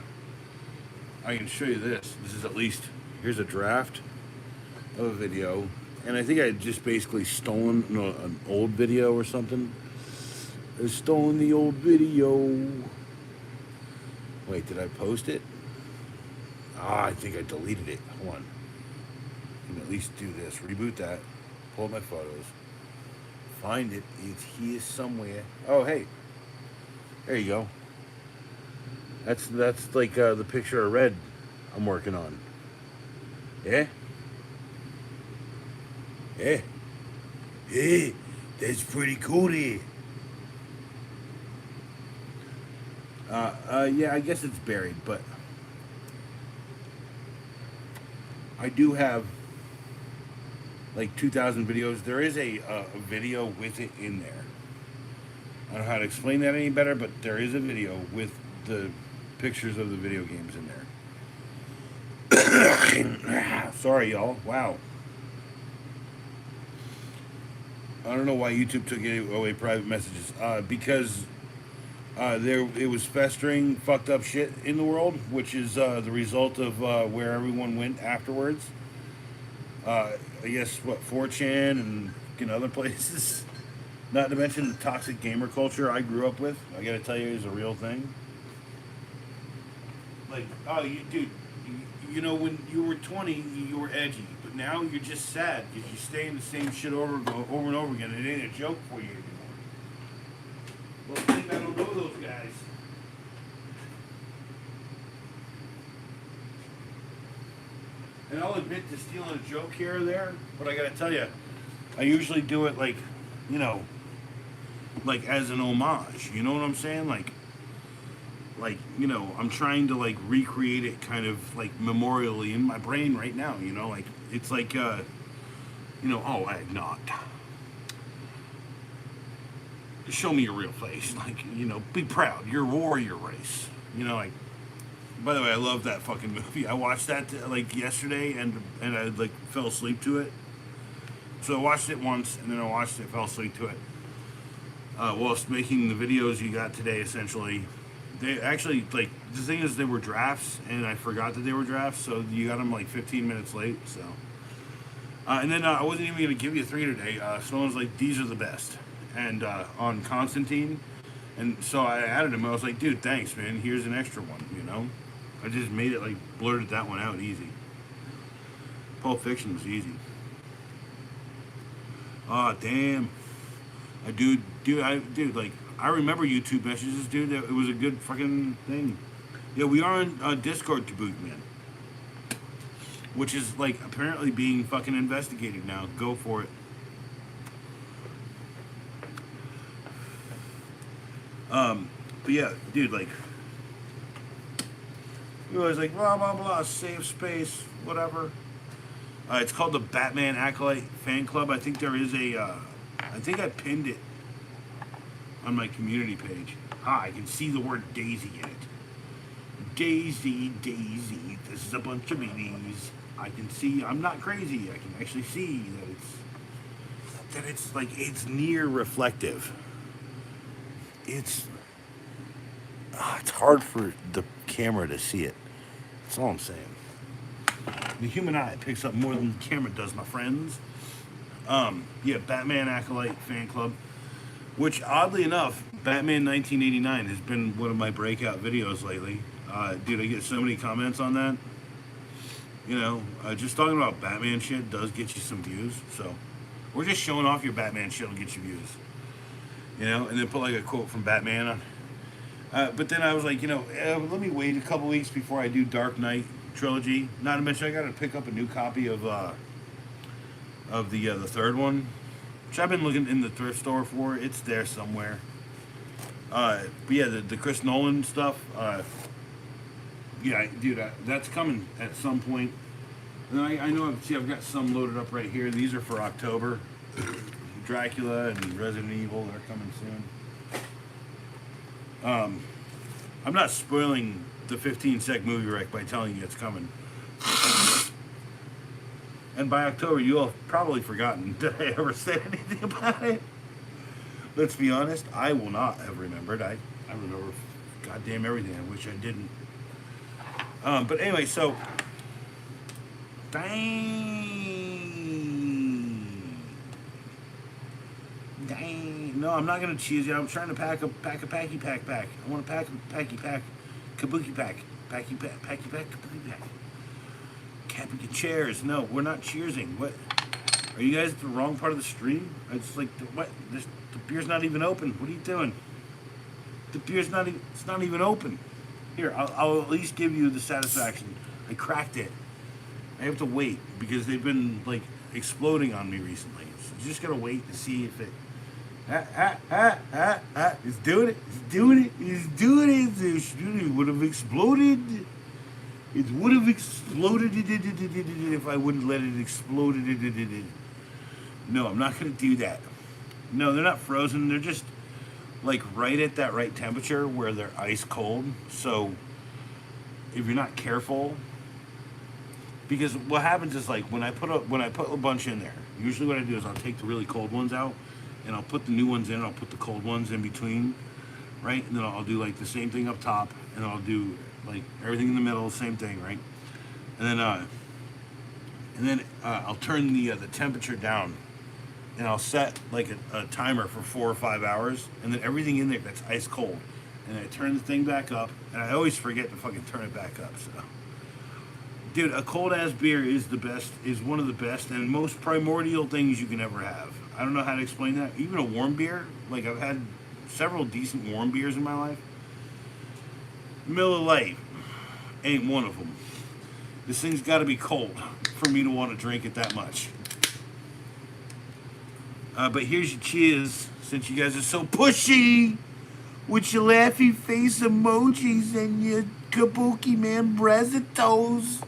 S1: can show you this. This is here's a draft of a video. And I think I just basically stolen an old video or something. I stolen the old video. Wait, did I post it? I think I deleted it. Hold on. I can at least do this. Reboot that. Pull up my photos. Find it. It's here somewhere. Oh, hey. There you go. That's like the picture of Red I'm working on. Yeah? Yeah. Hey, that's pretty cool there. Yeah, I guess it's buried, but I do have like 2,000 videos. There is a video with it in there. I don't know how to explain that any better, but there is a video with the pictures of the video games in there. Sorry, y'all. Wow. I don't know why YouTube took away private messages. Because there it was festering fucked up shit in the world, which is the result of where everyone went afterwards. I guess what 4chan and other places. Not to mention the toxic gamer culture I grew up with. I gotta tell you, is a real thing. Like, oh, dude, when you were 20, you were edgy, but now you're just sad because you stay in the same shit over and over again. It ain't a joke for you anymore. Well, I think I don't know those guys. And I'll admit to stealing a joke here or there, but I gotta tell you, I usually do it like, like as an homage. You know what I'm saying? Like I'm trying to like recreate it kind of like memorially in my brain right now. Like it's like oh, I'm not. Show me your real face. Like be proud. You're a warrior race. Like. By the way, I love that fucking movie. I watched that like yesterday, and I like fell asleep to it. So I watched it once, and then I watched it, fell asleep to it. Whilst making the videos you got today, essentially, they actually like the thing is they were drafts, and I forgot that they were drafts, so you got them like 15 minutes late. So, and then I wasn't even gonna give you 3 today. Someone was like, "These are the best," and on Constantine, and so I added him. I was like, "Dude, thanks, man. Here's an extra one." I just made it like blurted that one out easy. Pulp Fiction was easy. Oh damn. Dude, like I remember YouTube messages, dude. It was a good fucking thing. Yeah, we are on Discord to boot, man. Which is like apparently being fucking investigated now. Go for it. But yeah, dude, like it was like blah blah blah, safe space, whatever. It's called the Batman Acolyte Fan Club. I think there is I think I pinned it on my community page. I can see the word Daisy in it. Daisy, Daisy, this is a bunch of meanies. I can see, I'm not crazy. I can actually see that it's like, it's near reflective. It's hard for the camera to see it. That's all I'm saying. The human eye picks up more than the camera does, my friends. Yeah, Batman Acolyte Fan Club, which oddly enough, Batman 1989 has been one of my breakout videos lately. Dude, I get so many comments on that. Just talking about Batman shit does get you some views. So, or just showing off your Batman shit will get you views. And then put like a quote from Batman on. But then I was like, let me wait a couple weeks before I do Dark Knight trilogy. Not to mention, I got to pick up a new copy of the third one, which I've been looking in the thrift store for. It's there somewhere. But yeah, the Chris Nolan stuff. Yeah, dude, that's coming at some point. And I know. I've got some loaded up right here. These are for October. Dracula and Resident Evil. They're coming soon. I'm not spoiling the 15-sec movie wreck by telling you it's coming. And by October, you'll have probably forgotten that I ever said anything about it. Let's be honest, I will not have remembered. I remember goddamn everything. I wish I didn't. But anyway, so dang. No, I'm not gonna cheese you. I'm trying to pack a packy pack. I want to pack a packy pack, kabuki pack, packy pack, kabuki pack. Capping chairs. No, we're not cheersing. What? Are you guys at the wrong part of the stream? It's like what? The beer's not even open. What are you doing? The beer's not. It's not even open. Here, I'll at least give you the satisfaction. I cracked it. I have to wait because they've been like exploding on me recently. So you just gotta wait to see if it. It's doing it. It's doing it. It's doing it. It would have exploded. It would have exploded if I wouldn't let it explode. No, I'm not gonna do that. No, they're not frozen. They're just like right at that right temperature where they're ice cold. So if you're not careful, because what happens is like when I put a bunch in there, usually what I do is I'll take the really cold ones out, and I'll put the new ones in. I'll put the cold ones in between, right? And then I'll do like the same thing up top, and I'll do like everything in the middle, same thing, right? And then I'll turn the temperature down, and I'll set like a timer for 4 or 5 hours, and then everything in there that's ice cold, and I turn the thing back up, and I always forget to fucking turn it back up. So, dude, a cold ass beer is the best, is one of the best and most primordial things you can ever have. I don't know how to explain that. Even a warm beer, like I've had several decent warm beers in my life. Miller Lite ain't one of them. This thing's got to be cold for me to want to drink it that much. But here's your cheers, since you guys are so pushy with your laughy face emojis and your kabuki man brazitos.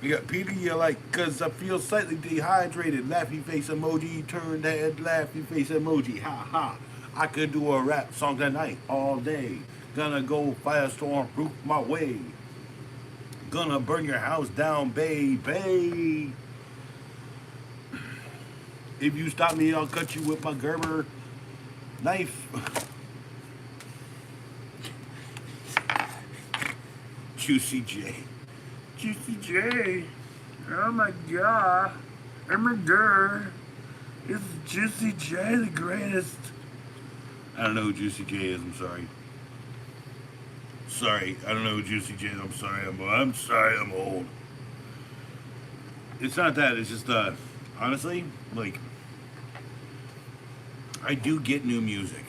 S1: We got Peter, you're like, cause I feel slightly dehydrated. Laughy face emoji, turned head, laughy face emoji. Ha ha. I could do a rap song tonight, all day. Gonna go firestorm, roof my way. Gonna burn your house down, baby. If you stop me, I'll cut you with my Gerber knife. Juicy J. Juicy J. Oh my god. Oh my god. It's Juicy J, the greatest. I don't know who Juicy J is, I'm sorry. Sorry, I don't know who Juicy J is, I'm sorry, I'm sorry, I'm old. It's not that, it's just, honestly, like, I do get new music.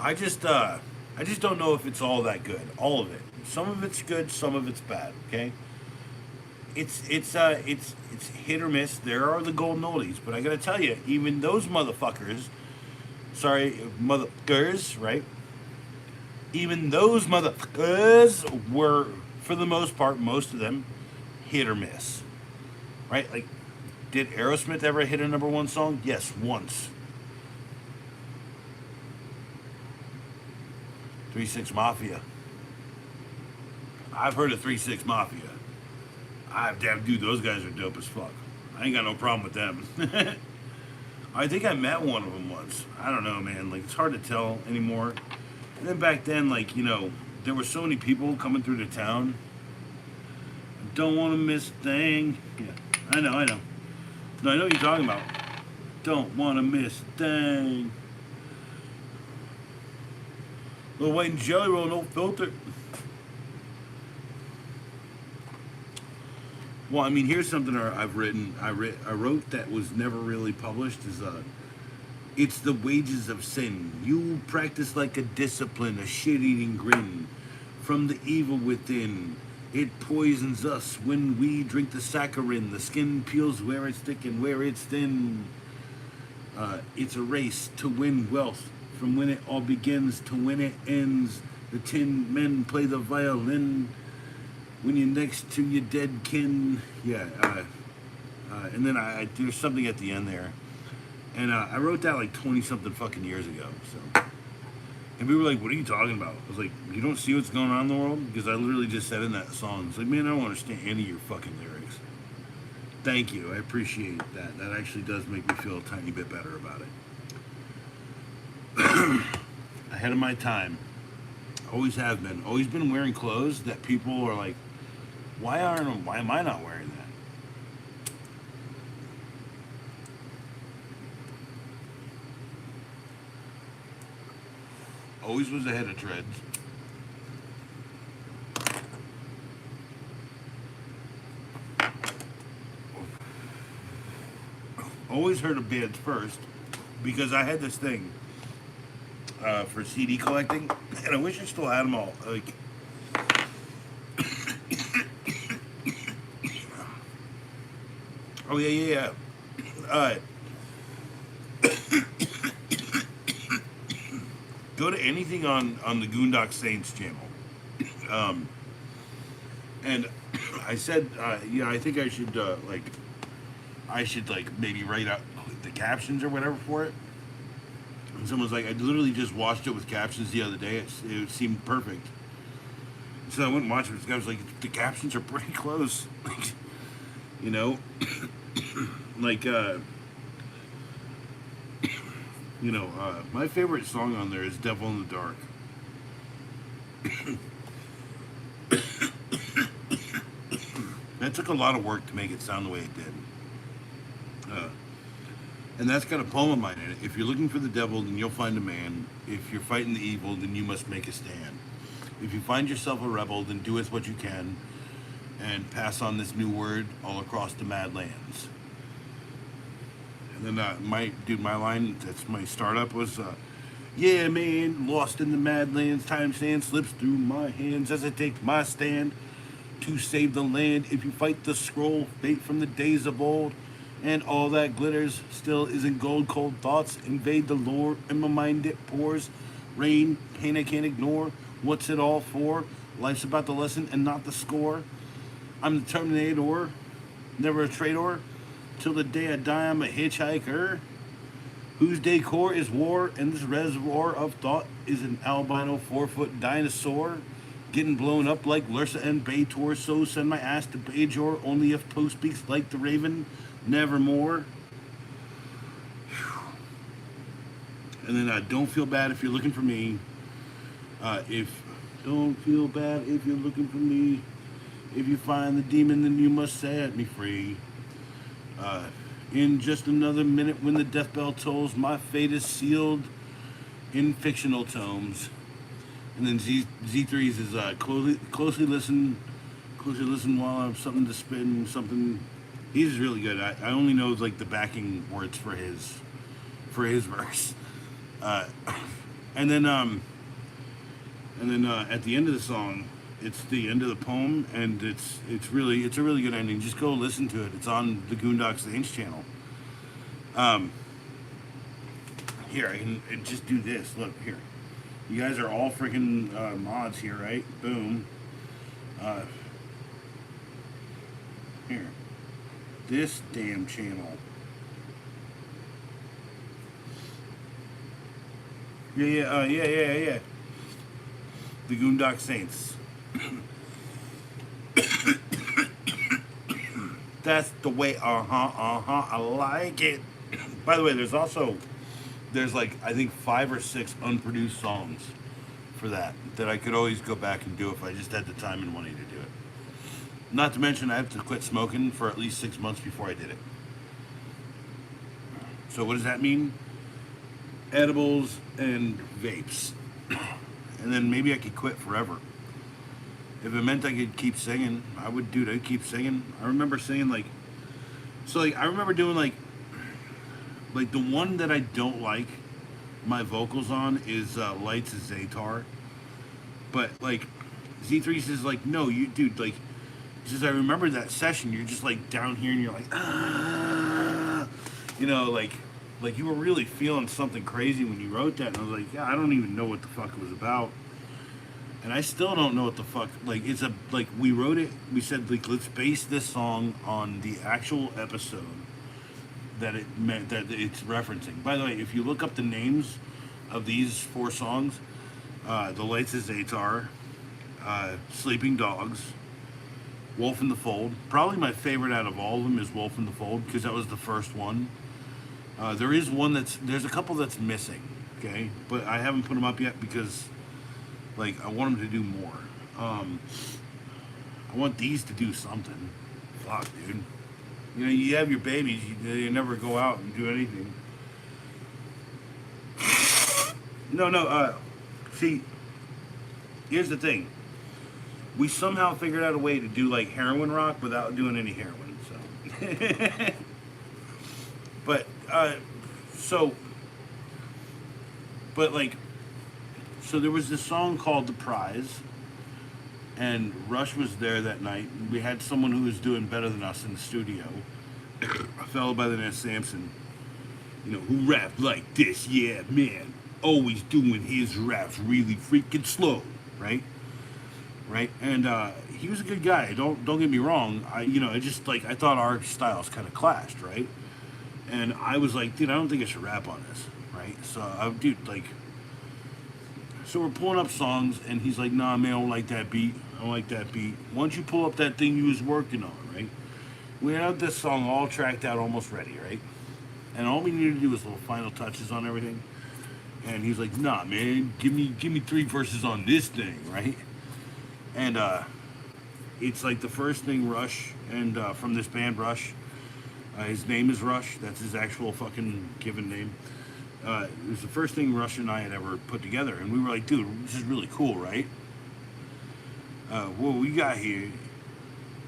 S1: I just don't know if it's all that good. All of it. Some of it's good, some of it's bad. Okay. It's hit or miss. There are the golden oldies, but I gotta tell you, even those motherfuckers, motherfuckers, right? Even those motherfuckers were, for the most part, most of them, hit or miss, right? Like, did Aerosmith ever hit a #1 song? Yes, once. 3-6 Mafia. I've heard of 3-6 Mafia. Damn, dude, those guys are dope as fuck. I ain't got no problem with them. I think I met one of them once. I don't know, man. Like, it's hard to tell anymore. And then back then, like, you know, there were so many people coming through the town. Don't want to miss a thing. Yeah, I know. No, I know what you're talking about. Don't want to miss a thing. Lil Wayne Jelly Roll, no filter. Well, I mean, here's something I've written. I wrote that was never really published. It's the wages of sin. You practice like a discipline, a shit-eating grin. From the evil within, it poisons us when we drink the saccharin. The skin peels where it's thick and where it's thin. It's a race to win wealth. From when it all begins to when it ends. The tin men play the violin. When you're next to your dead kin. Yeah, and then there's something at the end there. And I wrote that like 20-something fucking years ago. So, and we were like, what are you talking about? I was like, you don't see what's going on in the world? Because I literally just said in that song, it's like, man, I don't understand any of your fucking lyrics. Thank you, I appreciate that. That actually does make me feel a tiny bit better about it. Ahead of my time. Always have been. Always been wearing clothes that people are like, why am I not wearing that? Always was ahead of trends. Always heard of bands first because I had this thing for CD collecting, and I wish I still had them all. Like, oh yeah. go to anything on the Goondock Saints channel. And I said, yeah, I think I should like maybe write out the captions or whatever for it. And someone's like, I literally just watched it with captions the other day. It seemed perfect. So I went and watched it. This guy was like, the captions are pretty close. You know, like my favorite song on there is "Devil in the Dark." That took a lot of work to make it sound the way it did. And that's got a poem of mine in it. If you're looking for the devil, then you'll find a man. If you're fighting the evil, then you must make a stand. If you find yourself a rebel, then doeth what you can and pass on this new word all across the mad lands. And then my line, that's my startup, was, yeah, man, lost in the mad lands, time sand slips through my hands as I take my stand to save the land. If you fight the scroll, fate from the days of old, and all that glitters still isn't gold. Cold thoughts invade the lore, in my mind it pours rain, pain I can't ignore. What's it all for? Life's about the lesson and not the score. I'm the Terminator, never a traitor. Till the day I die, I'm a hitchhiker whose decor is war, and this reservoir of thought is an albino 4-foot dinosaur getting blown up like Lursa and Baitor. So send my ass to Bajor, only if Poe speaks like the Raven, nevermore. And then don't feel bad if you're looking for me. Don't feel bad if you're looking for me. If you find the demon, then you must set me free. In just another minute, when the death bell tolls, my fate is sealed in fictional tomes. And then Z3's is closely listen while I have something to spin, something. He's really good. I only know like the backing words for his verse. And then at the end of the song, it's the end of the poem, and it's a really good ending. Just go listen to it. It's on the Goondock Saints channel. Here, I can just do this. Look here. You guys are all freaking mods here, right? Boom. Here. This damn channel. Yeah. The Goondock Saints. That's the way, I like it. By the way, there's like, I think 5 or 6 unproduced songs for that I could always go back and do if I just had the time and money to do it. Not to mention I have to quit smoking for at least 6 months before I did it. So what does that mean? Edibles and vapes. And then maybe I could quit forever. If it meant I could keep singing, I would, dude, I'd keep singing. I remember singing I remember doing like the one that I don't like my vocals on is Lights of Zatar. But like Z3 says like, no, you dude, like, he says I remember that session, you're just like down here and you're like, ah, you know, like you were really feeling something crazy when you wrote that. And I was like, yeah, I don't even know what the fuck it was about. And I still don't know what the fuck, like, it's we wrote it, we said, like, let's base this song on the actual episode that it's referencing. By the way, if you look up the names of these 4 songs, The Lights of Zatar, Sleeping Dogs, Wolf in the Fold. Probably my favorite out of all of them is Wolf in the Fold, because that was the first one. There's a couple that's missing, okay? But I haven't put them up yet because, like, I want them to do more. I want these to do something. Fuck, dude. You know, you have your babies, you never go out and do anything. No, see, here's the thing. We somehow figured out a way to do, like, heroin rock without doing any heroin, so. So there was this song called The Prize, and Rush was there that night. We had someone who was doing better than us in the studio, a fellow by the name of Samson, you know, who rapped like this, yeah, man. always doing his raps really freaking slow, right? Right? And he was a good guy. Don't get me wrong. I just like I thought our styles kind of clashed, right? And I was like, dude, I don't think I should rap on this, right? So, dude, like, so we're pulling up songs, and he's like, nah, man, I don't like that beat. I don't like that beat. Once you pull up that thing you was working on, right? We had this song all tracked out, almost ready, right? And all we needed to do was little final touches on everything. And he's like, nah, man, give me 3 verses on this thing, right? And it's like the first thing Rush, and from this band Rush. His name is Rush. That's his actual fucking given name. It was the first thing Rush and I had ever put together, and we were like, dude, this is really cool, right? What we got here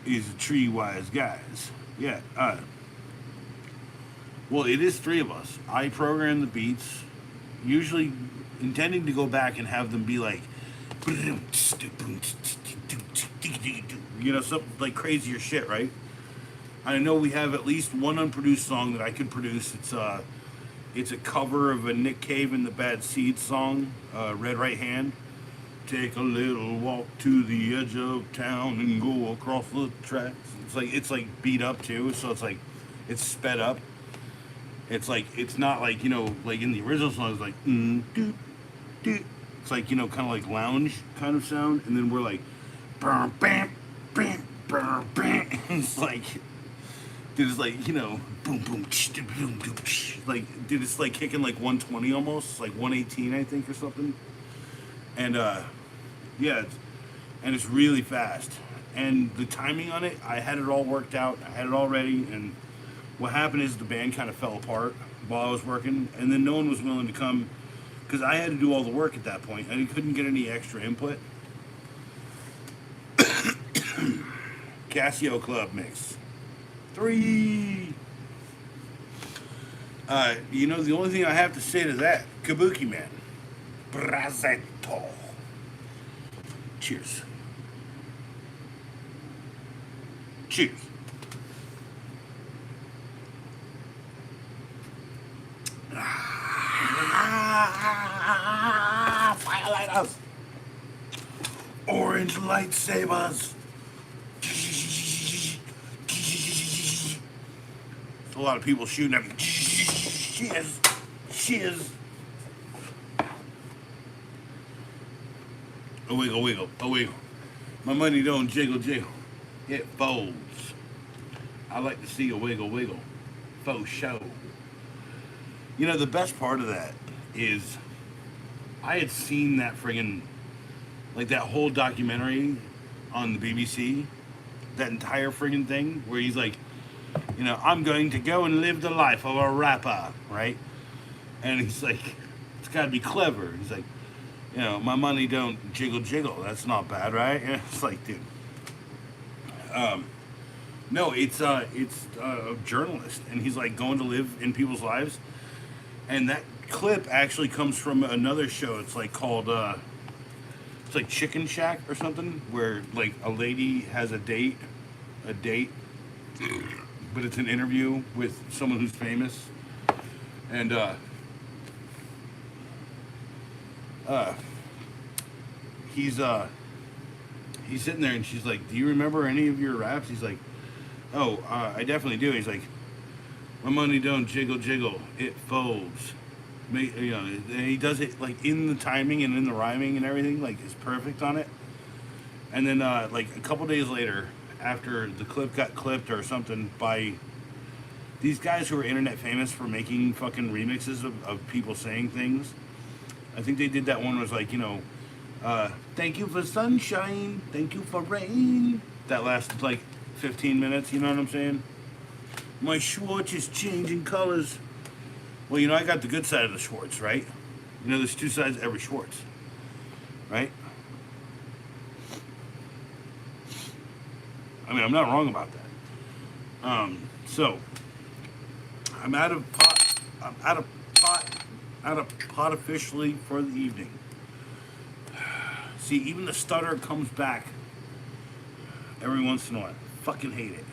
S1: is Tree Wise Guys. Yeah. Well, it is 3 of us. I program the beats, usually intending to go back and have them be like, something like crazier shit, right? I know we have at least one unproduced song that I could produce. It's a cover of a Nick Cave and the Bad Seeds song, Red Right Hand. Take a little walk to the edge of town and go across the tracks. It's like beat up too, so it's sped up. It's not like like in the original song it's like do do. It's like kind of like lounge kind of sound, and then we're like bam bam bam bam bam. It's like. Dude, it's like, boom, boom, boom, boom. Like, dude, it's like kicking like 120 almost, like 118, I think, or something. And, yeah, it's really fast. And the timing on it, I had it all worked out. I had it all ready. And what happened is the band kind of fell apart while I was working. And then no one was willing to come, because I had to do all the work at that point. And I couldn't get any extra input. Casio Club mix. 3. The only thing I have to say to that, Kabuki Man. Brazetto. Cheers. Cheers. Firelighters. Orange lightsabers. A lot of people shooting at me. Cheers. Cheers. A wiggle, wiggle, a wiggle. My money don't jiggle, jiggle. It folds. I like to see a wiggle, wiggle. Faux show. The best part of that is I had seen that friggin', like that whole documentary on the BBC. That entire friggin' thing where he's like, I'm going to go and live the life of a rapper, right? And he's like, it's got to be clever. He's like, my money don't jiggle, jiggle. That's not bad, right? And it's like, dude. No, it's a journalist, and he's like going to live in people's lives. And that clip actually comes from another show. It's like called, it's like Chicken Shack or something, where like a lady has a date, but it's an interview with someone who's famous, and he's sitting there, and she's like, "Do you remember any of your raps?" He's like, "Oh, I definitely do." He's like, "My money don't jiggle, jiggle, it folds." And he does it like in the timing and in the rhyming and everything, like it's perfect on it. And then like a couple days later, after the clip got clipped or something by these guys who are internet famous for making fucking remixes of people saying things. I think they did that one was like, thank you for sunshine, thank you for rain. That lasted like 15 minutes, you know what I'm saying? My Schwartz is changing colors. Well, I got the good side of the Schwartz, right? There's 2 sides to every Schwartz, right? I mean, I'm not wrong about that. So I'm out of pot officially for the evening. See, even the stutter comes back every once in a while. Fucking hate it.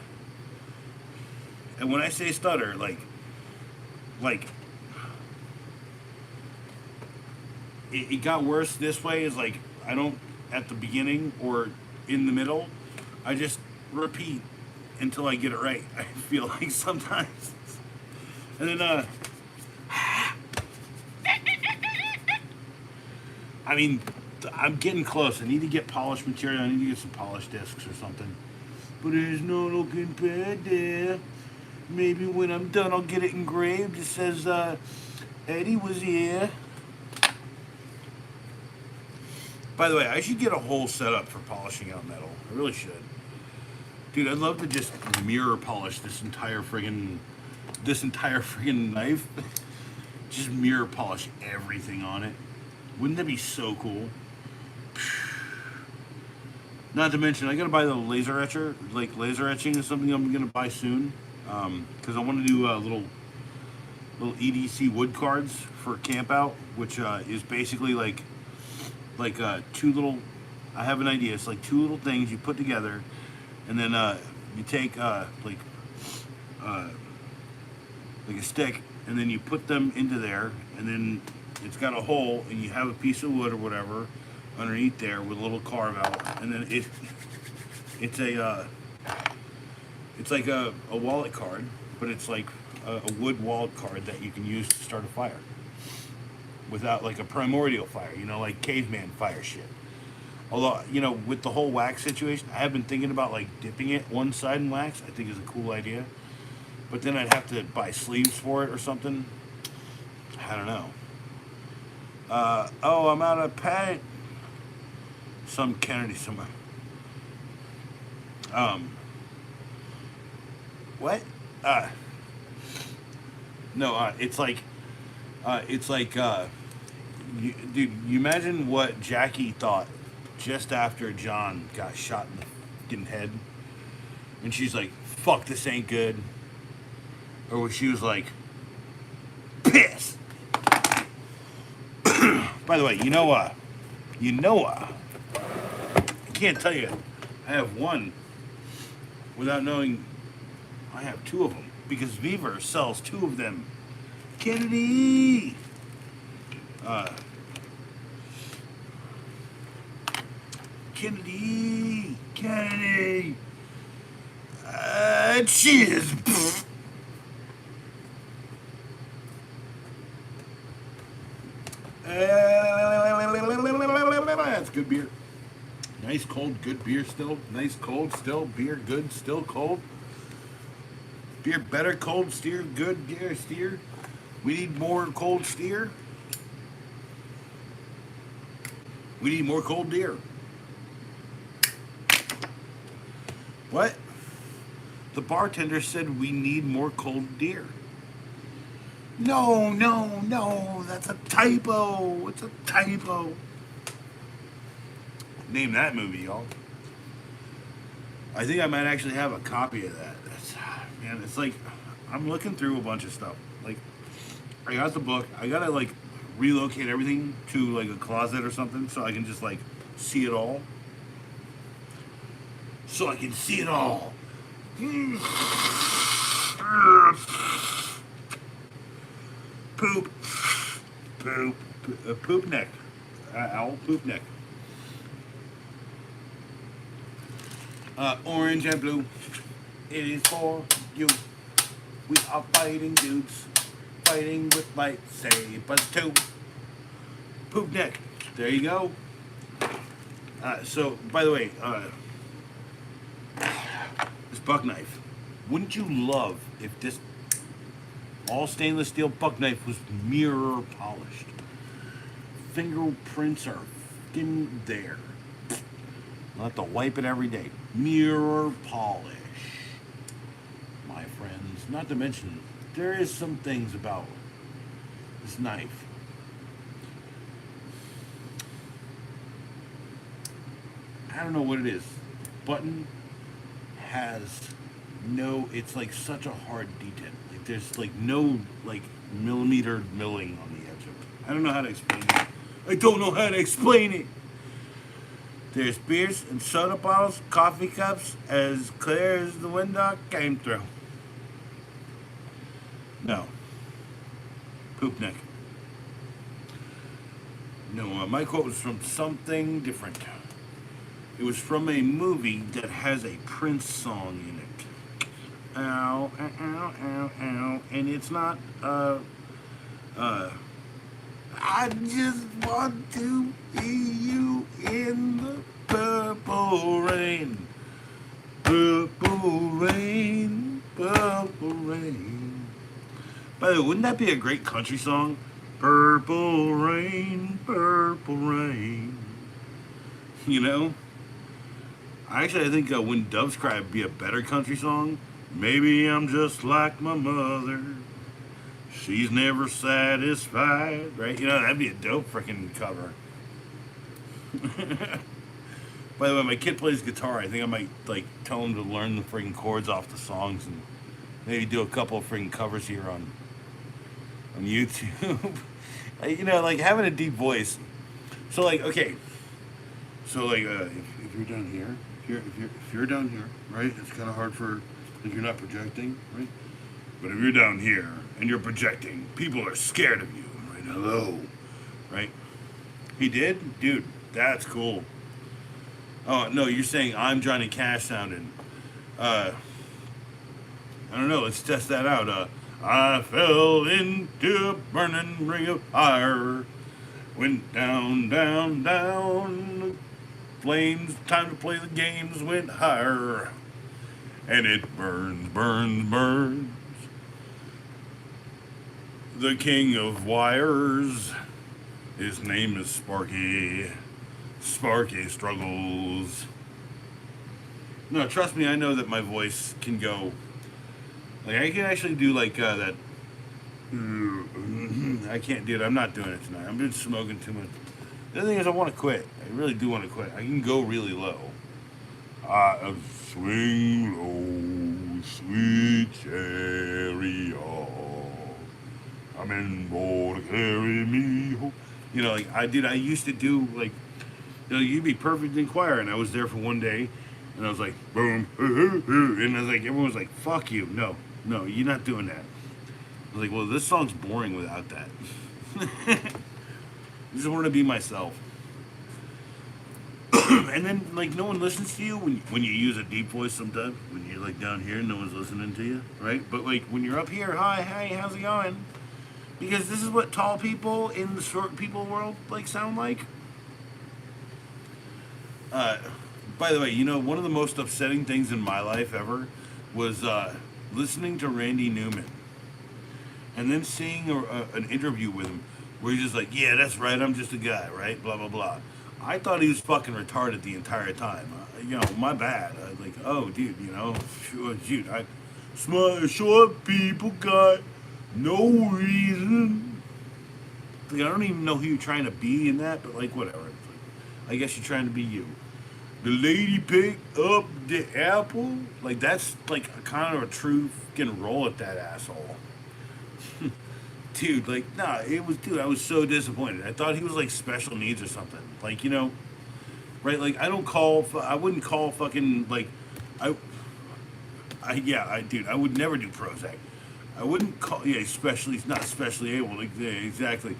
S1: And when I say stutter, like it got worse this way. Is like I don't at the beginning or in the middle. I just repeat until I get it right. I feel like sometimes, and then I mean, I'm getting close. I need to get polished material. I need to get some polished discs or something. But there's no looking bad there. Maybe when I'm done, I'll get it engraved. It says Eddie was here. By the way, I should get a whole setup for polishing out metal. I really should. Dude, I'd love to just mirror polish this entire friggin' knife. Just mirror polish everything on it. Wouldn't that be so cool? Not to mention, I gotta buy the laser etcher. Like laser etching is something I'm gonna buy soon. Because I want to do little EDC wood cards for camp out, which is basically like two little. I have an idea. It's like two little things you put together, and then you take like a stick, and then you put them into there, and then it's got a hole, and you have a piece of wood or whatever underneath there with a little carve out, and then it's like a wallet card, but it's like a wood wallet card that you can use to start a fire without like a primordial fire, like caveman fire shit. Although, with the whole wax situation, I have been thinking about like dipping it one side in wax. I think is a cool idea. But then I'd have to buy sleeves for it or something. I don't know. Oh, I'm out of paint. Some Kennedy somewhere. What? No, it's like, dude, you imagine what Jackie thought just after John got shot in the fucking head, and she's like, "Fuck, this ain't good," or when she was like, "Piss." By the way, I can't tell you, I have one without knowing. I have two of them because Viver sells two of them. Kennedy. Kennedy. Cheers. That's good beer. Nice cold, good beer still. Nice cold still. Beer good, still cold. Beer better, cold steer, good beer steer. We need more cold steer. We need more cold deer. What? The bartender said we need more cold deer. No, that's a typo. It's a typo. Name that movie, y'all. I think I might actually have a copy of that. Man, it's like I'm looking through a bunch of stuff. Like I got the book. I gotta like relocate everything to like a closet or something so I can just like see it all. So I can see it all. Poop. Poop neck. Owl poop neck. Orange and blue. It is for you. We are fighting dudes. Fighting with lightsabers too. Poop neck. There you go. So, by the way, this buck knife. Wouldn't you love if this all stainless steel buck knife was mirror polished? Fingerprints are fucking there. I'll have to wipe it every day. Mirror polish. My friends. Not to mention, there is some things about this knife. I don't know what it is. Button has no, it's like such a hard detent. Like there's like no like millimeter milling on the edge of it. I don't know how to explain it. I don't know how to explain it. There's beers and soda bottles, coffee cups, as clear as the window came through. No. Poop neck. No, my quote was from something different. It was from a movie that has a Prince song in it. Ow, ow, ow, ow, ow. And it's not, uh, I just want to see you in the purple rain. Purple rain, purple rain. By the way, wouldn't that be a great country song? Purple rain, purple rain. You know? Actually, I think When Doves Cry would be a better country song. Maybe I'm just like my mother. She's never satisfied, right? You know, that'd be a dope freaking cover. By the way, my kid plays guitar. I think I might like tell him to learn the freaking chords off the songs and maybe do a couple of freaking covers here on YouTube. You know, like having a deep voice. So like, okay, so like if you're down here, if you're down here, right? It's kind of hard for if you're not projecting, right? But if you're down here and you're projecting, people are scared of you, right? Hello, right? He did, dude. That's cool. Oh no, you're saying I'm Johnny Cash sounding. I don't know. Let's test that out. I fell into a burning ring of fire. Went down, down, down. The flames. Time to play the games. Went higher, and it burns, burns, burns. The king of wires. His name is Sparky. Sparky struggles. No, trust me, I know that my voice can go. Like, I can actually do like that. I can't do it. I'm not doing it tonight. I'm just smoking too much. The other thing is, I want to quit. I really do want to quit. I can go really low. Swing low, sweet chariot. I'm in board to carry me home. You know, like I did. I used to do like. You know, you'd be perfect in choir, and I was there for one day, and I was like, boom, and I was like, everyone was like, fuck you, no, you're not doing that. I was like, well, this song's boring without that. I just want to be myself. And then, like, no one listens to you when you use a deep voice sometimes, when you're, like, down here, no one's listening to you, right? But, like, when you're up here, hi, hey, how's it going? Because this is what tall people in the short people world, like, sound like. By the way, you know, one of the most upsetting things in my life ever was listening to Randy Newman and then seeing an interview with him where he's just like, yeah, that's right, I'm just a guy, right? Blah, blah, blah. I thought he was fucking retarded the entire time. You know, my bad. I was like, oh, dude, you know, shoot, smart, short people got no reason. Like, I don't even know who you're trying to be in that, but, like, whatever. I guess you're trying to be you. The lady picked up the apple. Like, that's like a kind of a true fucking roll at that asshole. Dude, like, nah, dude, I was so disappointed. I thought he was like special needs or something. Like, you know, right? Like, I wouldn't call fucking, like, dude, I would never do Prozac. I wouldn't call, yeah, especially, not especially able, like, yeah, exactly.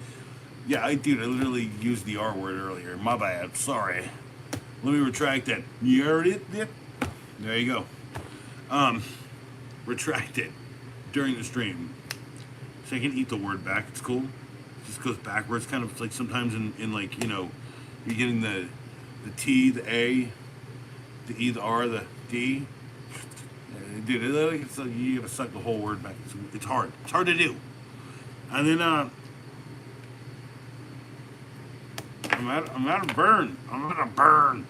S1: Yeah, I literally used the R word earlier. My bad. Sorry. Let me retract that. You heard it? There you go. Retract it during the stream. So I can eat the word back. It's cool. It just goes backwards. Kind of like sometimes in like, you know, you're getting the T, the A, the E, the R, the D. Dude, it's like you gotta suck the whole word back. It's hard. It's hard to do. And then, I'm out of burn. I'm out of burn.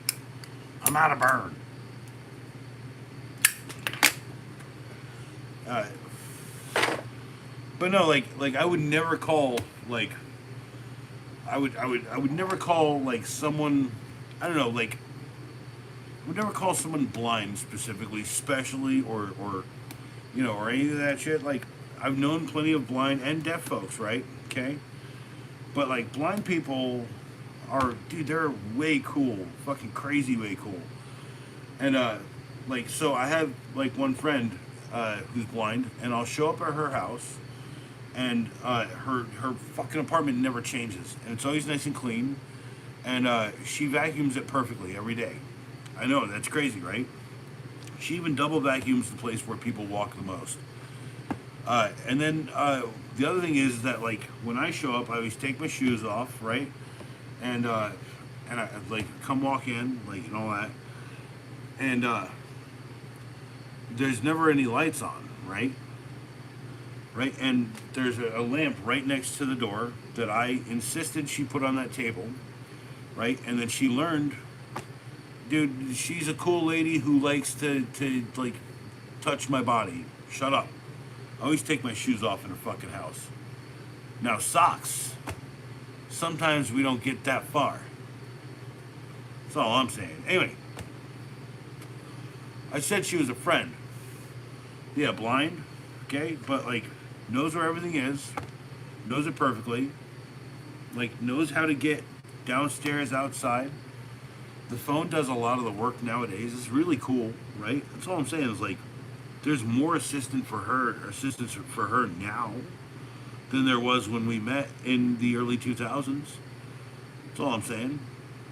S1: But no, like I would never call like I would never call like someone, I don't know, like I would never call someone blind specifically, especially or you know, or any of that shit. Like, I've known plenty of blind and deaf folks, right? Okay, but like blind people are, dude, they're way cool, fucking crazy way cool. And like, so I have like one friend who's blind, and I'll show up at her house, and her fucking apartment never changes, and it's always nice and clean, and she vacuums it perfectly every day. I know that's crazy, right? She even double vacuums the place where people walk the most. And then the other thing is that like when I show up, I always take my shoes off, right? And I like come walk in, like and all that, and there's never any lights on, right? Right, and there's a lamp right next to the door that I insisted she put on that table, right? And then she learned, dude, she's a cool lady who likes to like touch my body. Shut up. I always take my shoes off in her fucking house. Now socks. Sometimes we don't get that far. That's all I'm saying. Anyway, I said she was a friend. Yeah, blind, okay, but like knows where everything is, knows it perfectly, like knows how to get downstairs, outside. The phone does a lot of the work nowadays. It's really cool, right? That's all I'm saying is like there's more assistance for her now than there was when we met in the early 2000s. That's all I'm saying.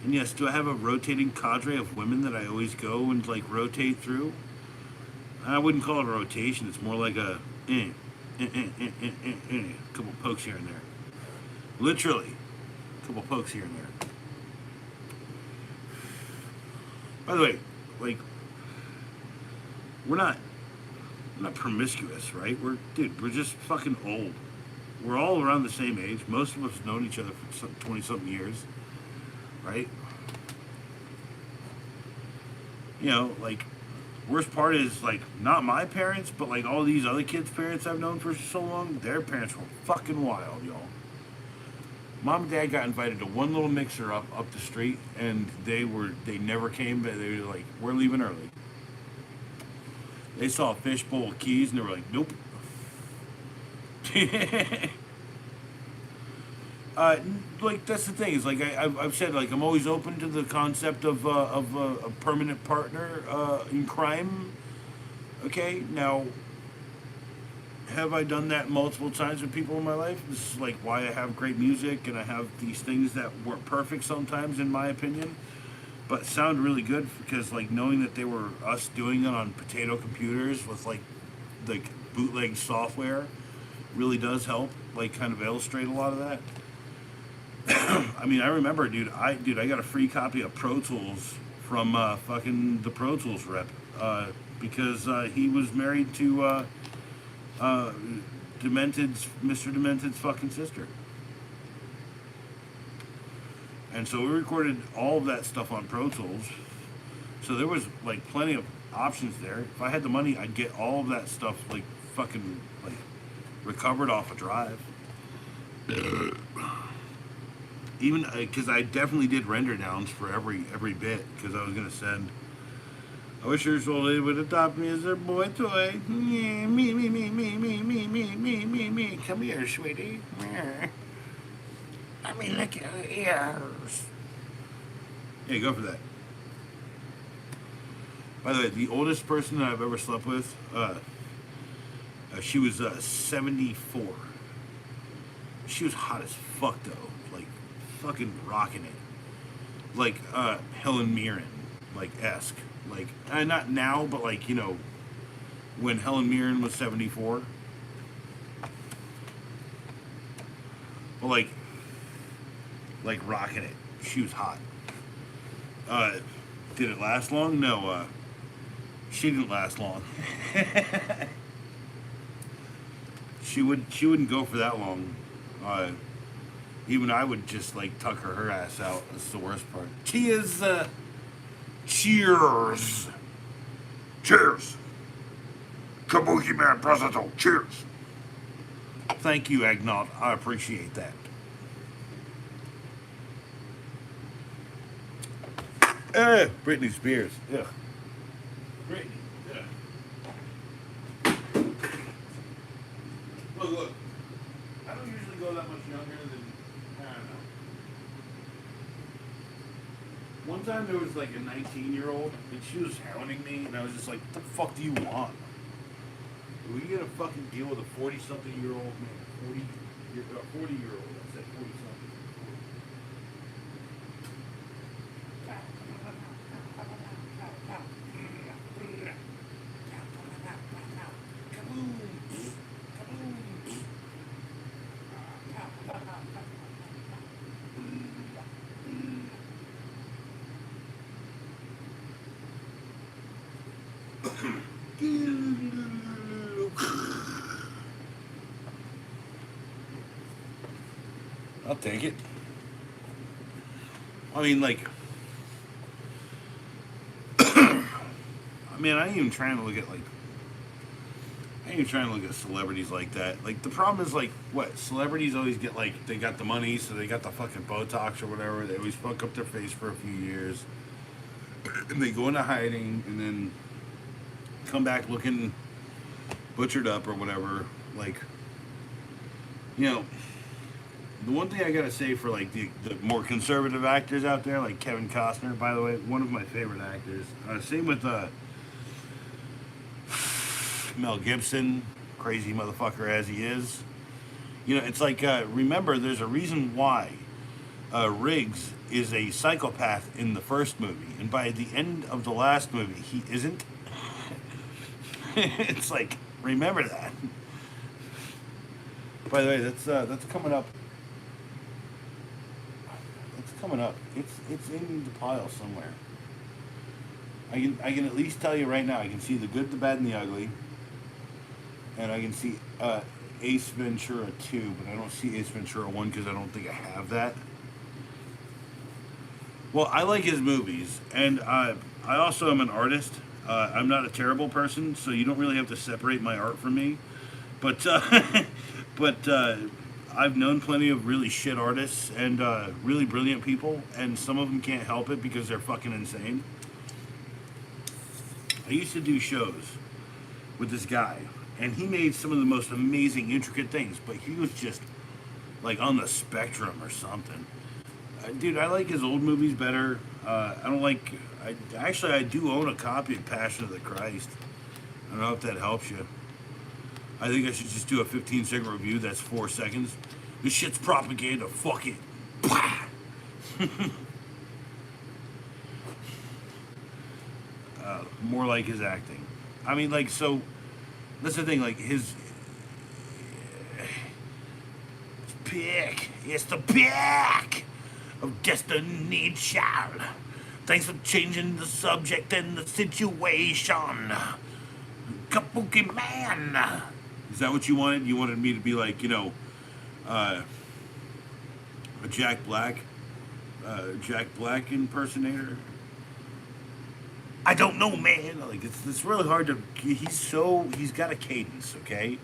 S1: And yes, do I have a rotating cadre of women that I always go and like rotate through? I wouldn't call it a rotation. It's more like a couple pokes here and there. Literally, a couple pokes here and there. By the way, like we're not promiscuous, right? We're just fucking old. We're all around the same age. Most of us have known each other for 20-something years, right? You know, like, worst part is, like, not my parents, but, like, all these other kids' parents I've known for so long, their parents were fucking wild, y'all. Mom and Dad got invited to one little mixer up the street, and they never came, but they were like, we're leaving early. They saw a fishbowl of keys, and they were like, nope. Like that's the thing is like I've said like I'm always open to the concept of a permanent partner in crime. Okay, now have I done that multiple times with people in my life? This is like why I have great music and I have these things that weren't perfect sometimes in my opinion, but sound really good because like knowing that they were us doing it on potato computers with like bootleg software really does help like kind of illustrate a lot of that. I mean, I remember, dude. I got a free copy of Pro Tools from fucking the Pro Tools rep because he was married to Demented's Mr. Demented's fucking sister, and so we recorded all of that stuff on Pro Tools. So there was like plenty of options there. If I had the money, I'd get all of that stuff like fucking like recovered off a drive. Even because I definitely did render downs for every bit because I was gonna send. I wish your soul they would adopt me as their boy toy. Me. Come here, sweetie. Let me lick your ears. Yeah, go for that. By the way, the oldest person that I've ever slept with, she was 74. She was hot as fuck though. Fucking rocking it, like Helen Mirren, like esque, like not now, but like you know, when Helen Mirren was 74, but like rocking it. She was hot. Did it last long? No, she didn't last long. She wouldn't go for that long. Even I would just like tuck her ass out. That's the worst part. Cheers. Cheers. Cheers. Kabuki Man President. Cheers. Thank you, Agnaut. I appreciate that. Britney Spears. Yeah. Britney. Yeah. Look. I don't usually go that much younger than. I don't know. One time there was like a 19-year-old and she was hounding me and I was just like, what the fuck do you want? Are we gonna fucking deal with a 40-something-year-old man, 40-year-old. I said 40 something. I'll take it. I mean, like, I mean, I ain't even trying to look at, like, I ain't even trying to look at celebrities like that. Like, the problem is, like, what? Celebrities always get, like, they got the money, so they got the fucking Botox or whatever. They always fuck up their face for a few years. And they go into hiding and then come back looking butchered up or whatever. Like, you know, the one thing I gotta say for like the more conservative actors out there, like Kevin Costner, by the way, one of my favorite actors. Same with Mel Gibson, crazy motherfucker as he is. You know, it's like remember, there's a reason why Riggs is a psychopath in the first movie, and by the end of the last movie, he isn't. It's like, remember that. By the way, that's coming up. It's coming up. It's in the pile somewhere. I can at least tell you right now. I can see the good, the bad, and the ugly, and I can see Ace Ventura 2, but I don't see Ace Ventura 1 because I don't think I have that. Well, I like his movies, and I also am an artist. I'm not a terrible person, so you don't really have to separate my art from me. But but I've known plenty of really shit artists and really brilliant people, and some of them can't help it because they're fucking insane. I used to do shows with this guy, and he made some of the most amazing, intricate things, but he was just like on the spectrum or something. Dude, I like his old movies better. I don't like. I do own a copy of Passion of the Christ. I don't know if that helps you. I think I should just do a 15-second review. That's 4 seconds. This shit's propaganda. Fuck it. More like his acting. I mean, like, so. That's the thing. Like his pick. It's the pick of Destiny Child. Thanks for changing the subject and the situation. Kabuki Man. Is that what you wanted? You wanted me to be like, you know, a Jack Black impersonator? I don't know, man. Like it's really hard to. He's got a cadence, okay,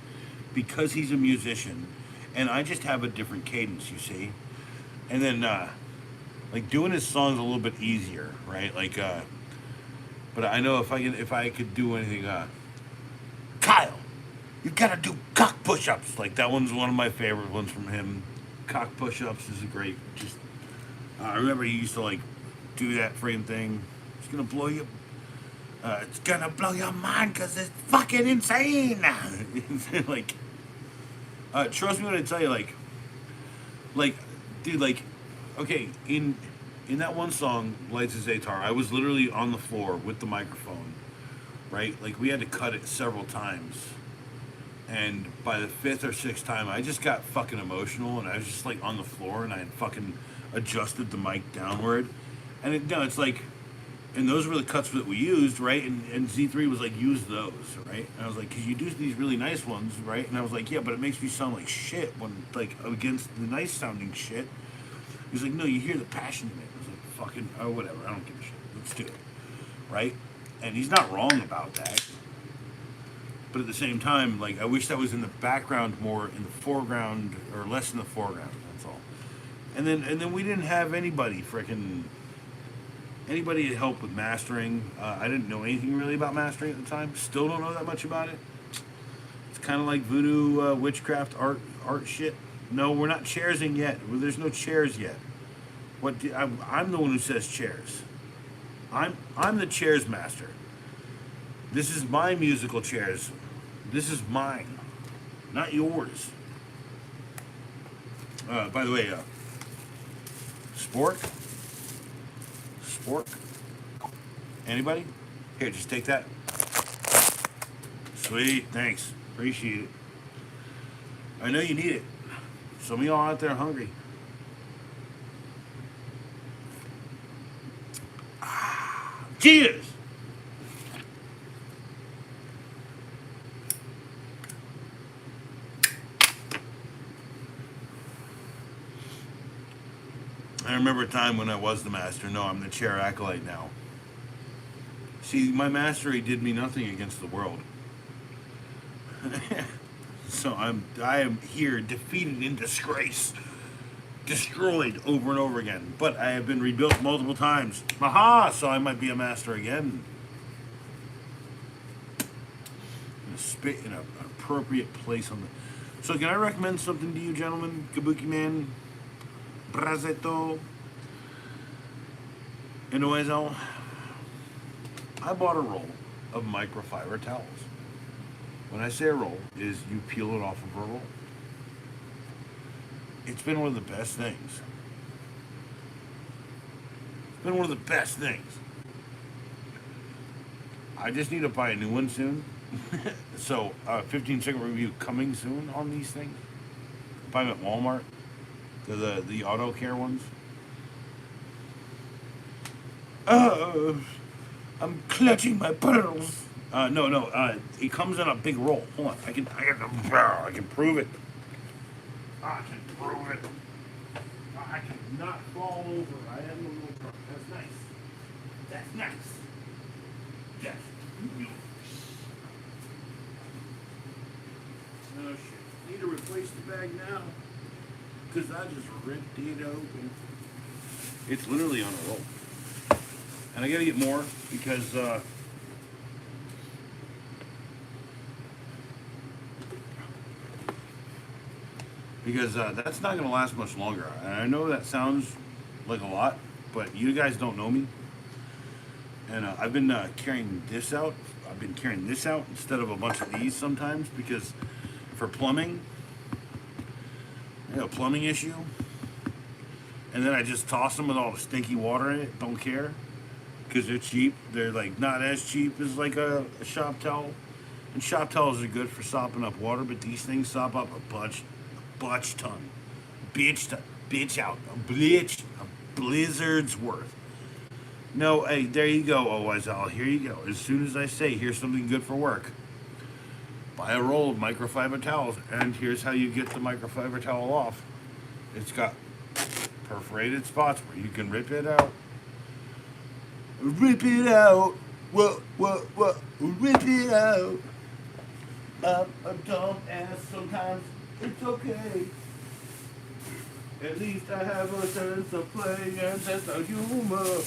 S1: because he's a musician, and I just have a different cadence, you see, and then like doing his songs a little bit easier, right? Like, but I know if I could do anything, Kyle, you gotta do cock push-ups. Like that one's one of my favorite ones from him. Cock push-ups is a great. Just I remember he used to like do that frame thing. It's gonna blow you. It's gonna blow your mind because it's fucking insane. Like, trust me when I tell you, like, dude, like, okay, in that one song, Lights as Atar, I was literally on the floor with the microphone, right? Like, we had to cut it several times, and by the 5th or 6th time, I just got fucking emotional, and I was just like on the floor, and I had fucking adjusted the mic downward, and it's like. And those were the cuts that we used, right? And Z3 was like, use those, right? And I was like, because you do these really nice ones, right? And I was like, yeah, but it makes me sound like shit when, like, against the nice sounding shit. He's like, no, you hear the passion in it. I was like, fucking, oh, whatever, I don't give a shit. Let's do it, right? And he's not wrong about that. But at the same time, like, I wish that was in the background more in the foreground, or less in the foreground, that's all. And then we didn't have anybody to help with mastering. I didn't know anything really about mastering at the time. Still don't know that much about it. It's kind of like voodoo witchcraft art shit. No, we're not chairsing yet. There's no chairs yet. I'm the one who says chairs. I'm the chairs master. This is my musical chairs. This is mine, not yours. By the way, spork? Spork? Anybody? Here, just take that. Sweet, thanks. Appreciate it. I know you need it. Some of y'all out there hungry. Cheers! I remember a time when I was the master. No, I'm the chair acolyte now. See, my mastery did me nothing against the world. So I am here defeated in disgrace, destroyed over and over again. But I have been rebuilt multiple times. Aha! So I might be a master again. Spit in an appropriate place on the. So can I recommend something to you, gentlemen? Kabuki Man, Brazetto, Inoezo. I bought a roll of microfiber towels. When I say a roll, is you peel it off of a roll. It's been one of the best things. It's been one of the best things. I just need to buy a new one soon. So, 15-second review coming soon on these things. Buy them at Walmart. They're the auto care ones. I'm clutching my pearls. No. It comes in a big roll. Hold on. I can prove it. I can prove it. I cannot fall over. I have no little truck. That's nice. That's nice. Yes. Oh shit. Need to replace the bag now. Because I just ripped it open. It's literally on a roll. And I gotta get more because that's not gonna last much longer. And I know that sounds like a lot, but you guys don't know me. And I've been carrying this out. I've been carrying this out instead of a bunch of these sometimes because for plumbing, I have a plumbing issue. And then I just toss them with all the stinky water in it. Don't care. Because they're cheap. They're like not as cheap as like a shop towel. And shop towels are good for sopping up water, but these things sop up a ton. Bitch out. A blizzard's worth. No, hey, there you go, OSL. Here you go. As soon as I say, here's something good for work. Buy a roll of microfiber towels, and here's how you get the microfiber towel off. It's got perforated spots where you can rip it out. Rip it out. What? Rip it out. I'm a dumb ass sometimes. It's okay. At least I have a sense of play and sense of humor.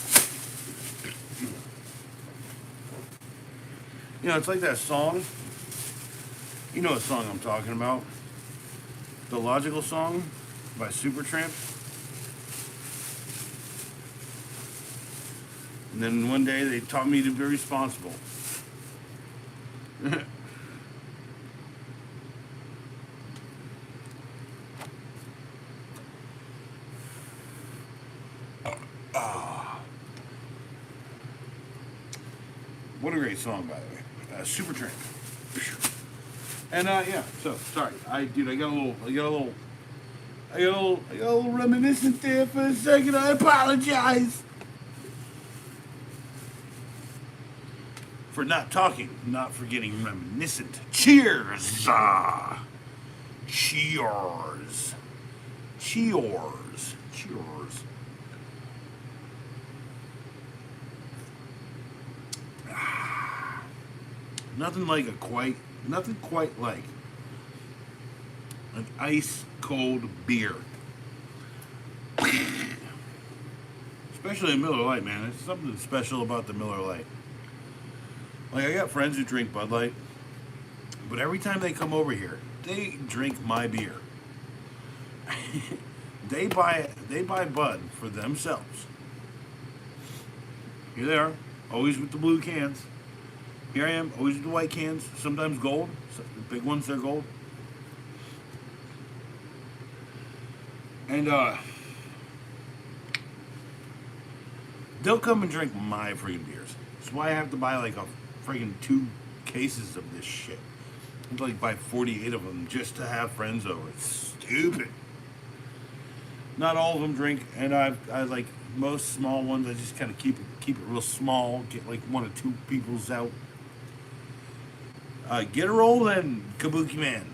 S1: You know, it's like that song. You know what song I'm talking about. The Logical Song by Supertramp. And then one day they taught me to be responsible. What a great song, by the way. Supertramp. And yeah. So sorry, I got a little reminiscent there for a second. I apologize for not talking, not for getting reminiscent. Cheers! Cheers! Cheers! Cheers! Nothing quite like an ice cold beer. Especially a Miller Lite, man. There's something special about the Miller Lite. Like, I got friends who drink Bud Light, but every time they come over here, they drink my beer. They buy Bud for themselves. Here they are, always with the blue cans. Here I am, always with the white cans, sometimes gold. The big ones, they're gold. And they'll come and drink my friggin' beers. That's why I have to buy like a friggin' 2 cases of this shit. I have to like buy 48 of them just to have friends over. It's stupid. Not all of them drink, and I like most small ones. I just kind of keep it real small. Get like 1 or 2 people's out. Get a roll then, Kabuki Man.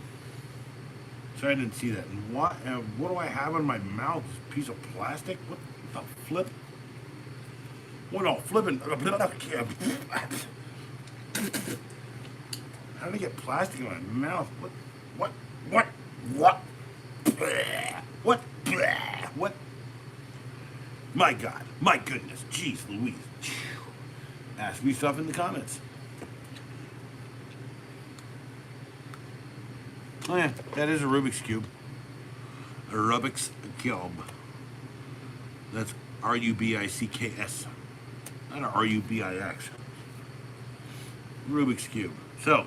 S1: Sorry I didn't see that. And what do I have in my mouth? This piece of plastic? What the flip? What all flipping? How did I get plastic in my mouth? What? What? My God. My goodness. Jeez Louise. Ask me stuff in the comments. Oh yeah, that is a Rubik's Cube. A Rubik's Cube. That's R-U-B-I-C-K-S. Not a R-U-B-I-X. Rubik's Cube. So,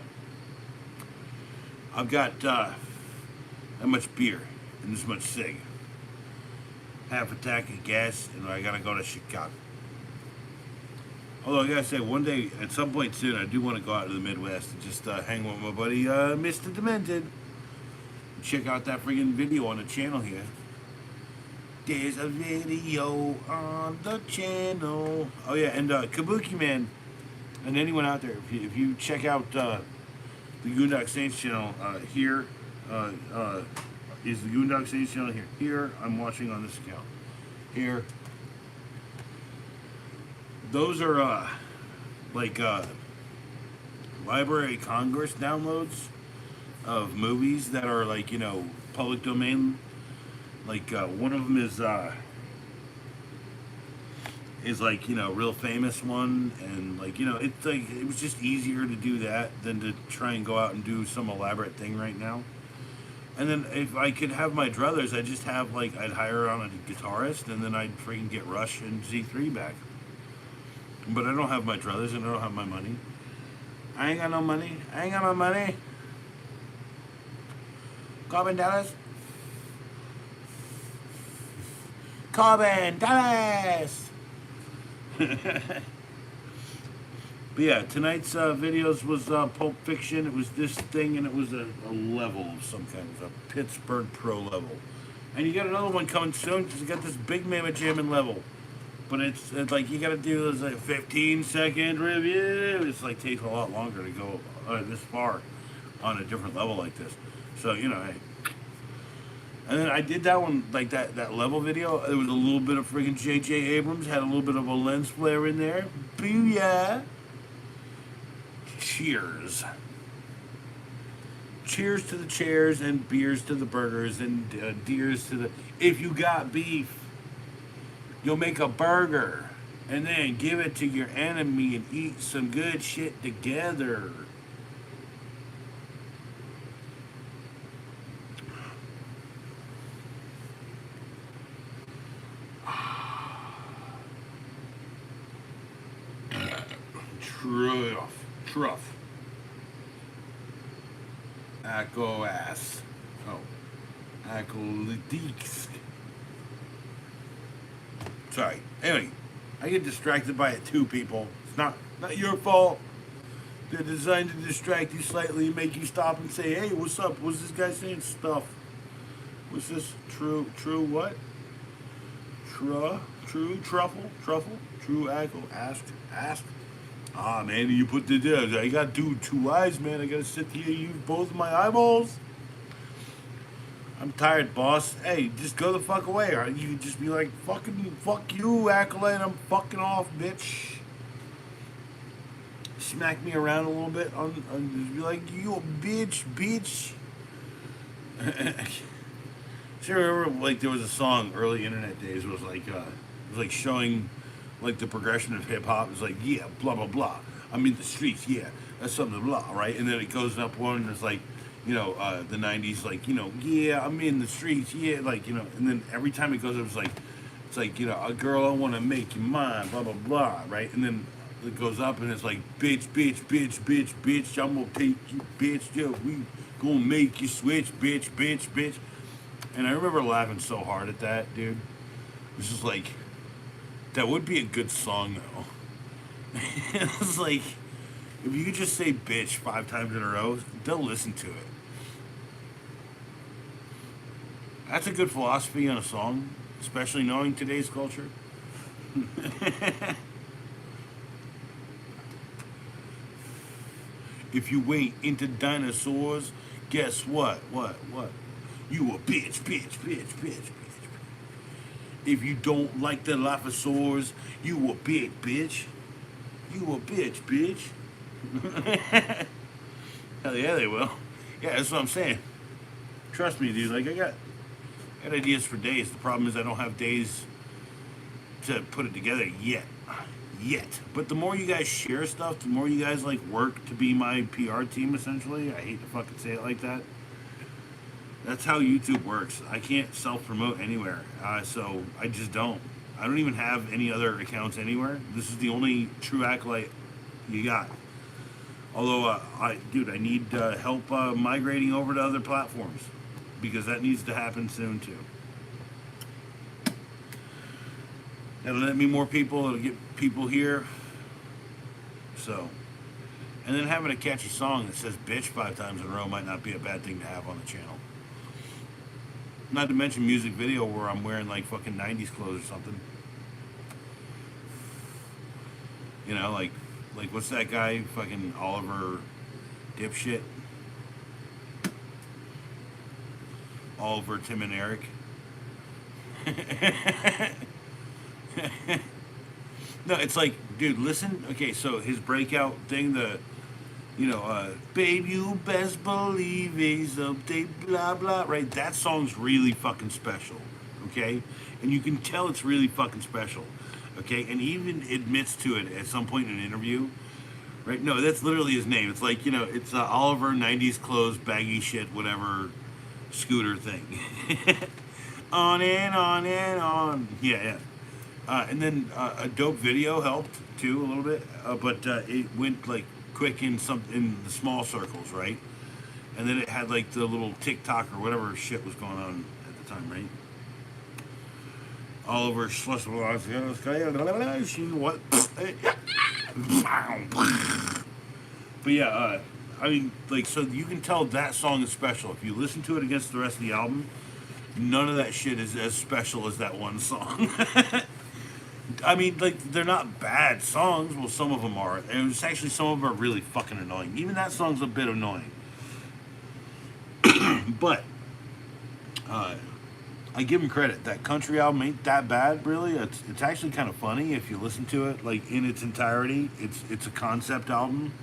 S1: I've got that much beer and this much cig. Half a tank of gas, and I gotta go to Chicago. Although I gotta say, one day, at some point soon, I do want to go out to the Midwest and just hang with my buddy, Mr. Demented. Check out that friggin' video on the channel here. There's a video on the channel. Oh yeah, and Kabuki Man, and anyone out there, if you check out the Goondock Saints channel here, is the Goondock Saints channel here. Here, I'm watching on this account. Here. Those are like Library of Congress downloads of movies that are like, you know, public domain. Like one of them is like, you know, real famous one, and like, you know, it's like it was just easier to do that than to try and go out and do some elaborate thing right now. And then if I could have my druthers, I'd just have like, I'd hire on a guitarist, and then I'd freaking get Rush and Z3 back. But I don't have my druthers, and I don't have my money. I ain't got no money. I ain't got no money. Carbon Dallas. Carbon Dallas. But yeah, tonight's videos was Pulp Fiction. It was this thing, and it was a level of some kind. It was a Pittsburgh Pro level. And you got another one coming soon, because you got this big Mamma Jammin' level. But it's like you got to do this like 15-second review. It's like takes a lot longer to go this far on a different level like this. So, you know, hey. And then I did that one, like that level video. There was a little bit of friggin' J.J. Abrams. Had a little bit of a lens flare in there. Booyah. Cheers. Cheers to the chairs, and beers to the burgers, and deers to the... If you got beef, you'll make a burger, and then give it to your enemy and eat some good shit together. Truff. Acco ass. Oh. Accoladisk. Sorry. Anyway, I get distracted by it too, people. It's not your fault. They're designed to distract you slightly and make you stop and say, hey, what's up? What's this guy saying stuff? What's this? True what? True truffle? True acco, ask. Ah, man, you put the there. I gotta do 2 eyes, man. I gotta sit here, use both my eyeballs. I'm tired, boss. Hey, just go the fuck away. Or you can just be like, fuck you, Acolyte. I'm fucking off, bitch. Smack me around a little bit. Just be like, you a bitch. So I remember, like, there was a song early internet days. It was like showing like the progression of hip hop. It's like, yeah, blah blah blah. I'm in the streets, yeah, that's something blah, right? And then it goes up one, and it's like, you know, the '90s, like, you know, yeah, I'm in the streets, yeah, like, you know. And then every time it goes up, it's like, you know, a girl, I want to make you mine, blah blah blah, right? And then it goes up, and it's like, bitch, I'm gonna take you, bitch, yeah, we gonna make you switch, bitch. And I remember laughing so hard at that, dude. It's just like, that would be a good song, though. It's like, if you could just say bitch 5 times in a row, they'll listen to it. That's a good philosophy on a song, especially knowing today's culture. If you wait into dinosaurs, guess what? What? You a bitch, bitch, bitch, bitch, bitch. If you don't like the Dilophosaurs, you a big bitch. You a bitch, bitch. Hell yeah, they will. Yeah, that's what I'm saying. Trust me, dude. Like I got ideas for days. The problem is I don't have days to put it together yet. But the more you guys share stuff, the more you guys like work to be my PR team. Essentially, I hate to fucking say it like that. That's how YouTube works. I can't self promote anywhere, so I just don't. I don't even have any other accounts anywhere. This is the only true acolyte you got. Although, I need help migrating over to other platforms because that needs to happen soon too. That'll let me more people. It'll get people here. So, and then having a catchy song that says "bitch" 5 times in a row might not be a bad thing to have on the channel. Not to mention music video where I'm wearing like fucking 90s clothes or something. You know, like what's that guy? Fucking Oliver dipshit. Oliver, Tim, and Eric. No, it's like, dude, listen. Okay, so his breakout thing, babe, you best believe he's update, blah, blah, right? That song's really fucking special, okay? And you can tell it's really fucking special, okay? And he even admits to it at some point in an interview, right? No, that's literally his name. It's like, it's Oliver, 90s clothes, baggy shit, whatever, scooter thing. On and on and on. Yeah. And then a dope video helped, too, a little bit. But it went, like, quick in the small circles, right? And then it had like the little TikTok or whatever shit was going on at the time, right? Oliver what? But yeah, I mean, like, so you can tell that song is special. If you listen to it against the rest of the album, none of that shit is as special as that one song. I mean, like, they're not bad songs. Well, some of them are. And it's actually, some of them are really fucking annoying. Even that song's a bit annoying. But, I give him credit. That country album ain't that bad, really. It's actually kind of funny if you listen to it, like, in its entirety. It's a concept album.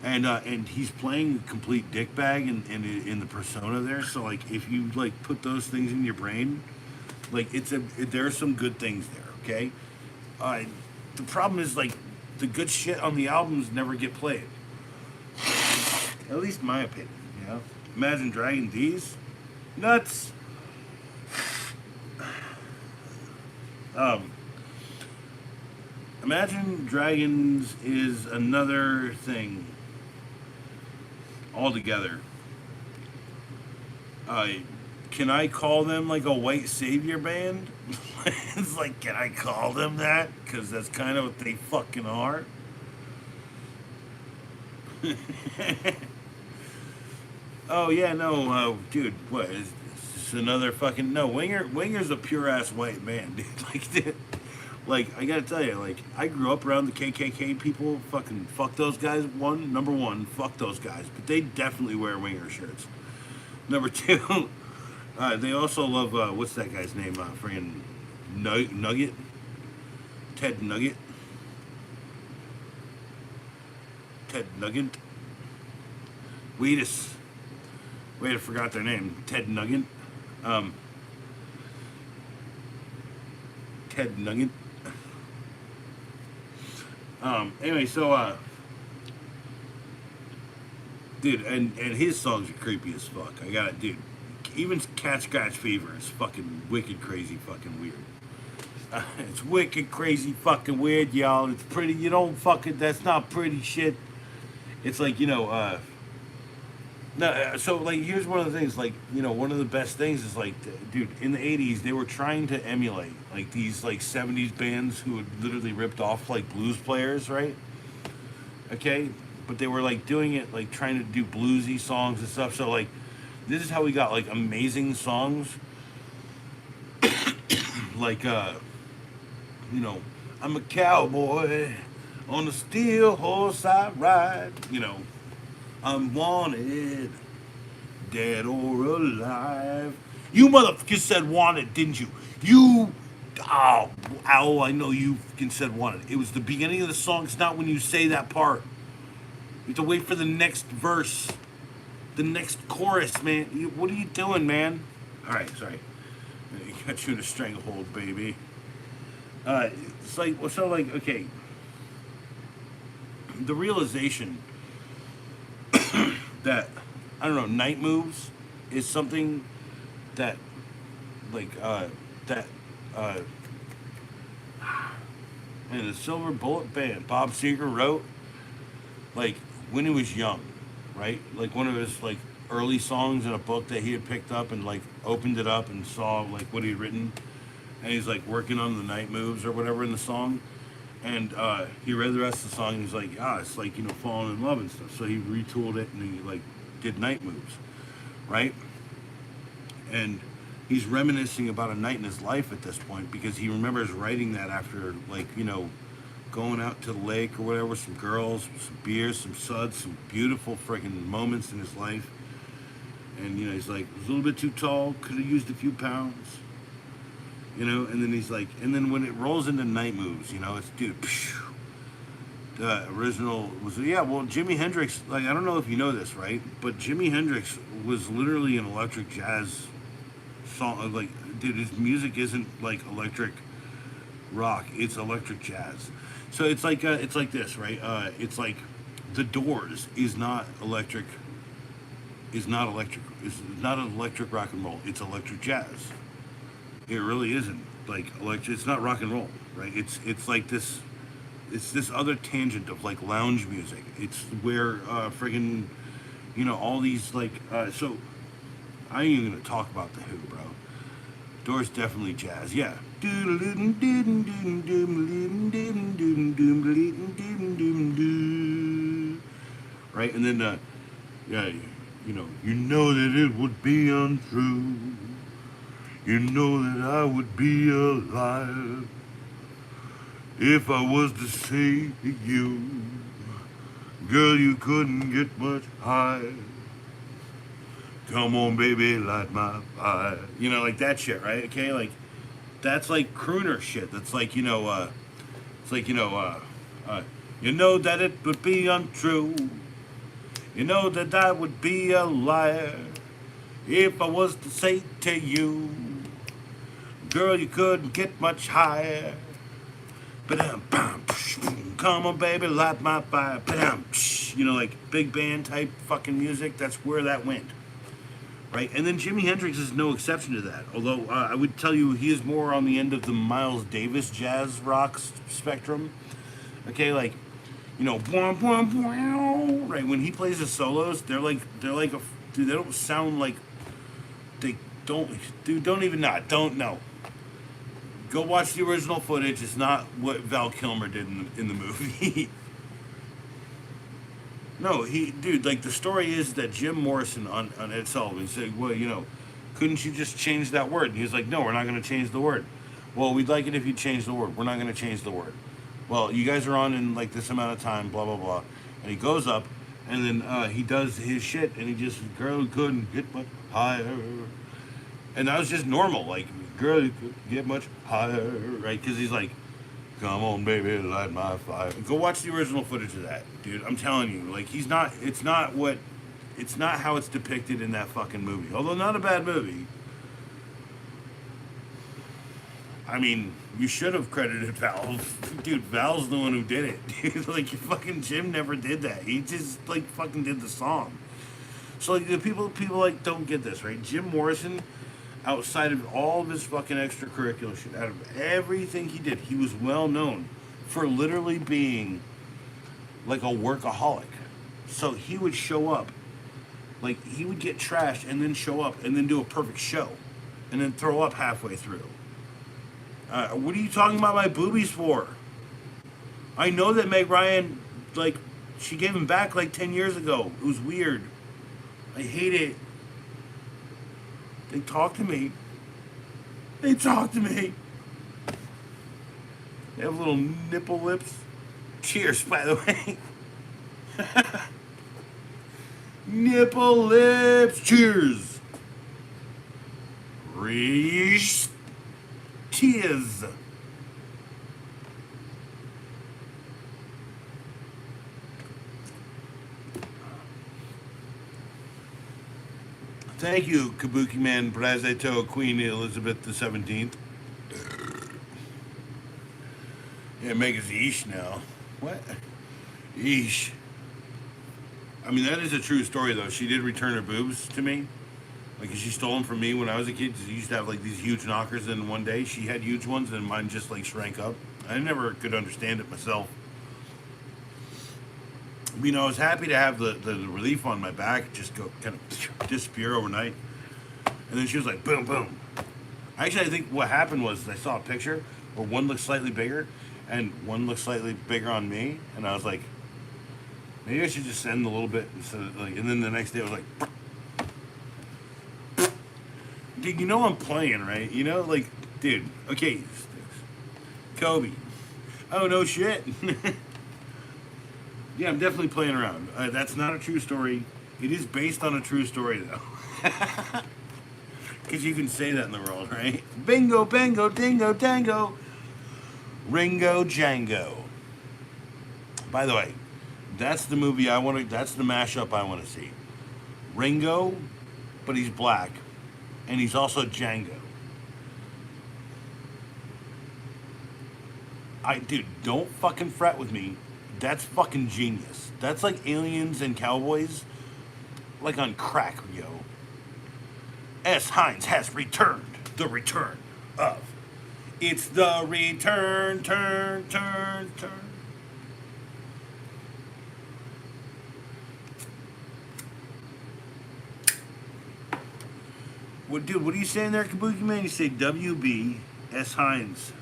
S1: And he's playing a complete dickbag in the persona there. So, like, if you, like, put those things in your brain, like, there are some good things there. Okay, the problem is, like, the good shit on the albums never get played. At least in my opinion, you know. Imagine Dragon D's nuts. Imagine Dragons is another thing altogether. Can I call them like a white savior band? It's like, can I call them that? Because that's kind of what they fucking are. Oh yeah, no, dude, what is this another fucking no? Winger's a pure ass white man, dude. Like I gotta tell you, like, I grew up around the KKK people. Fucking fuck those guys. Number one, fuck those guys. But they definitely wear Winger shirts. Number two. They also love, what's that guy's name? Friggin' Nugget? Ted Nugget? Ted Nugget? Wait, I forgot their name. Ted Nugget? Ted Nugget? Anyway, so, dude, and his songs are creepy as fuck. I got it, dude. Even Cat Scratch Fever is fucking wicked crazy fucking weird. It's wicked crazy fucking weird, y'all. It's pretty, that's not pretty shit. It's like, No, so like here's one of the things, like, one of the best things is like, dude, in the '80s they were trying to emulate like these like '70s bands who had literally ripped off like blues players, right? Okay, but they were like doing it like trying to do bluesy songs and stuff. So like this is how we got like amazing songs like you know, I'm a cowboy on a steel horse I ride. I'm wanted, dead or alive. You motherfuckers said wanted, didn't you? You, oh, ow, I know you fucking said wanted. It was the beginning of the song. It's not when you say that part. You have to wait for the next verse, the next chorus, man. What are you doing, man? All right, sorry. You got you in a stranglehold, baby. It's like, so like, okay, the realization that, I don't know, night moves is something that, like, that, uh, and the Silver Bullet Band, Bob Seger wrote, like, when he was young, right? Like, one of his, like, early songs in a book that he had picked up and, like, opened it up and saw, like, what he had written. And he's, like, working on the night moves or whatever in the song. And he read the rest of the song and he's like, it's like, falling in love and stuff. So he retooled it and he, like, did night moves, right? And he's reminiscing about a night in his life at this point because he remembers writing that after, like, going out to the lake or whatever with some girls, some beers, some suds, some beautiful freaking moments in his life. And, he's like, was a little bit too tall, could have used a few pounds. And then he's like, and then when it rolls into night moves, it's, dude, the original was, well, Jimi Hendrix, like, I don't know if you know this, right? But Jimi Hendrix was literally an electric jazz song. Like, dude, his music isn't like electric rock, it's electric jazz. So it's like this, right? It's like The Doors is not electric, is not an electric rock and roll, it's electric jazz. It really isn't like electric. It's not rock and roll, right? It's like this. It's this other tangent of like lounge music. It's where friggin', all these like. So I ain't even gonna talk about the Who, bro. Doors definitely jazz, yeah. Right, and then yeah, you know that it would be untrue. You know that I would be alive if I was to say to you, girl, you couldn't get much higher. Come on, baby, light my fire. Like that shit, right? Okay, like that's like crooner shit. That's like it's like you know that it would be untrue. You know that I would be a liar if I was to say to you, girl, you couldn't get much higher. Come on, baby, light my fire. Like big band type fucking music. That's where that went, right? And then Jimi Hendrix is no exception to that. Although I would tell you he is more on the end of the Miles Davis jazz rock spectrum. Okay, like right when he plays his solos, they're like a dude. They don't sound like they don't. Dude, don't even not. Don't know. Go watch the original footage. It's not what Val Kilmer did in the movie. No, dude, like the story is that Jim Morrison on Ed Sullivan said, well, couldn't you just change that word? And he's like, no, we're not going to change the word. Well, we'd like it if you change the word. We're not going to change the word. Well, you guys are on in like this amount of time, blah, blah, blah. And he goes up and then he does his shit and he just, girl couldn't get much higher. And that was just normal, like, girl, you could get much higher, right? Because he's like, come on, baby, light my fire. Go watch the original footage of that, dude. I'm telling you, like, it's not how it's depicted in that fucking movie. Although not a bad movie. I mean, you should have credited Val. Dude, Val's the one who did it. Dude, like, fucking Jim never did that. He just, like, fucking did the song. So, like, the people, like, don't get this, right? Jim Morrison, outside of all of his fucking extracurricular shit, out of everything he did, he was well known for literally being like a workaholic. So he would show up Like, he would get trashed and then show up and then do a perfect show and then throw up halfway through. What are you talking about my boobies for? I know that Meg Ryan, like, she gave him back like 10 years ago. It was weird. I hate it. They talk to me. They talk to me. They have little nipple lips. Cheers, by the way. Nipple lips. Cheers. Cheers. Cheers. Thank you, Kabuki Man Brazeto, Queen Elizabeth the 17th. Yeah, Mega's yeesh now. What? Yeesh. I mean, that is a true story, though. She did return her boobs to me. Like, she stole them from me when I was a kid. She used to have, like, these huge knockers, and one day she had huge ones, and mine just, like, shrank up. I never could understand it myself. You know, I was happy to have the relief on my back just go kind of disappear overnight. And then she was like, boom, boom. Actually, I think what happened was I saw a picture where one looked slightly bigger and one looked slightly bigger on me. And I was like, maybe I should just send a little bit instead of like, and then the next day I was like, dude, you know I'm playing, right? You know, like, dude, okay, Kobe. Oh, no shit. Yeah, I'm definitely playing around. That's not a true story. It is based on a true story, though. Because you can say that in the world, right? Bingo, bango, dingo, dango. Ringo, Django. By the way, that's the movie I want to... That's the mashup I want to see. Ringo, but he's black. And he's also Django. Dude, don't fucking fret with me. That's fucking genius. That's like Aliens and Cowboys, like on crack, yo. S. Hines has returned. The return of. It's the return, turn. What, dude, what are you saying there, Kabuki Man? You say WB, S. Hines.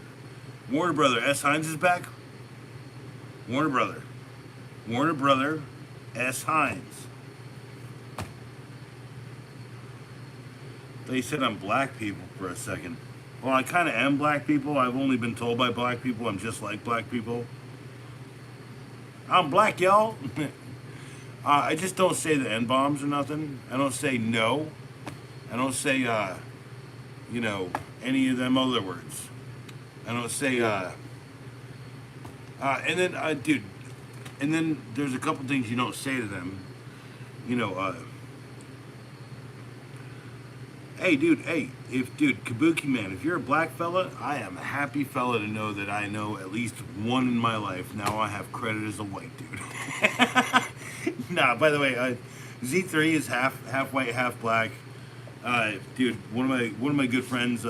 S1: Warner Brother, S. Hines is back? Warner Brother, S. Hines. They said I'm black people for a second. Well, I kind of am black people. I've only been told by black people I'm just like black people. I'm black, y'all. I just don't say the N-bombs or nothing. I don't say no. I don't say, you know, any of them other words. I don't say, and then, dude, and then there's a couple things you don't say to them. You know, hey, dude, Kabuki Man, if you're a black fella, I am a happy fella to know that I know at least one in my life. Now I have credit as a white dude. Nah, by the way, Z3 is half white, half black. Dude, one of my good friends,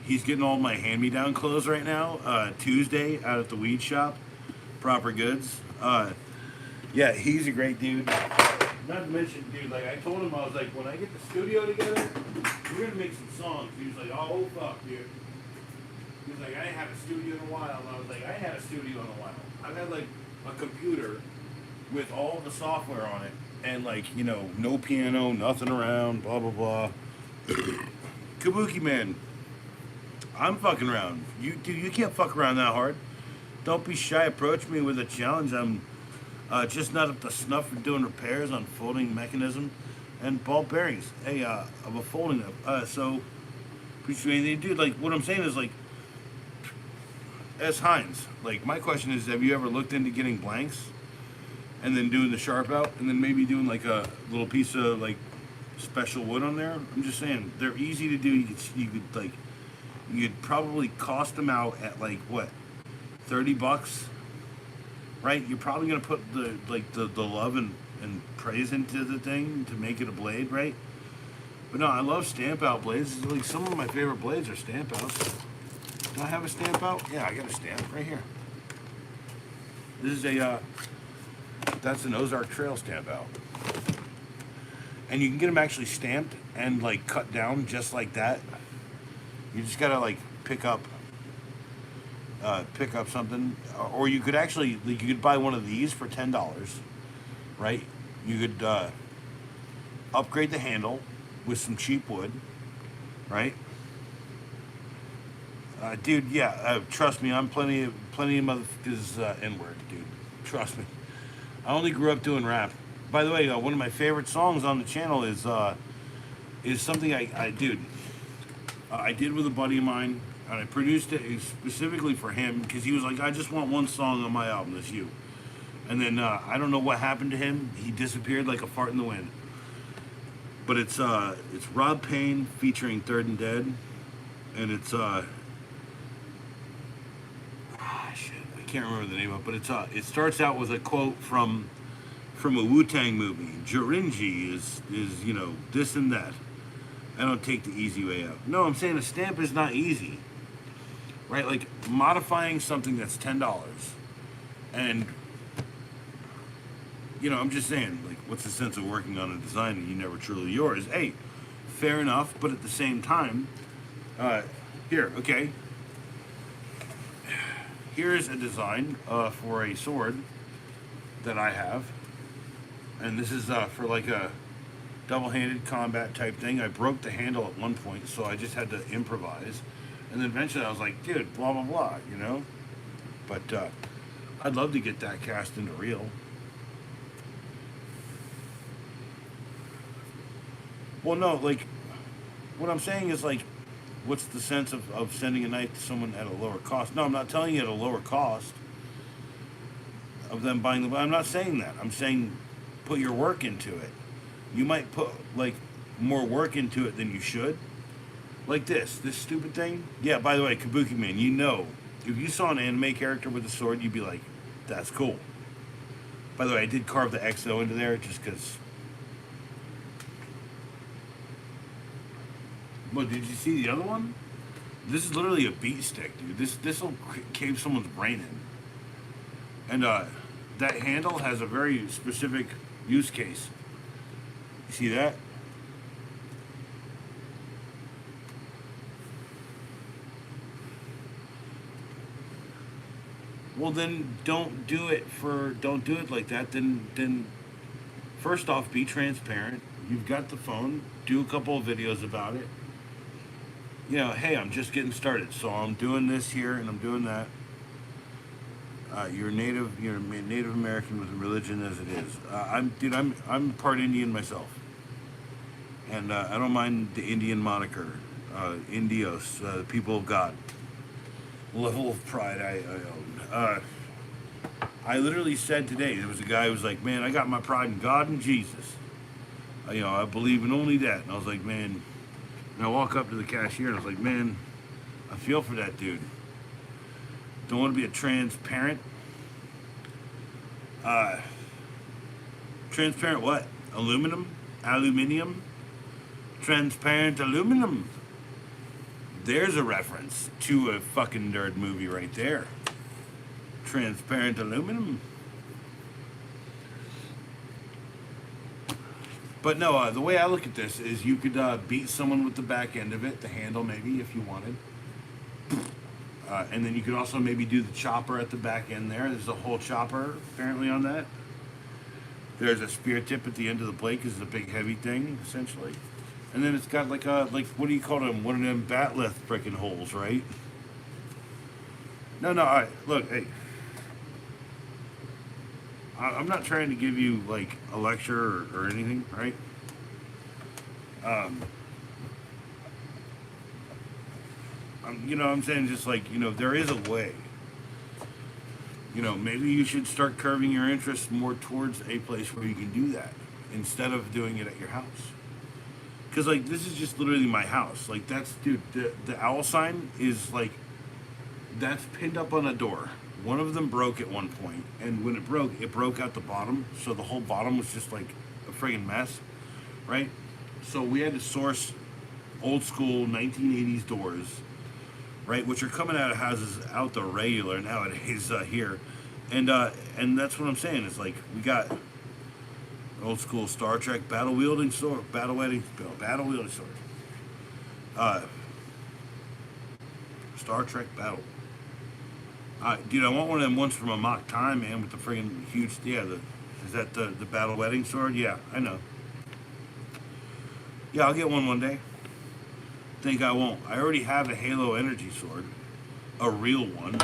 S1: he's getting all my hand-me-down clothes right now. Tuesday out at the weed shop, Proper Goods. Yeah, he's a great dude. Not to mention, dude, like I told him, I was like, when I get the studio together, we're gonna make some songs. He was like, oh fuck, dude. He was like, I ain't had a studio in a while. And I was like, I ain't had a studio in a while. I've had like a computer with all the software on it, and like, you know, no piano, nothing around, blah blah blah. Kabuki Man, I'm fucking around. Dude, you can't fuck around that hard. Don't be shy. Approach me with a challenge. I'm just not up to snuff for doing repairs on folding mechanism and ball bearings. Hey, of a folding up. So, appreciate anything, dude. Like, what I'm saying is, like, S. Hines. Like, my question is, have you ever looked into getting blanks and then doing the sharp out and then maybe doing like a little piece of like special wood on there? I'm just saying, they're easy to do. You could probably cost them out at like what, $30, right? You're probably gonna put the love and praise into the thing to make it a blade, right? But no, I love stamp out blades. Like, some of my favorite blades are stamp outs. Do I have a stamp out? Yeah, I got a stamp right here. This is That's an Ozark Trail stamp out. And you can get them actually stamped and like cut down just like that. You just gotta like pick up something, or you could actually like, you could buy one of these for $10, right? You could upgrade the handle with some cheap wood, right? Dude, yeah, trust me, I'm plenty of motherfuckers N-word, dude. Trust me. I only grew up doing rap. By the way, one of my favorite songs on the channel is something I did with a buddy of mine, and I produced it specifically for him because he was like, I just want one song on my album, that's you. And then I don't know what happened to him. He disappeared like a fart in the wind. But it's Rob Payne featuring Third and Dead, and it's shit, I can't remember the name of it, but it starts out with a quote from a Wu-Tang movie. Jurinji is this and that. I don't take the easy way out. No, I'm saying a stamp is not easy, right? Like modifying something that's $10, and I'm just saying, like, what's the sense of working on a design that you never truly yours? Hey, fair enough, but at the same time, okay. Here's a design for a sword that I have, and this is for like a double-handed combat type thing. I broke the handle at one point, so I just had to improvise, and then eventually I was like, dude, blah blah blah, But I'd love to get that cast into real. Well, no, like, what I'm saying is, like, what's the sense of sending a knife to someone at a lower cost? No, I'm not telling you at a lower cost of them buying the... I'm not saying that. I'm saying put your work into it. You might put, like, more work into it than you should. Like this stupid thing. Yeah, by the way, Kabuki Man, if you saw an anime character with a sword, you'd be like, that's cool. By the way, I did carve the XO into there just because... But did you see the other one? This is literally a beat stick, dude. This will cave someone's brain in. And that handle has a very specific use case. You see that? Well, then don't do it like that. Then first off, be transparent. You've got the phone. Do a couple of videos about it. Hey, I'm just getting started, so I'm doing this here and I'm doing that. You're Native American with a religion as it is. I'm part Indian myself, and I don't mind the Indian moniker, Indios, the people of God. Level of pride I own. I literally said today, there was a guy who was like, man, I got my pride in God and Jesus. I believe in only that. And I was like, man. And I walk up to the cashier and I was like, man, I feel for that dude. Don't want to be a transparent. Transparent what? Aluminium? Transparent aluminum. There's a reference to a fucking nerd movie right there. Transparent aluminum. But no, the way I look at this is you could beat someone with the back end of it, the handle maybe, if you wanted. And then you could also maybe do the chopper at the back end there. There's a whole chopper, apparently, on that. There's a spear tip at the end of the blade, because it's a big, heavy thing, essentially. And then it's got like what do you call them? One of them batleth freaking holes, right? No, all right, look, hey. I'm not trying to give you like a lecture or anything, right? I'm saying just like, there is a way. Maybe you should start curving your interest more towards a place where you can do that instead of doing it at your house. Because like this is just literally my house. Like that's, dude, the owl sign is like, that's pinned up on a door. One of them broke at one point, and when it broke out the bottom, so the whole bottom was just like a friggin' mess, right? So we had to source old school 1980s doors, right, which are coming out of houses out the regular nowadays here, And that's what I'm saying. It's like we got old school Star Trek battle wielding sword, battle wielding sword. Uh, Star Trek battle. Dude, I want one of them ones from a mock time, man, with the friggin' huge. Yeah, is that the battle wedding sword? Yeah, I know. Yeah, I'll get one day. Think I won't. I already have a Halo energy sword, a real one.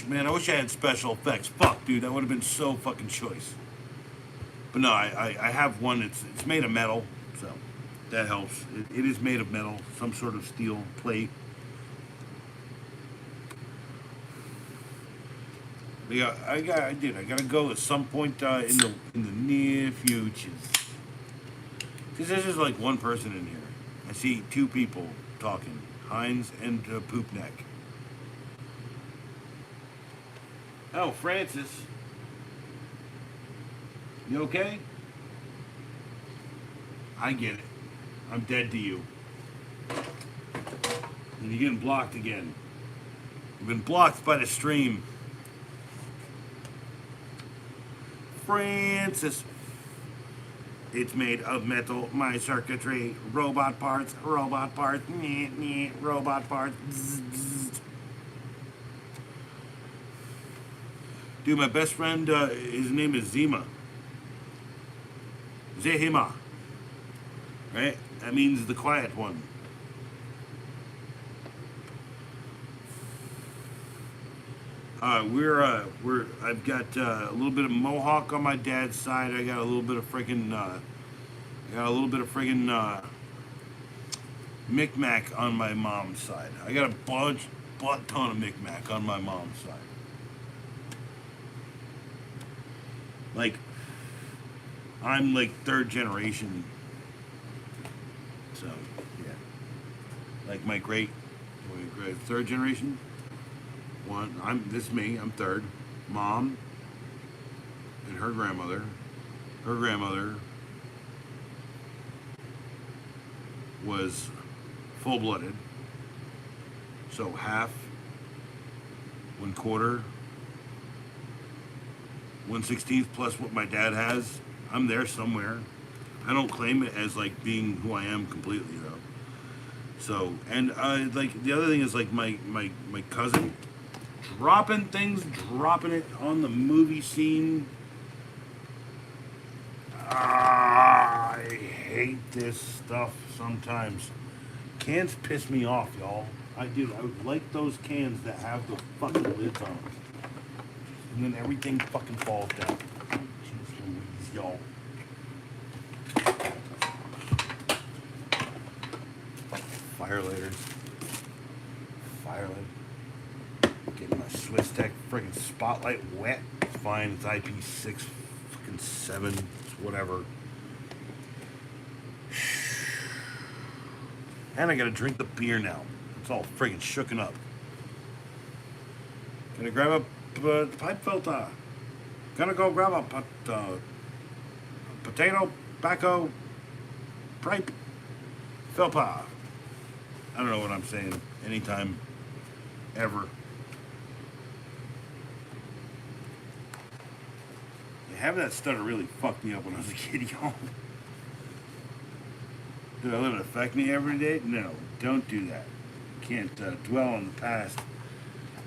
S1: Man, I wish I had special effects. Fuck, dude, that would have been so fucking choice. But no, I have one. It's made of metal, so that helps. It is made of metal, some sort of steel plate. Yeah, I gotta go at some point in the near future. Because there's just like one person in here. I see two people talking, Heinz and Poop Neck. Oh, Francis, you okay? I get it. I'm dead to you. And you're getting blocked again. You've been blocked by the stream. Francis. It's made of metal, my circuitry, robot parts, robot parts, robot parts. Zzz, zzz. Dude, my best friend, his name is Zima. Zehima. Right? That means the quiet one. I've got a little bit of Mohawk on my dad's side. I got a little bit of Micmac on my mom's side. I got a butt ton of Micmac on my mom's side. Like, I'm like third generation. So, yeah. Like my great third generation. This is me, I'm third. Mom and her grandmother. Her grandmother was full-blooded. So half, 1/4, 1/16 plus what my dad has. I'm there somewhere. I don't claim it as like being who I am completely though. So, and like the other thing is like my cousin dropping it on the movie scene. I hate this stuff sometimes. Cans piss me off, y'all. I would like those cans that have the fucking lids on them. And then everything fucking falls down. Jeez Louise, y'all. Firelighters. Getting my Swiss Tech friggin' spotlight wet. It's fine. It's IP6 fucking 7. It's whatever. And I gotta drink the beer now. It's all friggin' shooken up. Gonna grab a pipe filter. Gonna go grab a potato, tobacco, pipe filter. I don't know what I'm saying. Anytime, ever. Having that stutter really fucked me up when I was a kid, y'all. Did I let it affect me every day? No, don't do that. You can't dwell on the past.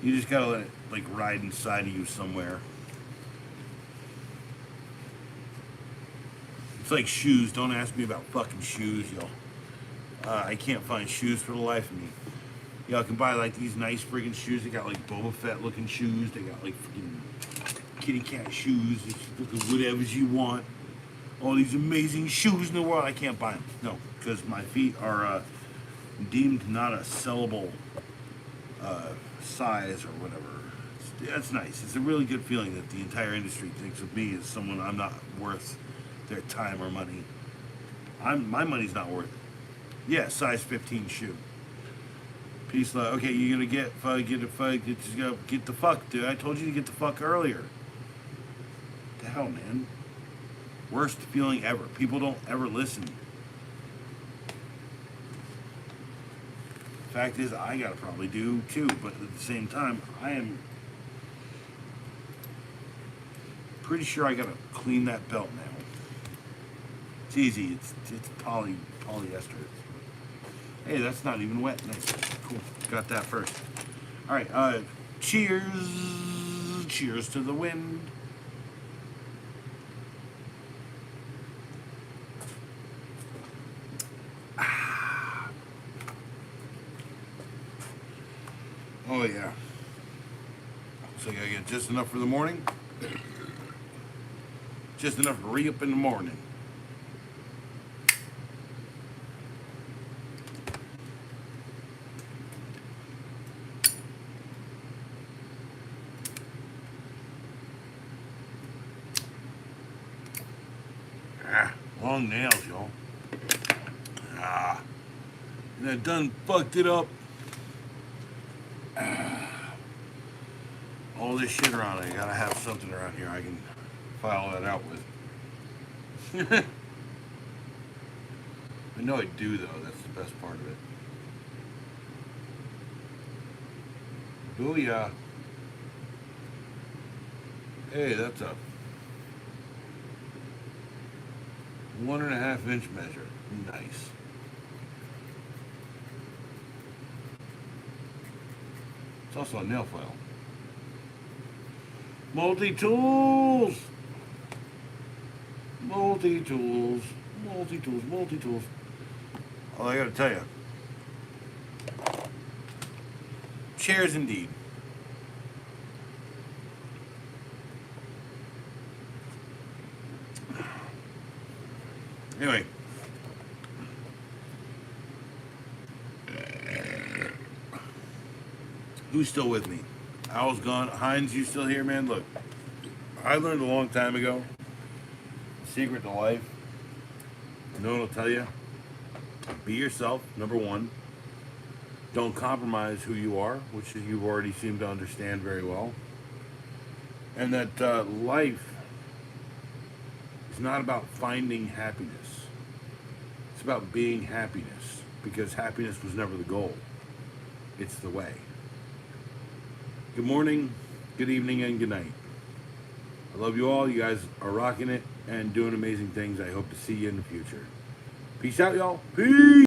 S1: You just gotta let it like ride inside of you somewhere. It's like shoes. Don't ask me about fucking shoes, y'all. I can't find shoes for the life of me. Y'all can buy like these nice friggin' shoes. They got like Boba Fett looking shoes. They got like freaking kitty cat shoes. Whatever you want. All these amazing shoes in the world. I can't buy them. No, because my feet are deemed not a sellable size or whatever. That's nice. It's a really good feeling that the entire industry thinks of me as someone I'm not worth their time or money. My money's not worth it. Yeah, size 15 shoe. Peace, love. Okay, you're gonna get the fuck, dude. I told you to get the fuck earlier. What the hell, man? Worst feeling ever. People don't ever listen. Fact is, I gotta probably do too, but at the same time, I am Pretty sure I gotta clean that belt now. It's easy. It's polyester. Hey, that's not even wet. Nice. Cool. Got that first. All right. Cheers. Cheers to the wind. Oh yeah. So I gotta get just enough for the morning. Just enough to re-up in the morning. Long nails, y'all. And I done fucked it up. All this shit around it. I gotta have something around here I can file that out with. I know I do though. That's the best part of it. Booyah. Hey, that's a 1.5 inch measure. Nice. It's also a nail file. Multi-tools. Multi-tools. Multi-tools. Multi-tools. Oh, I gotta tell you. Chairs indeed. Anyway. Who's still with me? Owl's gone. Heinz, you still here, man? Look, I learned a long time ago, the secret to life, no one will tell you, be yourself, number one. Don't compromise who you are, which you've already seemed to understand very well. And that life is not about finding happiness. It's about being happiness, because happiness was never the goal. It's the way. Good morning, good evening, and good night. I love you all. You guys are rocking it and doing amazing things. I hope to see you in the future. Peace out, y'all. Peace.